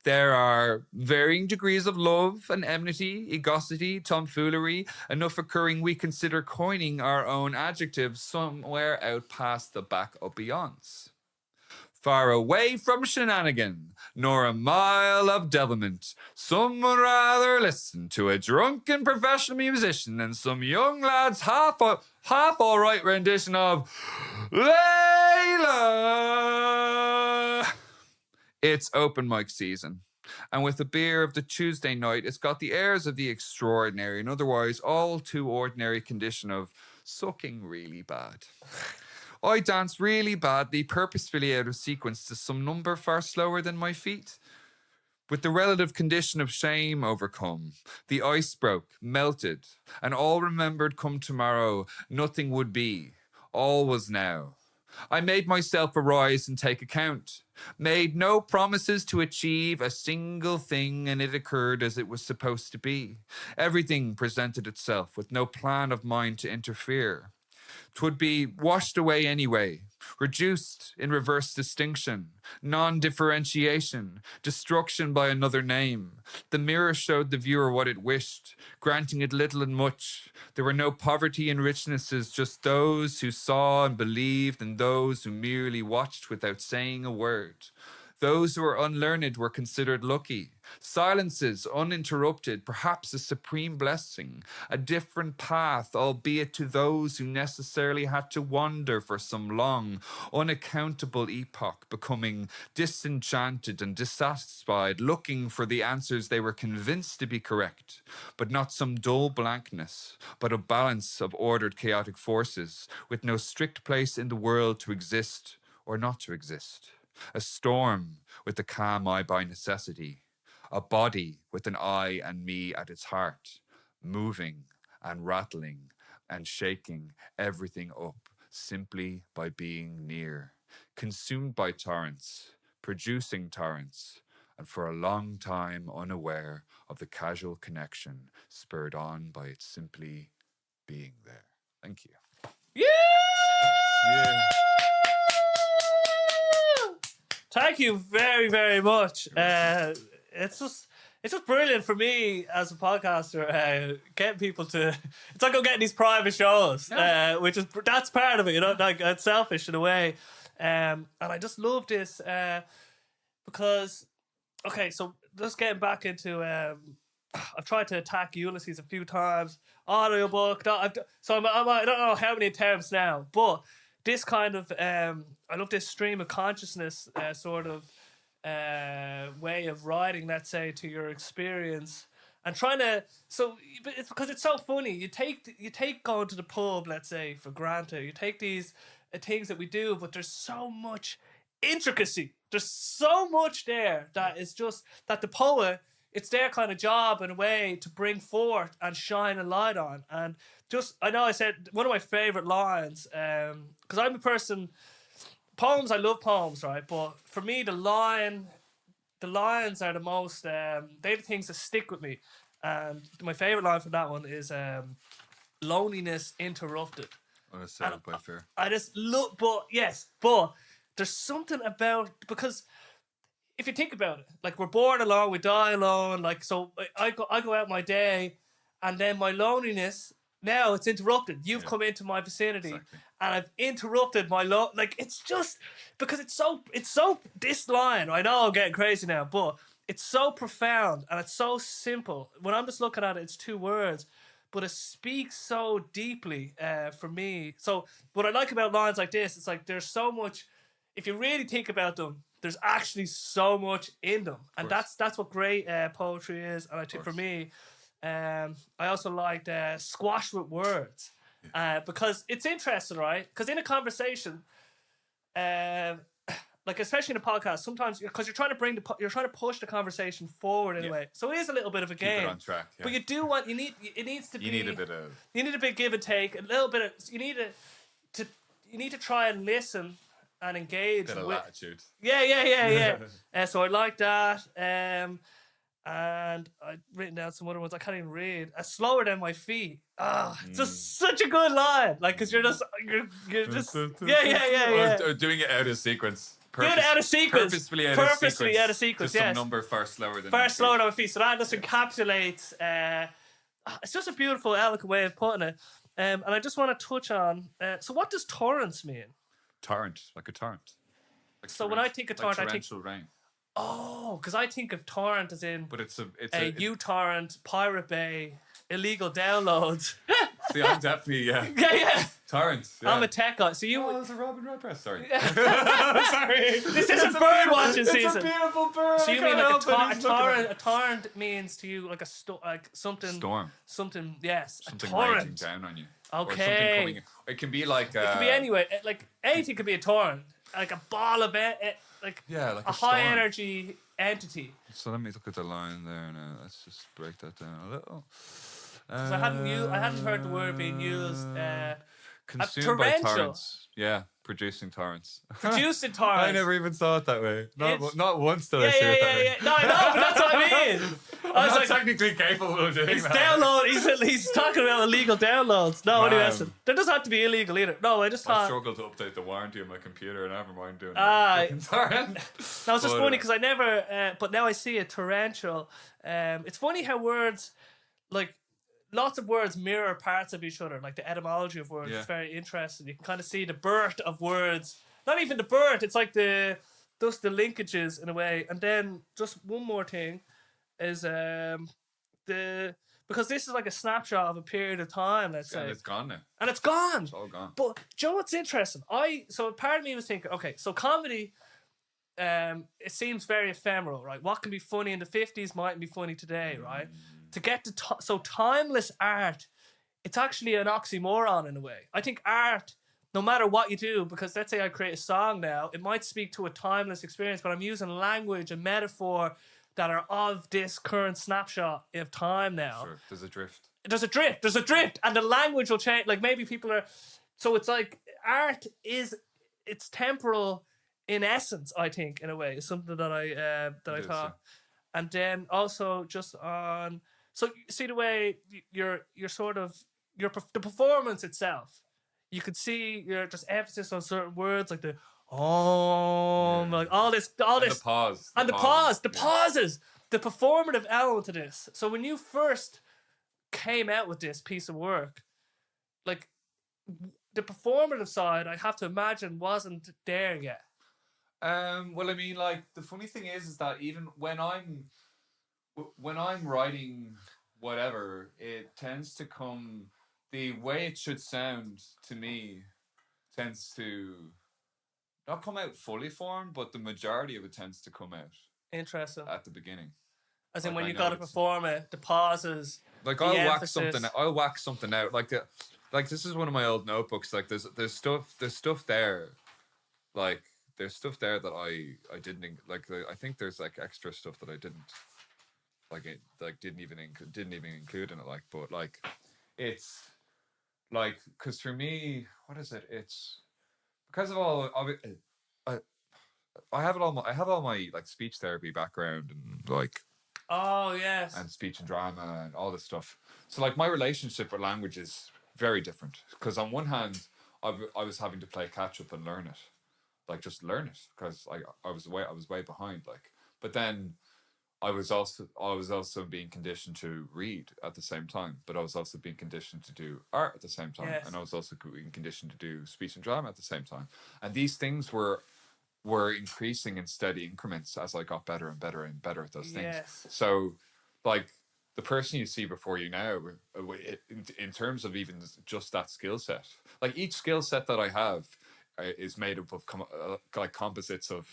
There are varying degrees of love and enmity, egosity, tomfoolery, enough occurring we consider coining our own adjectives somewhere out past the back of beyonds. Far away from shenanigan, nor a mile of devilment, some would rather listen to a drunken professional musician than some young lad's half all right rendition of Layla. It's open mic season, and with the beer of the Tuesday night, it's got the airs of the extraordinary and otherwise all too ordinary condition of sucking really bad. I dance really badly, purposefully out of sequence to some number far slower than my feet. With the relative condition of shame overcome, the ice broke, melted, and all remembered come tomorrow, nothing would be. All was now. I made myself arise and take account, made no promises to achieve a single thing, and it occurred as it was supposed to be. Everything presented itself with no plan of mine to interfere. 'Twould be washed away anyway, reduced in reverse distinction, non-differentiation, destruction by another name. The mirror showed the viewer what it wished, granting it little and much. There were no poverty and richnesses, just those who saw and believed and those who merely watched without saying a word. Those who were unlearned were considered lucky. Silences uninterrupted, perhaps a supreme blessing, a different path, albeit to those who necessarily had to wander for some long, unaccountable epoch, becoming disenchanted and dissatisfied, looking for the answers they were convinced to be correct, but not some dull blankness, but a balance of ordered chaotic forces, with no strict place in the world to exist or not to exist. A storm with a calm eye by necessity, a body with an I and me at its heart, moving and rattling and shaking everything up simply by being near, consumed by torrents, producing torrents, and for a long time unaware of the casual connection spurred on by its simply being there. Thank you. Yeah! Yeah. Thank you very, very much. It's just brilliant for me as a podcaster, getting people to. It's like I'm getting these private shows, that's part of it. You know, like it's selfish in a way, and I just love this because. Okay, so just getting back into. I've tried to attack Ulysses a few times. Audiobook. I don't know how many attempts now, but. This kind of I love this stream of consciousness sort of way of writing, let's say, to your experience and trying to. So it's because it's so funny. You take going to the pub, let's say, for granted. You take these things that we do, but there's so much intricacy. There's so much there that is just that the poet. It's their kind of job in a way to bring forth and shine a light on. And just, I know I said one of my favourite lines, because I'm a person, poems, I love poems, right? But for me, the lines are the most, they're the things that stick with me. And my favourite line from that one is loneliness interrupted. Oh, that's sad by fair. I just look, but there's something about, because if you think about it, like we're born alone, we die alone. Like so, I go out my day, and then my loneliness now it's interrupted. You've come into my vicinity, and I've interrupted my like it's just because it's so. This line, I know I'm getting crazy now, but it's so profound and it's so simple. When I'm just looking at it, it's two words, but it speaks so deeply for me. So what I like about lines like this, it's like there's so much. If you really think about them. There's actually so much in them, and that's what great poetry is. And I think for me, I also liked squash with words because it's interesting, right? Because in a conversation, like especially in a podcast, sometimes because you're trying to push the conversation forward in a way. So it is a little bit of a game. Keep it on track. Yeah. But you do want you need a bit of give and take, a little bit of you need to try and listen. And engage bit of with latitude. Yeah. So I like that. and I've written down some other ones I can't even read. Slower than my feet. Just such a good line. Like, because you're just yeah. Doing it out of sequence. Doing it out of sequence. Purposefully out of sequence. Just some number far slower than slower than my feet. So that just encapsulates. It's just a beautiful, eloquent way of putting it. And I just want to touch on. So, what does torrents mean? Torrent, like a torrent. Like so when I think of torrent, I think torrential rain. Oh, because I think of torrent as in, but it's a uTorrent, Pirate Bay, illegal downloads. See, I'm definitely yeah. Torrent. Yeah. I'm a tech guy. So you. Oh, there's a Robin Redbreast. Sorry. Sorry. This isn't bird watching season. It's a beautiful bird. So you mean like a torrent? A torrent means to you like like something. Storm. Something. Yes. Something a torrent. raging down on you. Okay. Or something coming in. It can be like. It can be anyway. Like anything could be a torrent. Like a ball of like a high energy entity. So let me look at the line there now. Let's just break that down a little. Because I hadn't heard the word being used. Consumed by torrents. Yeah, producing torrents. Producing torrents. I never even saw it that way. Not once did I see it that way. No, I know, but that's what I mean. I was not technically capable of doing that. Download. He's talking about illegal downloads. No, anyway, listen. There doesn't have to be illegal either. No, I just thought. I struggle to update the warranty on my computer, and never mind doing it. Torrent. That was just funny because I never. But now I see it torrential. It's funny how words like. Lots of words mirror parts of each other, like the etymology of words. It's very interesting. You can kind of see the birth of words. Not even the birth, it's like the linkages in a way. And then just one more thing is because this is like a snapshot of a period of time, let's say. And it's gone now. And it's gone. It's all gone. But do you know what's interesting? So part of me was thinking, okay, so comedy, it seems very ephemeral, right? What can be funny in the 50s mightn't be funny today, right? To get to so timeless art, it's actually an oxymoron in a way. I think art, no matter what you do, because let's say I create a song now, it might speak to a timeless experience, but I'm using language and metaphor that are of this current snapshot of time now. Sure, there's a drift, and the language will change. Like maybe people are, so it's like art it's temporal in essence. I think in a way, it's something that I thought, and then also just on. So you see the way you're sort of the performance itself. You could see your just emphasis on certain words like the like all this and the pause and the pauses, the performative element to this. So when you first came out with this piece of work, like the performative side, I have to imagine wasn't there yet. Well, I mean, like the funny thing is that even when I'm writing whatever, it tends to come the way it should sound to me tends to not come out fully formed, but the majority of it tends to come out. Interesting. At the beginning. As in when you got to perform it, the pauses. Like I'll whack something out. Like this is one of my old notebooks. Like there's stuff there. Like there's stuff there that I didn't like. I think there's like extra stuff that I didn't didn't even include in it. Like, but like it's like because for me, what is it? It's because of all of it. I have all my like speech therapy background and like. Oh yes. And speech and drama and all this stuff. So like my relationship with language is very different because on one hand I was having to play catch up and learn it, like just learn it because I was way behind. Like, but then I was also being conditioned to read at the same time, but I was also being conditioned to do art at the same time, and I was also being conditioned to do speech and drama at the same time. And these things were increasing in steady increments as I got better and better and better at those things. So, like the person you see before you now, in terms of even just that skill set, like each skill set that I have is made up of like composites of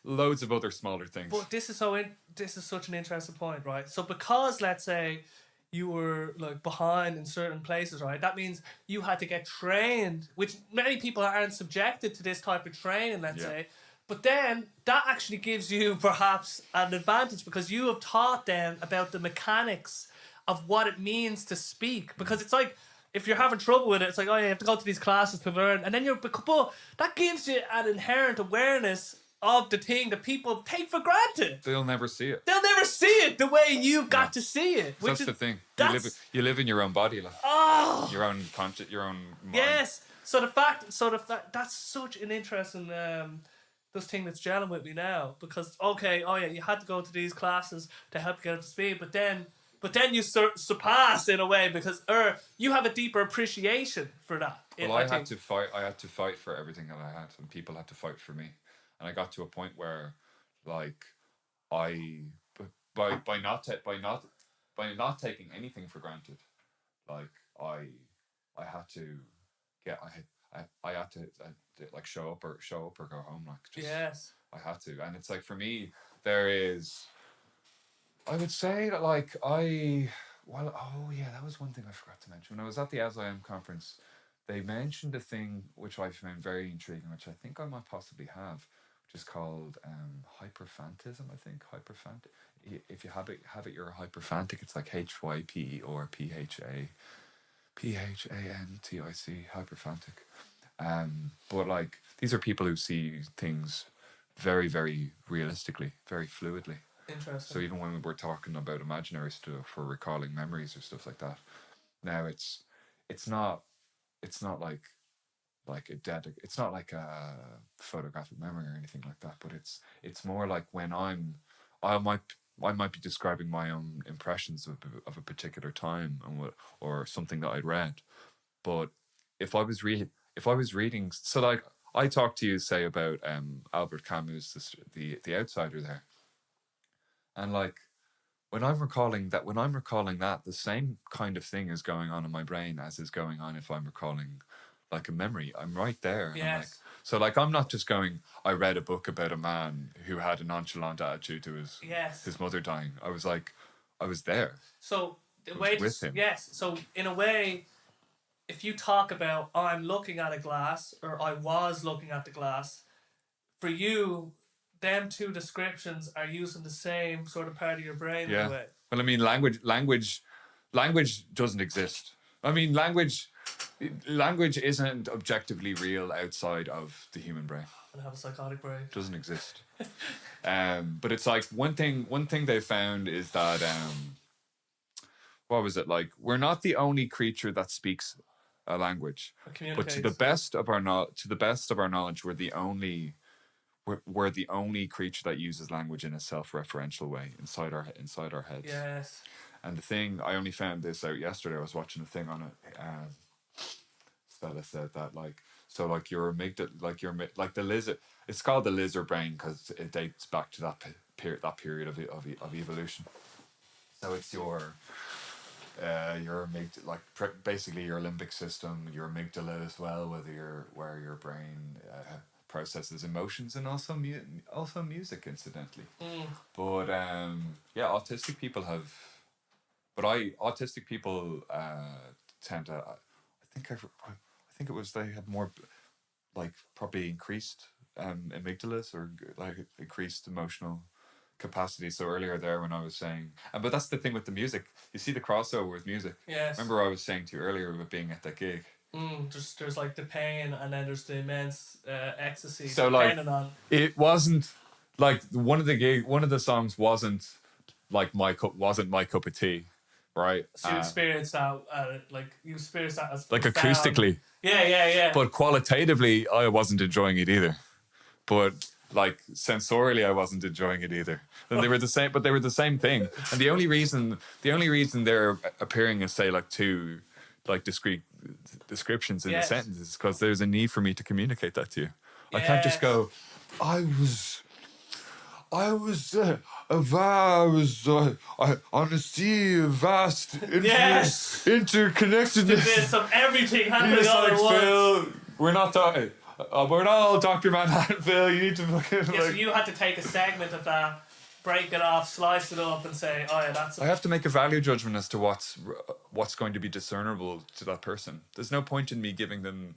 loads of other smaller things. But this is such an interesting point, right? So because let's say you were like behind in certain places, right? That means you had to get trained, which many people aren't subjected to this type of training, let's say. But then that actually gives you perhaps an advantage because you have taught them about the mechanics of what it means to speak. Because it's like, if you're having trouble with it, it's like, oh, you have to go to these classes to learn. And then but that gives you an inherent awareness of the thing that people take for granted. They'll never see it. They'll never never see it the way you've got to see it. Which That's is, the thing. That's, You live in your own body, like oh your own conscious, your own mind. yes. So the fact that's such an interesting this thing that's gelling with me now, because you had to go to these classes to help you get up to speed, but then you surpass in a way because you have a deeper appreciation for that. Well, I had to fight. I had to fight for everything that I had, and people had to fight for me. And I got to a point where, like, I by not taking anything for granted, like I had to get I had to like show up or go home, like just yes. I had to. And it's like, for me, there is, I would say that, like, that was one thing I forgot to mention. When I was at the ASIM conference, they mentioned a thing which I found very intriguing, which I think I might possibly have, which is called hyperphantism. I think if you have it, you're a hyperphantic. It's like HYP or PHANTIC, hyperphantic. But like, these are people who see things very, very realistically, very fluidly. Interesting. So even when we're talking about imaginary stuff or recalling memories or stuff like that, now it's not like it's not like a photographic memory or anything like that, but it's more like when I might be describing my own impressions of a particular time or something that I'd read. But if I was reading, so like I talked to you, say, about Albert Camus, the Outsider there, and like when I'm recalling that, the same kind of thing is going on in my brain as is going on if I'm recalling like a memory. I'm right there. And I'm like, so like, I'm not just going, I read a book about a man who had a nonchalant attitude to his mother dying. I was there. So the way with him. Yes. So in a way, if you talk about I'm looking at a glass or I was looking at the glass, for you, them two descriptions are using the same sort of part of your brain in a way. Well, I mean, language doesn't exist. I mean, language isn't objectively real outside of the human brain. And have a psychotic brain. It doesn't exist. But it's like one thing they found is that what was it, like, we're not the only creature that speaks a language, but to the best of our knowledge, we're the only creature that uses language in a self-referential way inside our heads. Yes. And the thing, I only found this out yesterday. I was watching a thing on it. Stella said that, like, so like your amygdala, like the lizard. It's called the lizard brain because it dates back to that period of evolution. So it's your amygdala, like basically your limbic system, your amygdala as well, where your brain processes emotions and also music, incidentally. But autistic people have, autistic people tend to, I think it was, they have more, like, probably increased amygdalas or like increased emotional capacity. So earlier there when I was saying, but that's the thing with the music, you see the crossover with music. Yes. Remember I was saying to you earlier about being at that gig. There's like the pain and then there's the immense ecstasy. So like it wasn't like one of the songs wasn't my cup of tea, right? So you experienced that as like profound. Acoustically. Yeah. But qualitatively, I wasn't enjoying it either. But like sensorially, I wasn't enjoying it either. And they were the same, but they were the same thing. And the only reason they're appearing as, say, like two like discrete descriptions in a sentence is because there's a need for me to communicate that to you. I can't just go, I on a sea of vast interconnectedness. There's some everything happening all at once. Phil, we're not talking. We're not all Dr. Manhattan, Phil. You need to fucking. So you had to take a segment of that, break it off, slice it up, and say, "Oh yeah, that's." I have to make a value judgment as to what's going to be discernible to that person. There's no point in me giving them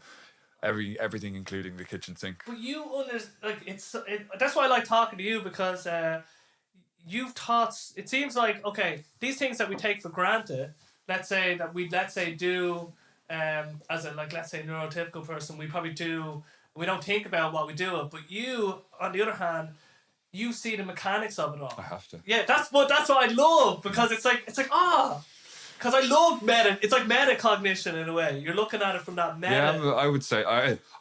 everything, including the kitchen sink. But that's why I like talking to you, because you've taught. It seems like, okay, these things that we take for granted. Let's say do. As a, like, let's say, neurotypical person, we don't think about what we do it. But you, on the other hand, you see the mechanics of it all. I have to. Yeah, that's what I love, because it's like because I love meta. It's like metacognition in a way. You're looking at it from that meta. Yeah, I would say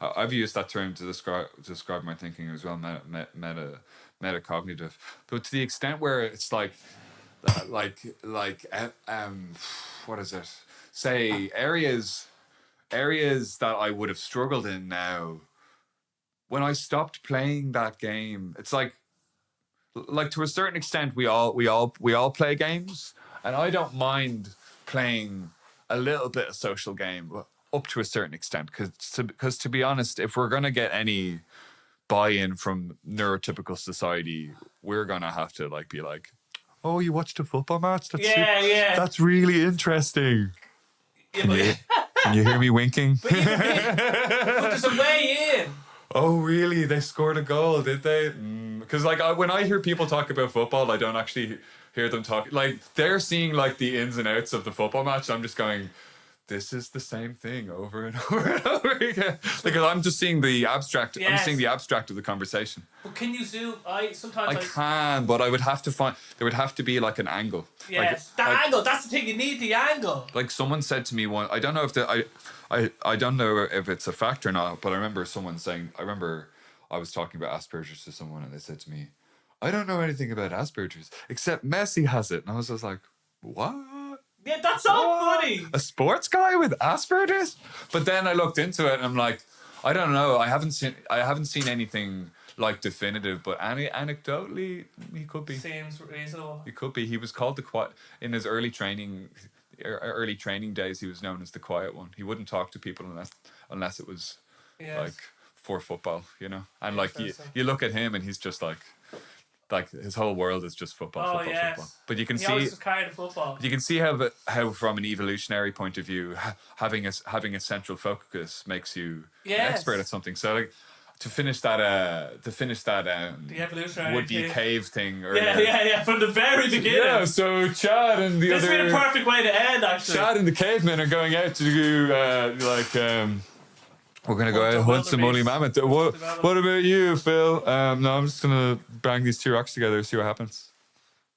I've used that term to describe my thinking as well. Metacognitive, but to the extent where it's like what is it? Say areas that I would have struggled in now. When I stopped playing that game, it's like to a certain extent we all play games, and I don't mind playing a little bit of social game up to a certain extent, because to be honest, if we're gonna get any buy-in from neurotypical society, we're gonna have to be like, oh, you watched a football match? That's really interesting. Yeah, Can you hear me winking? but there's a way in. Oh, really? They scored a goal, did they? Because when I hear people talk about football, I don't actually hear them talk. They're seeing the ins and outs of the football match. I'm just going, this is the same thing over and over and over again. I'm just seeing the abstract. Yes. I'm seeing the abstract of the conversation. But can you zoom? I can, but I would have to there would have to be an angle. Yes, angle. That's the thing. You need the angle. Someone said to me one. I don't know if I don't know if it's a fact or not, but I remember someone saying. I remember I was talking about Asperger's to someone, and they said to me, "I don't know anything about Asperger's except Messi has it," and I was just like, "What?" Yeah, that's so funny. A sports guy with Asperger's? But then I looked into it and I'm like, I don't know. I haven't seen anything definitive, but anecdotally, he could be. Seems reasonable. He could be. He was called the quiet in his early training days. He was known as the quiet one. He wouldn't talk to people unless it was for football, And you look at him and he's just his whole world is just football. Football. But you can see always just carried the football. You can see how from an evolutionary point of view, having a central focus makes you an expert at something. So to finish that the evolutionary would-be cave thing. From the very beginning. Yeah, so Chad and this would be the perfect way to end, actually. Chad and the cavemen are going out to do we're going to go out and hunt some woolly mammoth. What about you, Phil? No, I'm just going to bang these two rocks together, see what happens.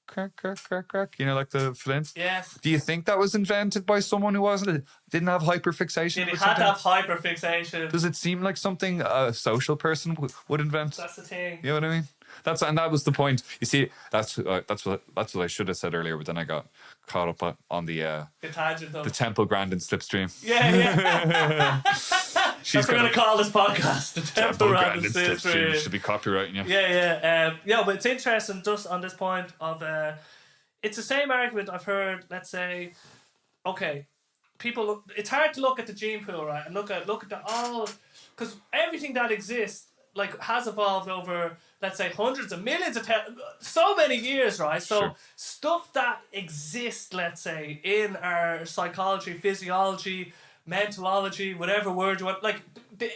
Crack, crack, crack, crack. Like the flint? Yes. Do you think that was invented by someone who didn't have hyperfixation? It had to have hyperfixation. Does it seem like something a social person would invent? That's the thing. You know what I mean? That was the point. You see, that's what I should have said earlier, but then I got caught up on the tangent of the Temple Grand and Slipstream. Yeah. That's what we're going to call this podcast. The Temple Grand and Slipstream. Should be copywriting you. Yeah, but it's interesting just on this point of it's the same argument I've heard. Let's say, okay, people. It's hard to look at the gene pool, right, and look at all, because everything that exists has evolved over, let's say, hundreds of millions of so many years, right? So sure. Stuff that exists, let's say, in our psychology, physiology, mentology, whatever word you want,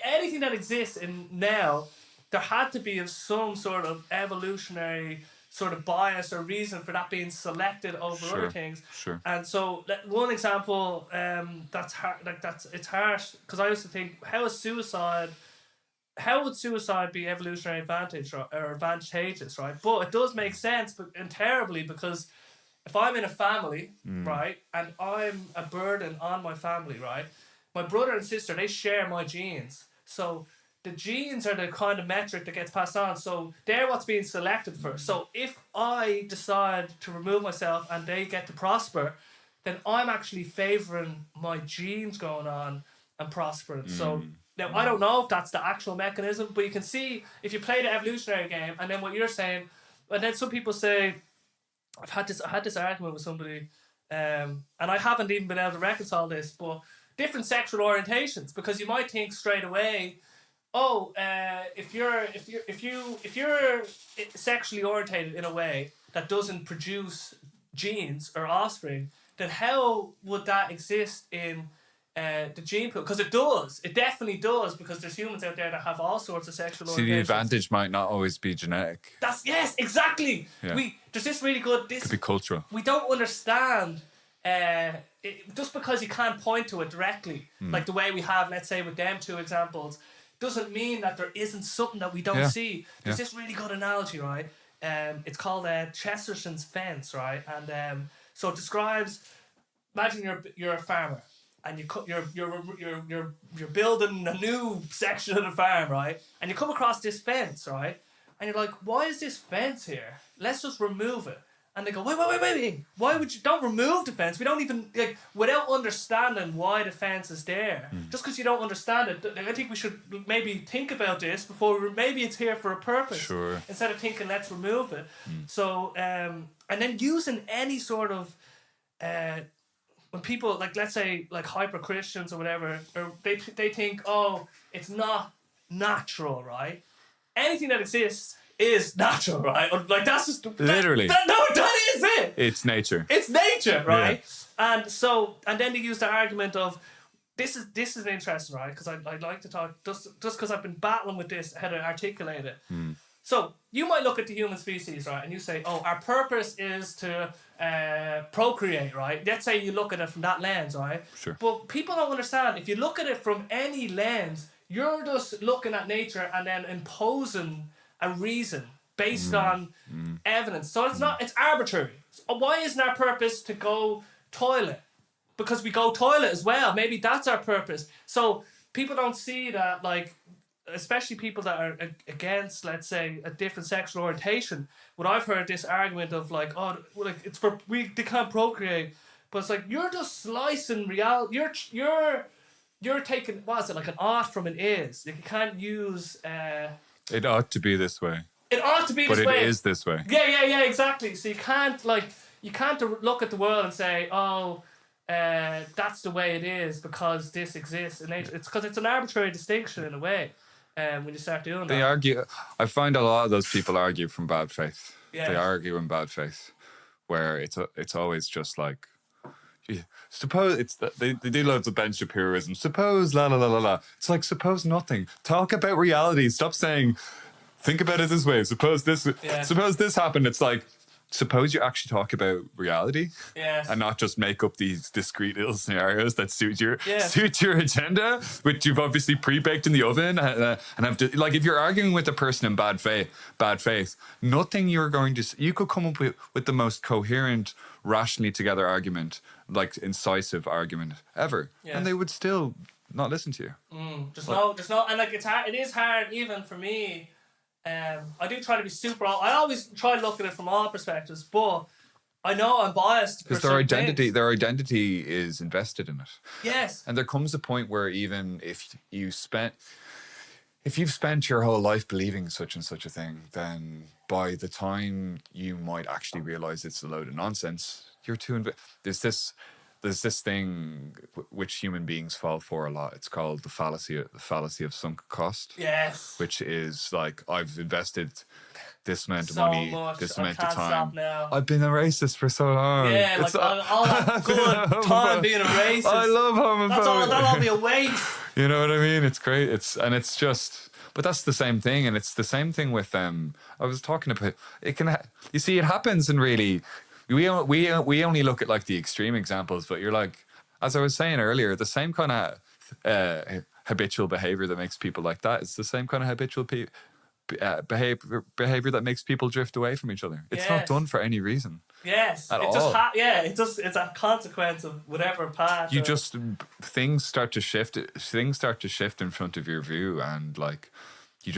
anything that exists in now, there had to be some sort of evolutionary sort of bias or reason for that being selected over other things. Sure. And so one example that's hard, it's harsh, because I used to think, how would suicide be evolutionary advantage or advantageous, right? But it does make sense, and terribly, because if I'm in a family, right, and I'm a burden on my family, right, my brother and sister, they share my genes. So the genes are the kind of metric that gets passed on. So they're what's being selected for. So if I decide to remove myself and they get to prosper, then I'm actually favouring my genes going on and prospering. So now, I don't know if that's the actual mechanism, but you can see if you play the evolutionary game, and then what you're saying, and then some people say, I had this argument with somebody, and I haven't even been able to reconcile this, but different sexual orientations, because you might think straight away, if you're sexually orientated in a way that doesn't produce genes or offspring, then how would that exist in the gene pool? Because it does. It definitely does, because there's humans out there that have all sorts of sexual orientations. See, the advantage might not always be genetic. Yes, exactly. Yeah. There's this really good... It could be cultural. We don't understand... just because you can't point to it directly, like the way we have, let's say, with them two examples, doesn't mean that there isn't something that we don't see. There's this really good analogy, right? it's called Chesterton's fence, right? And so it describes. Imagine you're a farmer and you're building a new section of the farm, right? And you come across this fence, right? And you're like, why is this fence here? Let's just remove it. And they go, wait. Why would you? Don't remove the fence. We don't even like without understanding why the fence is there. Just because you don't understand it, I think we should maybe think about this before. Maybe it's here for a purpose. Sure. Instead of thinking, let's remove it. So and then using any sort of when people like, let's say like hyper Christians or whatever, or they think, oh, it's not natural, right? Anything that exists is natural, right? Or, like that's just literally. That is it. It's nature. It's nature, right? Yeah. And then they use the argument of this is interesting, right? Because I'd like to talk just because I've been battling with this how to articulate it. So you might look at the human species, right, and you say, oh, our purpose is to procreate, right? Let's say you look at it from that lens, right? Sure. But people don't understand. If you look at it from any lens, you're just looking at nature and then imposing a reason based on evidence. So it's arbitrary. So why isn't our purpose to go toilet? Because we go toilet as well. Maybe that's our purpose. So people don't see that, like, especially people that are against, let's say, a different sexual orientation. What I've heard this argument of like, oh, like it's for they can't procreate, but it's like you're just slicing reality. You're taking what is it like an art from an is. Like you can't use. It ought to be this way. It ought to be this way. But it is this way. Yeah, exactly. So you can't look at the world and say, oh. That's the way it is because this exists in nature. It's because it's an arbitrary distinction in a way. When you start doing that, they argue. I find a lot of those people argue from bad faith. Yeah. They argue in bad faith, where it's always just like, gee, suppose they do loads of Ben Shapiroism. Suppose la la la la la. It's like suppose nothing. Talk about reality. Stop saying, think about it this way. Suppose this. Yeah. Suppose this happened. It's like. Suppose you actually talk about reality, and not just make up these discrete little scenarios that suit your agenda, which you've obviously pre-baked in the oven, and have to, like if you're arguing with a person in bad faith, nothing you're going to you could come up with the most coherent, rationally together argument, like incisive argument ever, and they would still not listen to you. Just no, and like it's hard. It is hard even for me. I do try to be super. I always try to look at it from all perspectives, but I know I'm biased because their identity is invested in it. Yes, and there comes a point where even if you've spent your whole life believing such and such a thing, then by the time you might actually realize it's a load of nonsense, you're too. There's this thing which human beings fall for a lot. It's called the fallacy of sunk cost. Yes. Which is like, I've invested this amount of money, this amount of time. I've been a racist for so long. Yeah, like all that good time being a racist. I love homophobia. That'll all be a waste. You know what I mean? It's great. It's just. But that's the same thing, and it's the same thing with them. I was talking about it. You see, it happens, and really. We only look at like the extreme examples, but you're like, as I was saying earlier, the same kind of habitual behavior that makes people like that. It's the same kind of habitual behavior that makes people drift away from each other. It's not done for any reason. Yes, at all. It's a consequence of whatever path. Things start to shift. Things start to shift in front of your view, and like. You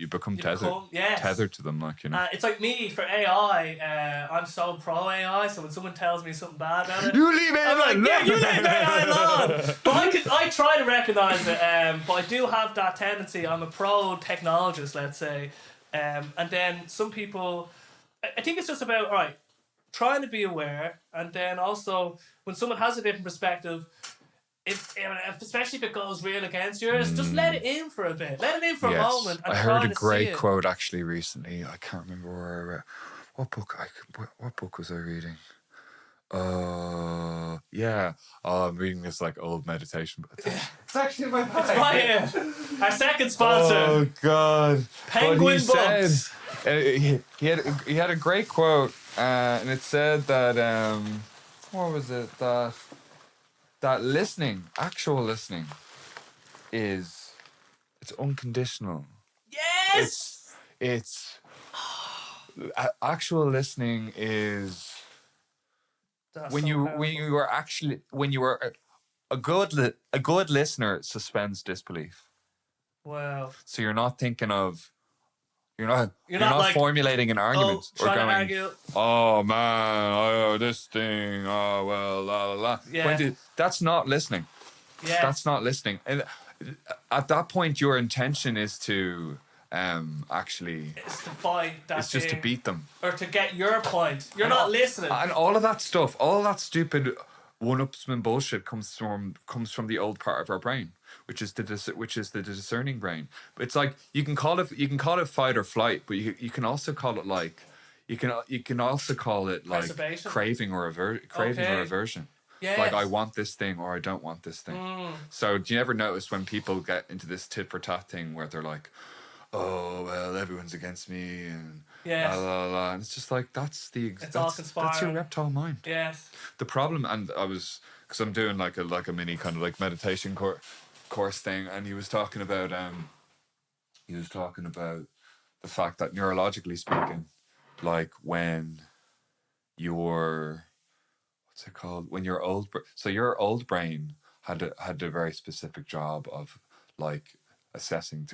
become tethered to them, like, you know. It's like me for AI. I'm so pro AI, so when someone tells me something bad about it, you leave AI alone. Yeah, you leave AI alone. But I try to recognize it. But I do have that tendency. I'm a pro technologist, let's say, and then some people. I think it's just about trying to be aware, and then also when someone has a different perspective. Especially if it goes real against yours, just let it in for a bit. Let it in for a moment. And I heard a great quote actually recently. I can't remember where I read. What book was I reading? I'm reading this like old meditation book. It's actually my bag. It's right here. Our second sponsor. Oh God, Penguin Books. He had a great quote, and it said that what was it that actual listening, it's unconditional. Yes. It's actual listening is That's when so you powerful. were actually when you were a good listener suspends disbelief. Wow. So you're not thinking of You're you're not not like, formulating an oh, argument or trying to going, argue. oh man, oh this thing, oh well, la la la. Yeah. That's not listening. Yes. That's not listening. And at that point, your intention is to actually It's to fight that it's just to thing. beat them. Or to get your point. You're And not all, listening. and all of that stuff, all that stupid one-upsman bullshit comes from the old part of our brain, which is the discerning brain. It's like you can call it fight or flight, but you can also call it like you can also call it like Preservation. craving or Okay. aversion. Yes. Like I want this thing or I don't want this thing. So do you ever notice when people get into this tit for tat thing where they're like, oh well, everyone's against me and Yes. la la la, and it's just like that's all that's your conspiring. reptile mind. Yes. The problem, and I was because I'm doing like a mini kind of like meditation course thing, and he was talking about the fact that neurologically speaking, like when you're what's it called when your so your old brain had a very specific job of like assessing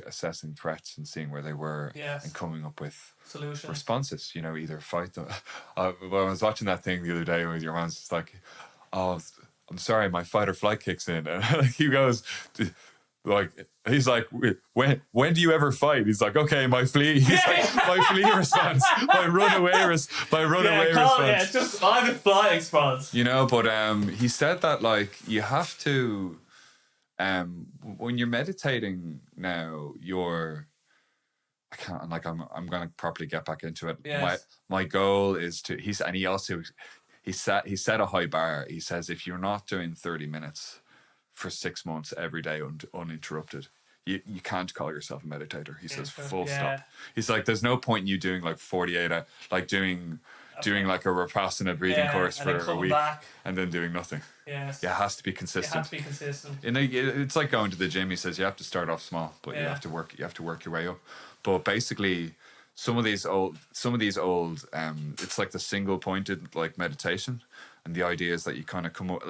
threats and seeing where they were Yes. and coming up with Solutions. responses, either fight them. When I was watching that thing the other day with your man's just like, oh, I'm sorry, my fight or flight kicks in, and he goes, like, he's like, when do you ever fight? He's like, okay, my flee. He's like, my flee response, my runaway response. Yeah, just I have a flying response. But he said that like you have to, when you're meditating now, I can't like I'm gonna properly get back into it. Yes. My goal is to he set a high bar. He says if you're not doing 30 minutes for 6 months every day uninterrupted, you can't call yourself a meditator. He says full stop. He's like there's no point in you doing like 48 like doing like a Vipassana breathing course for a week and then doing nothing. Yes. Yeah, it has to be consistent. It has to be consistent. It's like going to the gym. He says you have to start off small, but you have to work your way up. But basically, some of these old, it's like the single pointed like meditation, and the idea is that you kind of come up.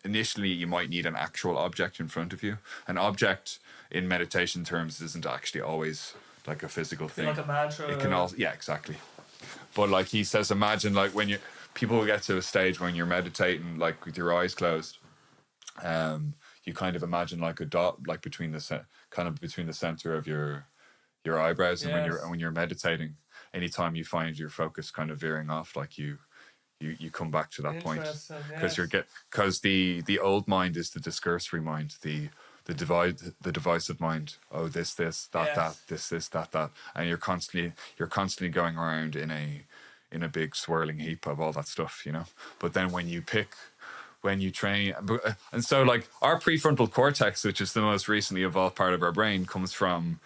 Initially, you might need an actual object in front of you. An object in meditation terms isn't actually always like a physical thing. Like a mantra. It can also, yeah, exactly. But like he says, imagine like when people will get to a stage when you're meditating like with your eyes closed. You kind of imagine like a dot like between the center of your eyebrows, and when you're meditating, anytime you find your focus kind of veering off, like you come back to that point because the old mind is the discursory mind, the divisive mind. Oh, this that this that, and you're constantly going around in a big swirling heap of all that stuff, But then when you train, and so like our prefrontal cortex, which is the most recently evolved part of our brain, comes from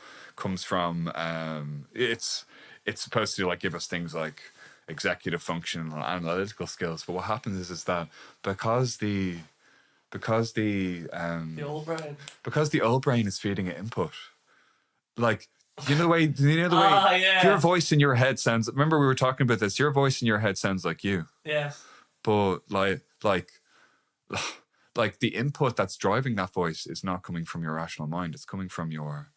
it's supposed to like give us things like executive function and analytical skills. But what happens is that because the old brain is feeding it input, like the way your voice in your head sounds. Remember we were talking about this. Your voice in your head sounds like you. Yeah. But like the input that's driving that voice is not coming from your rational mind. It's coming from your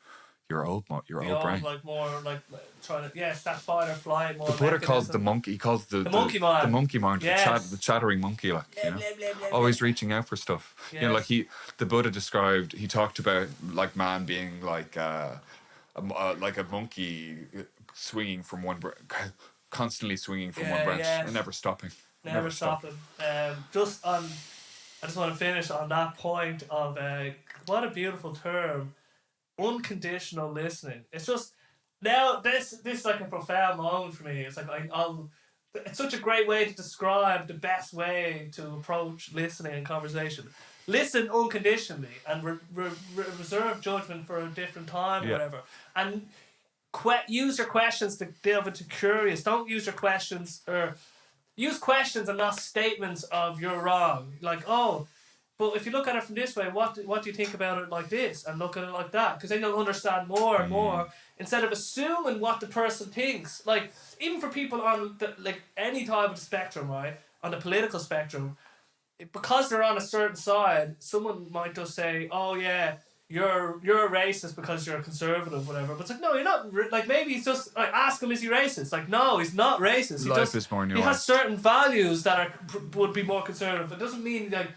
old brain. Like more like trying to it's that fight or flight. More the Buddha called the monkey. He calls the monkey mind. The monkey mind. Yes. The chattering monkey. Like always reaching out for stuff. Yes. Like the Buddha described. He talked about like man being like a monkey swinging from one constantly swinging from one branch and never stopping. Never stopping. I just want to finish on that point of what a beautiful term. Unconditional listening. It's just now this is like a profound moment for me. It's like it's such a great way to describe the best way to approach listening and conversation. Listen unconditionally and reserve judgment for a different time or whatever. And use your questions to delve into curious. Don't use your questions or use questions and not statements of you're wrong. Like, oh, But if you look at it from this way, what do you think about it like this, and look at it like that? Because then you'll understand more and more, instead of assuming what the person thinks. Like, even for people on like any type of the spectrum, right, on the political spectrum, because they're on a certain side, someone might just say, "Oh yeah, you're a racist because you're a conservative, whatever." But it's like, no, you're not. Like, maybe he's just like, ask him, is he racist? Like, no, he's not racist. Life is more nuanced. He has certain values that are would be more conservative. It doesn't mean that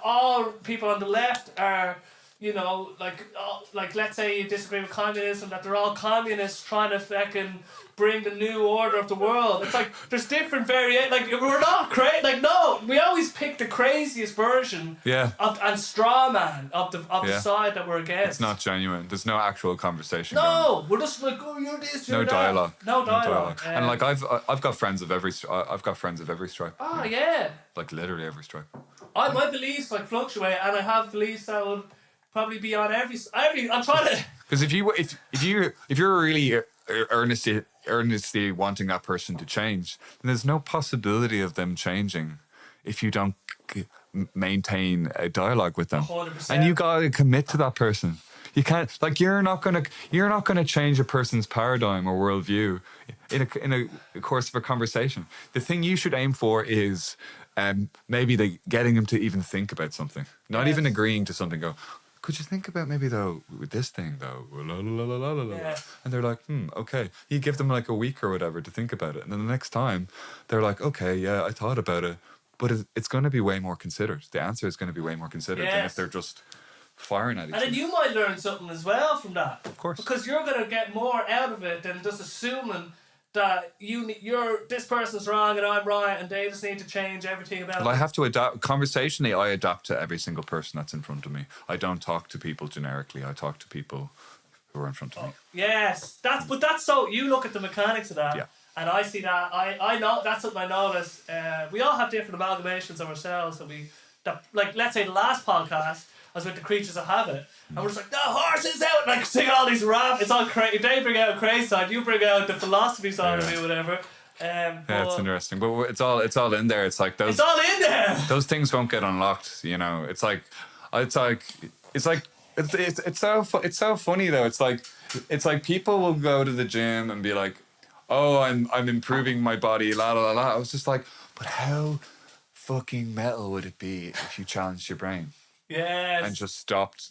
all people on the left are, you know, like let's say you disagree with communism, that they're all communists trying to fucking bring the new order of the world. It's like there's different variations. Like, we're not crazy. Like, no, we always pick the craziest version. Yeah. And straw man of the side that we're against. It's not genuine. There's no actual conversation. No, we're just like, oh, you're this, you're no that. dialogue. No dialogue. And like I've got friends of every stripe. Oh yeah. Like literally every stripe. My beliefs like fluctuate, and I have beliefs that would probably be on every. I'm trying to. Because if you're really earnestly wanting that person to change, then there's no possibility of them changing if you don't maintain a dialogue with them. 100%. And you gotta commit to that person. You can't, like, you're not gonna change a person's paradigm or worldview in a course of a conversation. The thing you should aim for is maybe getting them to even think about something, not even agreeing to something. Go, could you think about maybe though with this thing though? Yeah. And they're like, okay. You give them like a week or whatever to think about it, and then the next time they're like, okay, yeah, I thought about it, but it's going to be way more considered. The answer is going to be way more considered than if they're just firing at each other. And then you might learn something as well from that. Of course. Because you're going to get more out of it than just assuming that this person's wrong and I'm right and they just need to change everything about Well, it. I have to adapt. Conversationally, I adapt to every single person that's in front of me. I don't talk to people generically. I talk to people who are in front of me. Yes. That's so, you look at the mechanics of that. Yeah. And I see that, I know, that's something I notice. We all have different amalgamations of ourselves. Like, let's say the last podcast, I was with the Creatures of Habit, and we're just like, the horse is out, like, sing all these rap. It's all crazy. They bring out a crazy side, you bring out the philosophy side of me, whatever. Yeah, it's interesting, but it's all in there. It's like those. It's all in there. Those things won't get unlocked. You know, it's so funny though. It's like people will go to the gym and be like, oh, I'm improving my body, la la la la. I was just like, but how fucking metal would it be if you challenged your brain? Yes. And just stopped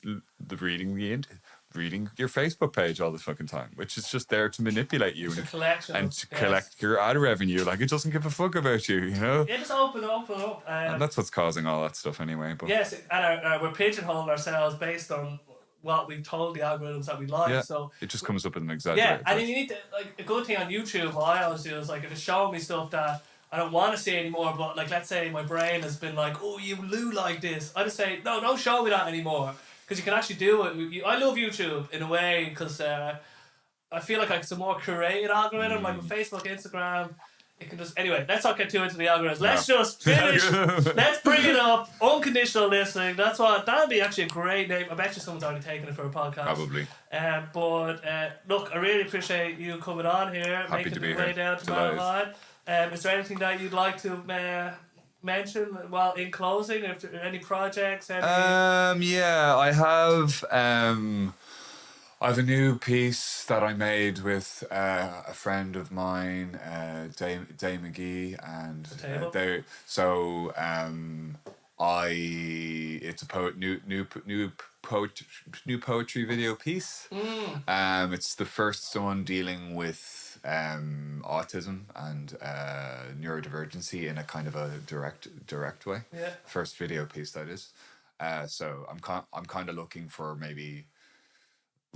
reading your Facebook page all the fucking time, which is just there to manipulate you and to collect your ad revenue. Like, it doesn't give a fuck about you, you know? Yeah, just open up. And that's what's causing all that stuff anyway. But yes, and we're pigeonholing ourselves based on what we've told the algorithms that we like. yeah, So it just comes up with an exaggerated. yeah, and then you need to, like, a good thing on YouTube, what I always do is, like, if it's showing me stuff that I don't want to see anymore, but, like, let's say my brain has been like, oh, you Lou like this, I just say, no, don't show me that anymore, because you can actually do it. I love YouTube in a way, because I feel like it's a more curated algorithm, like with Facebook, Instagram. It can just, anyway, let's not get too into the algorithms. Let's just finish. Let's bring it up. Unconditional listening. That'd be actually a great name. I bet you someone's already taken it for a podcast. Probably. But look, I really appreciate you coming on here, Happy making to be the way here. down to Mile High. Is there anything that you'd like to mention while in closing? If there are any projects? Yeah, I have. I have a new piece that I made with a friend of mine, Day McGee, and it's a new poetry video piece. It's the first one dealing with autism and neurodivergency in a kind of a direct way. Yeah. First video piece that is. So I'm kind of looking for maybe.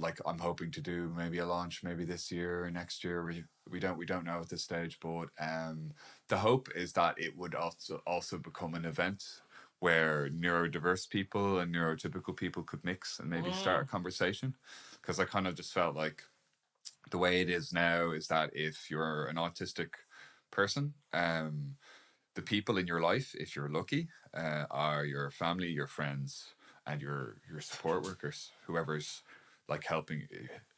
Like, I'm hoping to do maybe a launch maybe this year or next year. We don't know at this stage, but the hope is that it would also become an event where neurodiverse people and neurotypical people could mix and maybe start a conversation. Because I kind of just felt like the way it is now is that if you're an autistic person, the people in your life, if you're lucky, are your family, your friends, and your support workers, whoever's like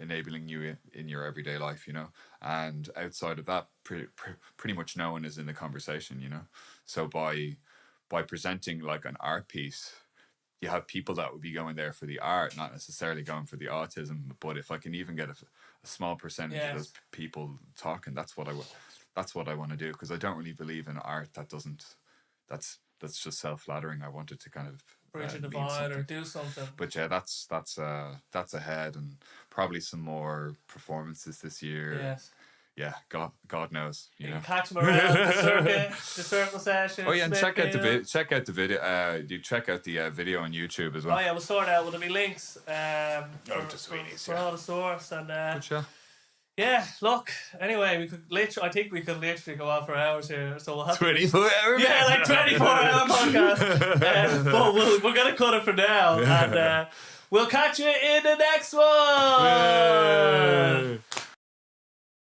enabling you in your everyday life, you know. And outside of that, pretty much no one is in the conversation, you know. So by by presenting like an art piece, you have people that would be going there for the art, not necessarily going for the autism. But if I can even get a small percentage of those people talking, that's what I want to do, because I don't really believe in art that's just self-flattering. I wanted to kind of bridge a divide or do something. But yeah, that's ahead, and probably some more performances this year. Yes. Yeah, God knows. You know. Can catch them around the circle session. Oh yeah, and check out the video. You check out the video on YouTube as well. Oh yeah, we'll sort out. Will there be links? To Sweeney's, for all the source and. Good, yeah, look. Anyway, I think we could literally go on for hours here. So we'll have 24 hours. Yeah, like 24-hour podcast. But we're gonna cut it for now, and we'll catch you in the next one.